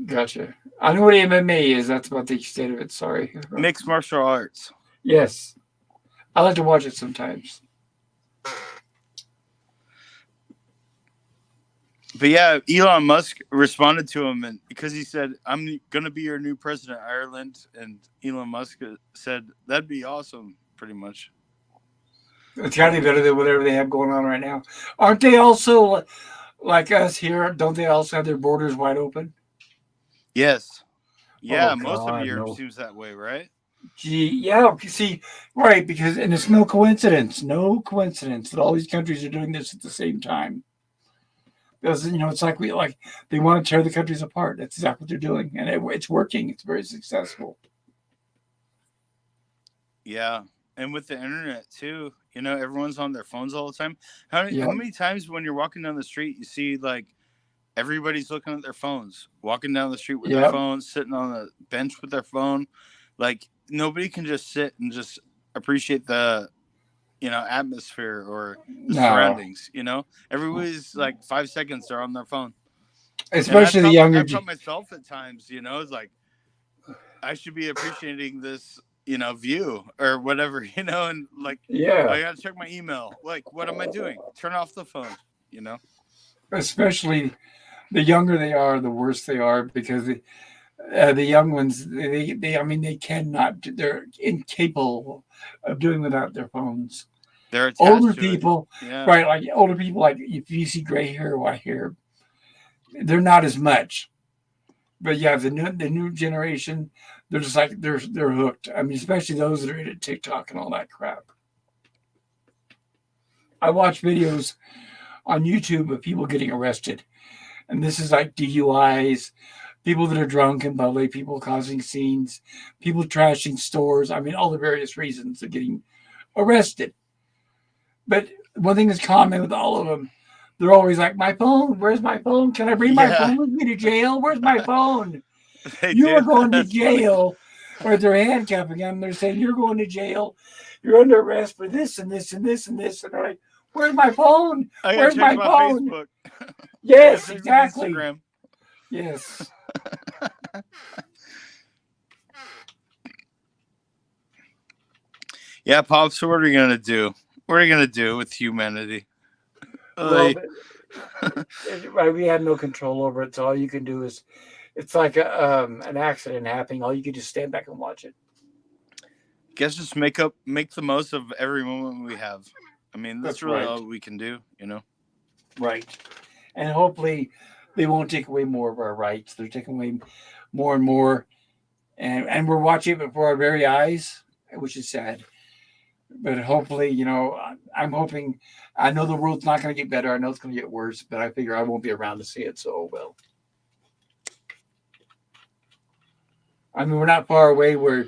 Gotcha. I know what MMA is. That's about the extent of it. Sorry. Mixed martial arts. Yes, I like to watch it sometimes. But yeah, Elon Musk responded to him, and because he said, "I'm gonna be your new president, Ireland," and Elon Musk said, "That'd be awesome." Pretty much. It's got to be better than whatever they have going on right now. Aren't they also like us here? Don't they also have their borders wide open? Yes. Yeah, Oh, most God, of Europe no. seems that way, right? Gee, yeah. See, right? Because and it's no coincidence that all these countries are doing this at the same time. Because it's like they want to tear the countries apart. That's exactly what they're doing, and it's working. It's very successful. Yeah, and with the internet too, everyone's on their phones all the time. How many times when you're walking down the street, you see like everybody's looking at their phones, walking down the street with their phones, sitting on a bench with their phone. Like nobody can just sit and just appreciate the atmosphere or the surroundings. Everybody's like 5 seconds they're on their phone, especially the younger. I felt myself at times. It's like I should be appreciating this view or whatever, and like I gotta check my email. Like, what am I doing? Turn off the phone. Especially the younger they are, the worse they are, because the young ones, they cannot. They're incapable of doing without their phones. They're older people, right? Like older people, like if you see gray hair or white hair, they're not as much. But yeah, the new generation, they're just like they're hooked. I mean, especially those that are into TikTok and all that crap. I watch videos on YouTube of people getting arrested, and this is like DUIs, people that are drunk in public, people causing scenes, people trashing stores. I mean, all the various reasons of getting arrested. But one thing that's common with all of them, they're always like, "My phone, where's my phone? Can I bring my phone with me to jail? Where's my phone?" You are going to jail, or they're handcuffing them. They're saying, "You're going to jail. You're under arrest for this and this and this and this." And they're like, "Where's my phone? Where's my phone?" Facebook. Yes, exactly. Instagram. Yes. Yeah, Pops, so what are you gonna do? What are you gonna do with humanity? Well, Like, right, we had no control over it. So all you can do is, it's like an accident happening. All you can do is stand back and watch it. guess just make the most of every moment we have. I mean, that's really right. all we can do, you know. Right. And hopefully they won't take away more of our rights. They're taking away more and more. And we're watching it before our very eyes, which is sad. But hopefully, I'm hoping, I know the world's not going to get better. I know it's going to get worse, but I figure I won't be around to see it. So, oh well. I mean, we're not far away where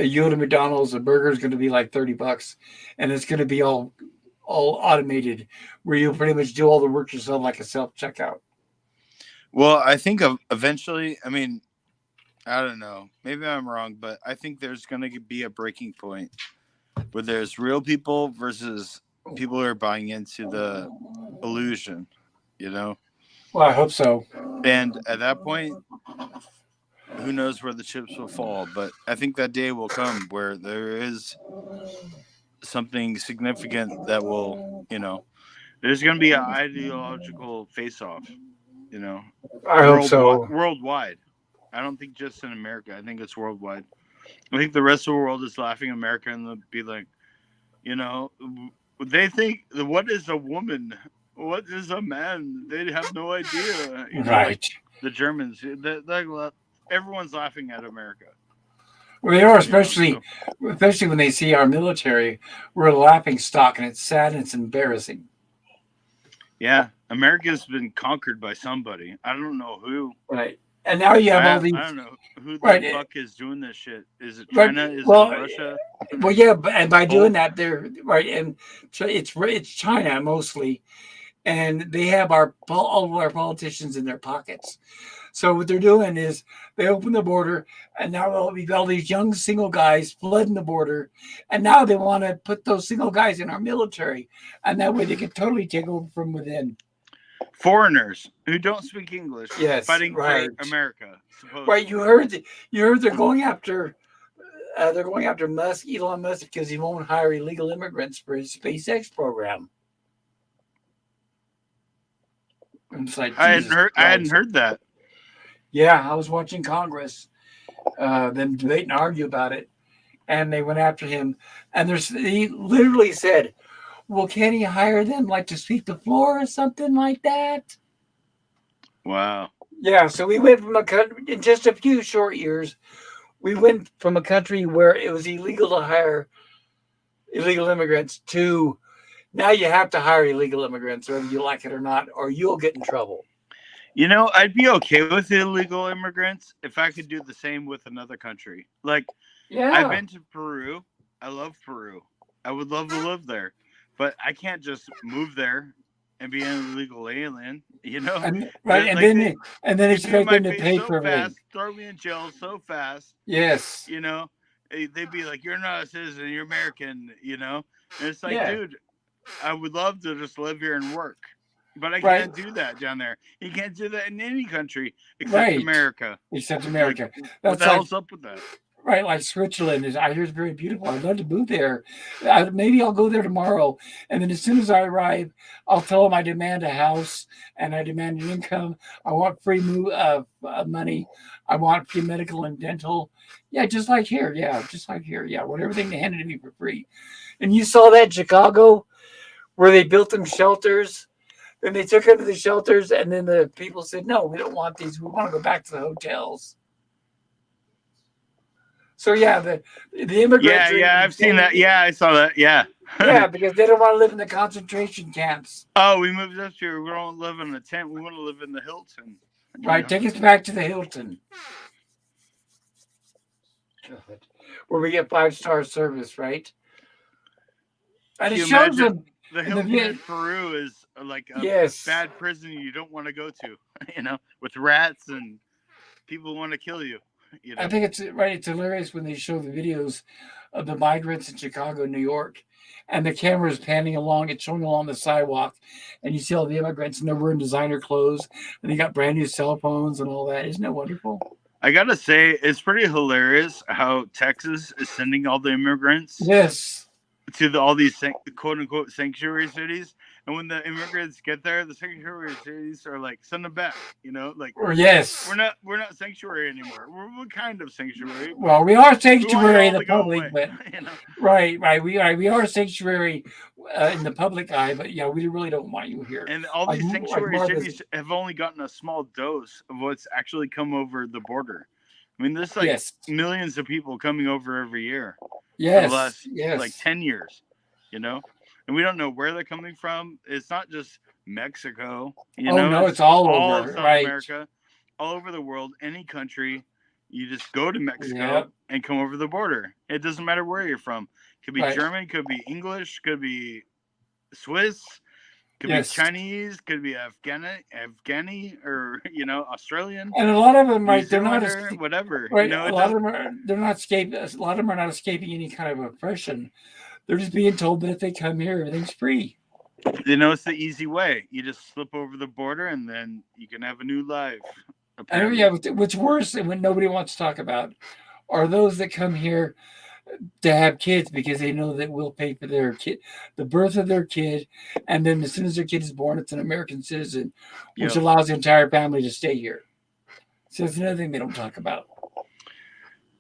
you go to McDonald's, a burger is going to be like $30, and it's going to be all automated, where you'll pretty much do all the work yourself, like a self checkout. Well, I think eventually, I mean, I don't know. Maybe I'm wrong, but I think there's going to be a breaking point where there's real people versus people who are buying into the illusion, you know? Well, I hope so. And at that point, who knows where the chips will fall? But I think that day will come where there is something significant that will, there's going to be an ideological face-off, I hope so. worldwide. I don't think just in America. I think it's worldwide. I think the rest of the world is laughing at America and they'll be like, they think, what is a woman? What is a man? They have no idea. Right. Like the Germans, everyone's laughing at America. Well, they are, especially when they see our military. We're a laughing stock, and it's sad and it's embarrassing. Yeah, America's been conquered by somebody. I don't know who. Right. And now you have all these. I don't know who the fuck is doing this shit. Is it China? Is it Russia? Well, yeah, and by doing that, they're right, and it's China mostly, and they have all of our politicians in their pockets. So what they're doing is they open the border, and now we've got all these young single guys flooding the border, and now they want to put those single guys in our military, and that way they can totally take over from within. Foreigners who don't speak English, yes, fighting right. for America. Supposedly. Right, you heard they're going after Elon Musk, because he won't hire illegal immigrants for his SpaceX program. It's like, I hadn't heard that. Yeah, I was watching Congress, them debate and argue about it, and they went after him. And he literally said, "Well, can he hire them like to sweep the floor or something like that?" Wow. Yeah, so we went from a country in just a few short years. We went from a country where it was illegal to hire illegal immigrants to now you have to hire illegal immigrants, whether you like it or not, or you'll get in trouble. I'd be okay with illegal immigrants if I could do the same with another country. Like, yeah. I've been to Peru. I love Peru. I would love to live there, but I can't just move there and be an illegal alien, And, right, and then expect them to pay for it. Throw me in jail so fast. Yes. They'd be like, "You're not a citizen. You're American." And it's like, dude, I would love to just live here and work. But I can't do that down there. You can't do that in any country except America. Except America. What the hell's up with that? Right, like Switzerland I hear it's very beautiful. I'd love to move there. Maybe I'll go there tomorrow, and then as soon as I arrive, I'll tell them I demand a house and I demand an income. I want free money. I want free medical and dental. Yeah, just like here. Yeah, want everything they handed to me for free. And you saw that in Chicago, where they built them shelters. Then they took them to the shelters, and then the people said, "No, we don't want these. We want to go back to the hotels." So yeah, the immigrants. Yeah, I've seen that. Yeah, I saw that. Yeah. Yeah, because they don't want to live in the concentration camps. Oh, we moved up here. We don't live in a tent. We want to live in the Hilton. Right, take us back to the Hilton, where we get 5-star service, right? And it shows them. The Hilton in Peru is like a bad prison you don't want to go to, with rats and people want to kill you. I think it's hilarious when they show the videos of the migrants in Chicago, New York, and the camera is panning along, it's showing along the sidewalk, and you see all the immigrants, and they're wearing designer clothes, and they got brand new cell phones and all that. Isn't it wonderful? I gotta say, it's pretty hilarious how Texas is sending all the immigrants. Yes. to all these quote unquote sanctuary cities, and when the immigrants get there, the sanctuary cities are like, send them back. Like Or yes. we're not sanctuary anymore. We're kind of sanctuary. Well, we are We want you sanctuary in all the to go public, away. but You know? right. We are sanctuary in the public eye, but yeah, we really don't want you here. And all Like- these like sanctuary Martha's- cities have only gotten a small dose of what's actually come over the border. I mean, there's like yes, millions of people coming over every year for the yes, last yes. like 10 years, and we don't know where they're coming from. It's not just Mexico, Oh no, it's all over, of South right? America, all over the world, any country. You just go to Mexico Yep. and come over the border. It doesn't matter where you're from. Could be Right. German, could be English, could be Swiss, could Yes. be Chinese, could be Afghani, or Australian, And a lot of them, New right? They're not Zealander, whatever. right. It A lot of them are. They're not escaping. A lot of them are not escaping any kind of oppression. They're just being told that if they come here, everything's free. it's the easy way. You just slip over the border, and then you can have a new life. And Apparently. yeah, what's worse, and what nobody wants to talk about, are those that come here to have kids because they know that we'll pay for their kid, the birth of their kid, and then as soon as their kid is born, it's an American citizen, which Yep. allows the entire family to stay here. So that's another thing they don't talk about.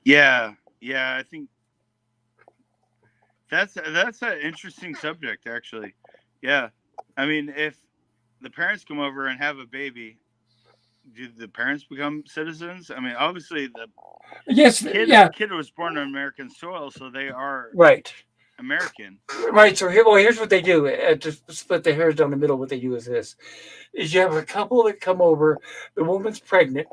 Yeah, I think that's an interesting subject, actually. Yeah, I mean, if the parents come over and have a baby, do the parents become citizens? I mean, obviously the Yes, kid yeah, was born on American soil, so they are right. American. Right. So here's what they do. To split the hairs down the middle, what they do is this: is you have a couple that come over. The woman's pregnant.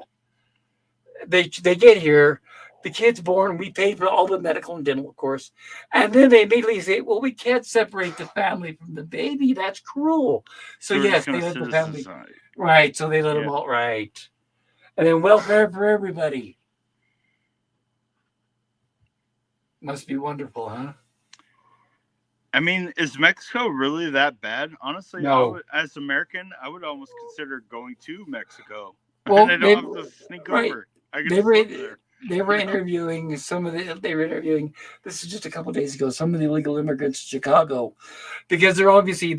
They get here. The kid's born. We pay for all the medical and dental, of course, and then they immediately say, "Well, we can't separate the family from the baby. That's cruel." So we're yes, just they gonna let the family. citizenize. Right. So they let them Yeah. all. Right. And then welfare for everybody. Must be wonderful, huh? I mean, is Mexico really that bad? Honestly, No. as American, I would almost consider going to Mexico. Well, and I don't have to sneak right. over. I can They just were live there. they were interviewing this is just a couple of days ago, some of the illegal immigrants in Chicago, because they're obviously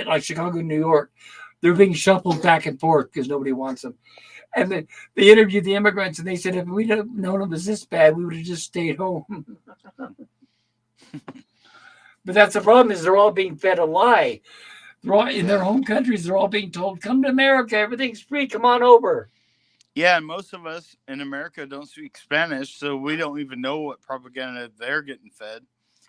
like Chicago and New York, they're being shuffled back and forth because nobody wants them. And then they interviewed the immigrants and they said if we'd have known it was this bad, we would have just stayed home. But that's the problem, is they're all being fed a lie. They're all in their home countries, they're all being told, come to America, everything's free, come on over. Yeah, and most of us in America don't speak Spanish, so we don't even know what propaganda they're getting fed.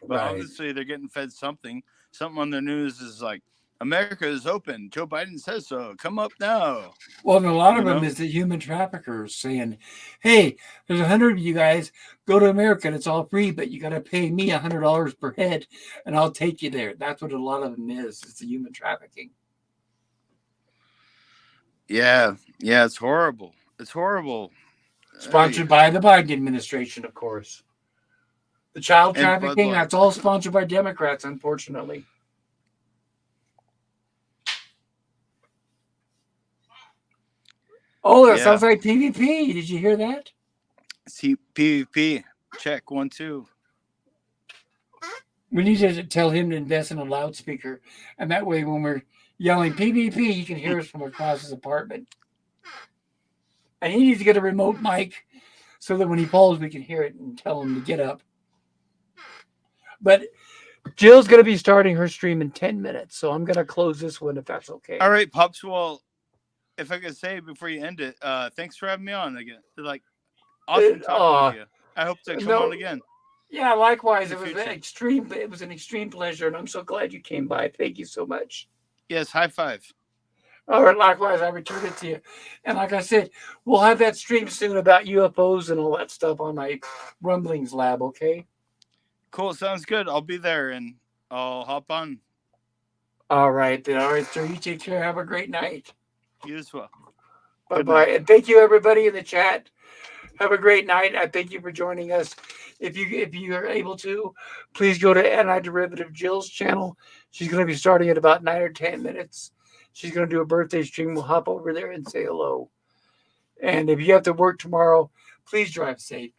But Right. obviously, they're getting fed something. Something on the news is like, America is open. Joe Biden says so. Come up now. Well, and a lot of You them know? is the human traffickers saying, hey, there's 100 of you guys, go to America and it's all free, but you got to pay me $100 per head and I'll take you there. That's what a lot of them is. It's the human trafficking. Yeah, it's horrible. It's horrible. Sponsored by the Biden administration, of course. The child And Bud trafficking, Light. that's all sponsored by Democrats, unfortunately. Oh, that Yeah. sounds like PvP. Did you hear that? See, PvP. Check 1, 2. We need to tell him to invest in a loudspeaker. And that way, when we're yelling PvP, he can hear us from across his apartment. And he needs to get a remote mic so that when he falls, we can hear it and tell him to get up. But Jill's going to be starting her stream in 10 minutes. So I'm going to close this one if that's okay. All right, Pops. Well, if I could say before you end it, thanks for having me on again. Like, awesome talking with you. I hope to come on again. Yeah, likewise. In It the was future. it was an extreme pleasure, and I'm so glad you came by. Thank you so much. Yes, high five. All right, likewise, I return it to you. And like I said, we'll have that stream soon about UFOs and all that stuff on my Rumblings lab, okay? Cool, sounds good. I'll be there and I'll hop on. All right, then. All right, sir. You take care. Have a great night. You as well. Bye-bye. And thank you, everybody in the chat. Have a great night. I thank you for joining us. If you are able to, please go to Anti-Derivative Jill's channel. She's going to be starting at about 9 or 10 minutes. She's going to do a birthday stream. We'll hop over there and say hello. And if you have to work tomorrow, please drive safe.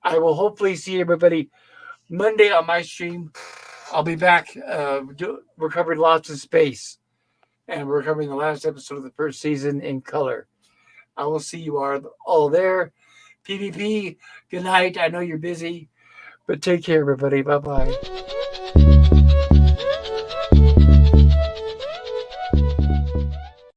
I will hopefully see everybody Monday on my stream. I'll be back. We're covering Lost in Space, and we're covering the last episode of the first season in color. I will see you all there. PvP, good night. I know you're busy, but take care, everybody. Bye bye.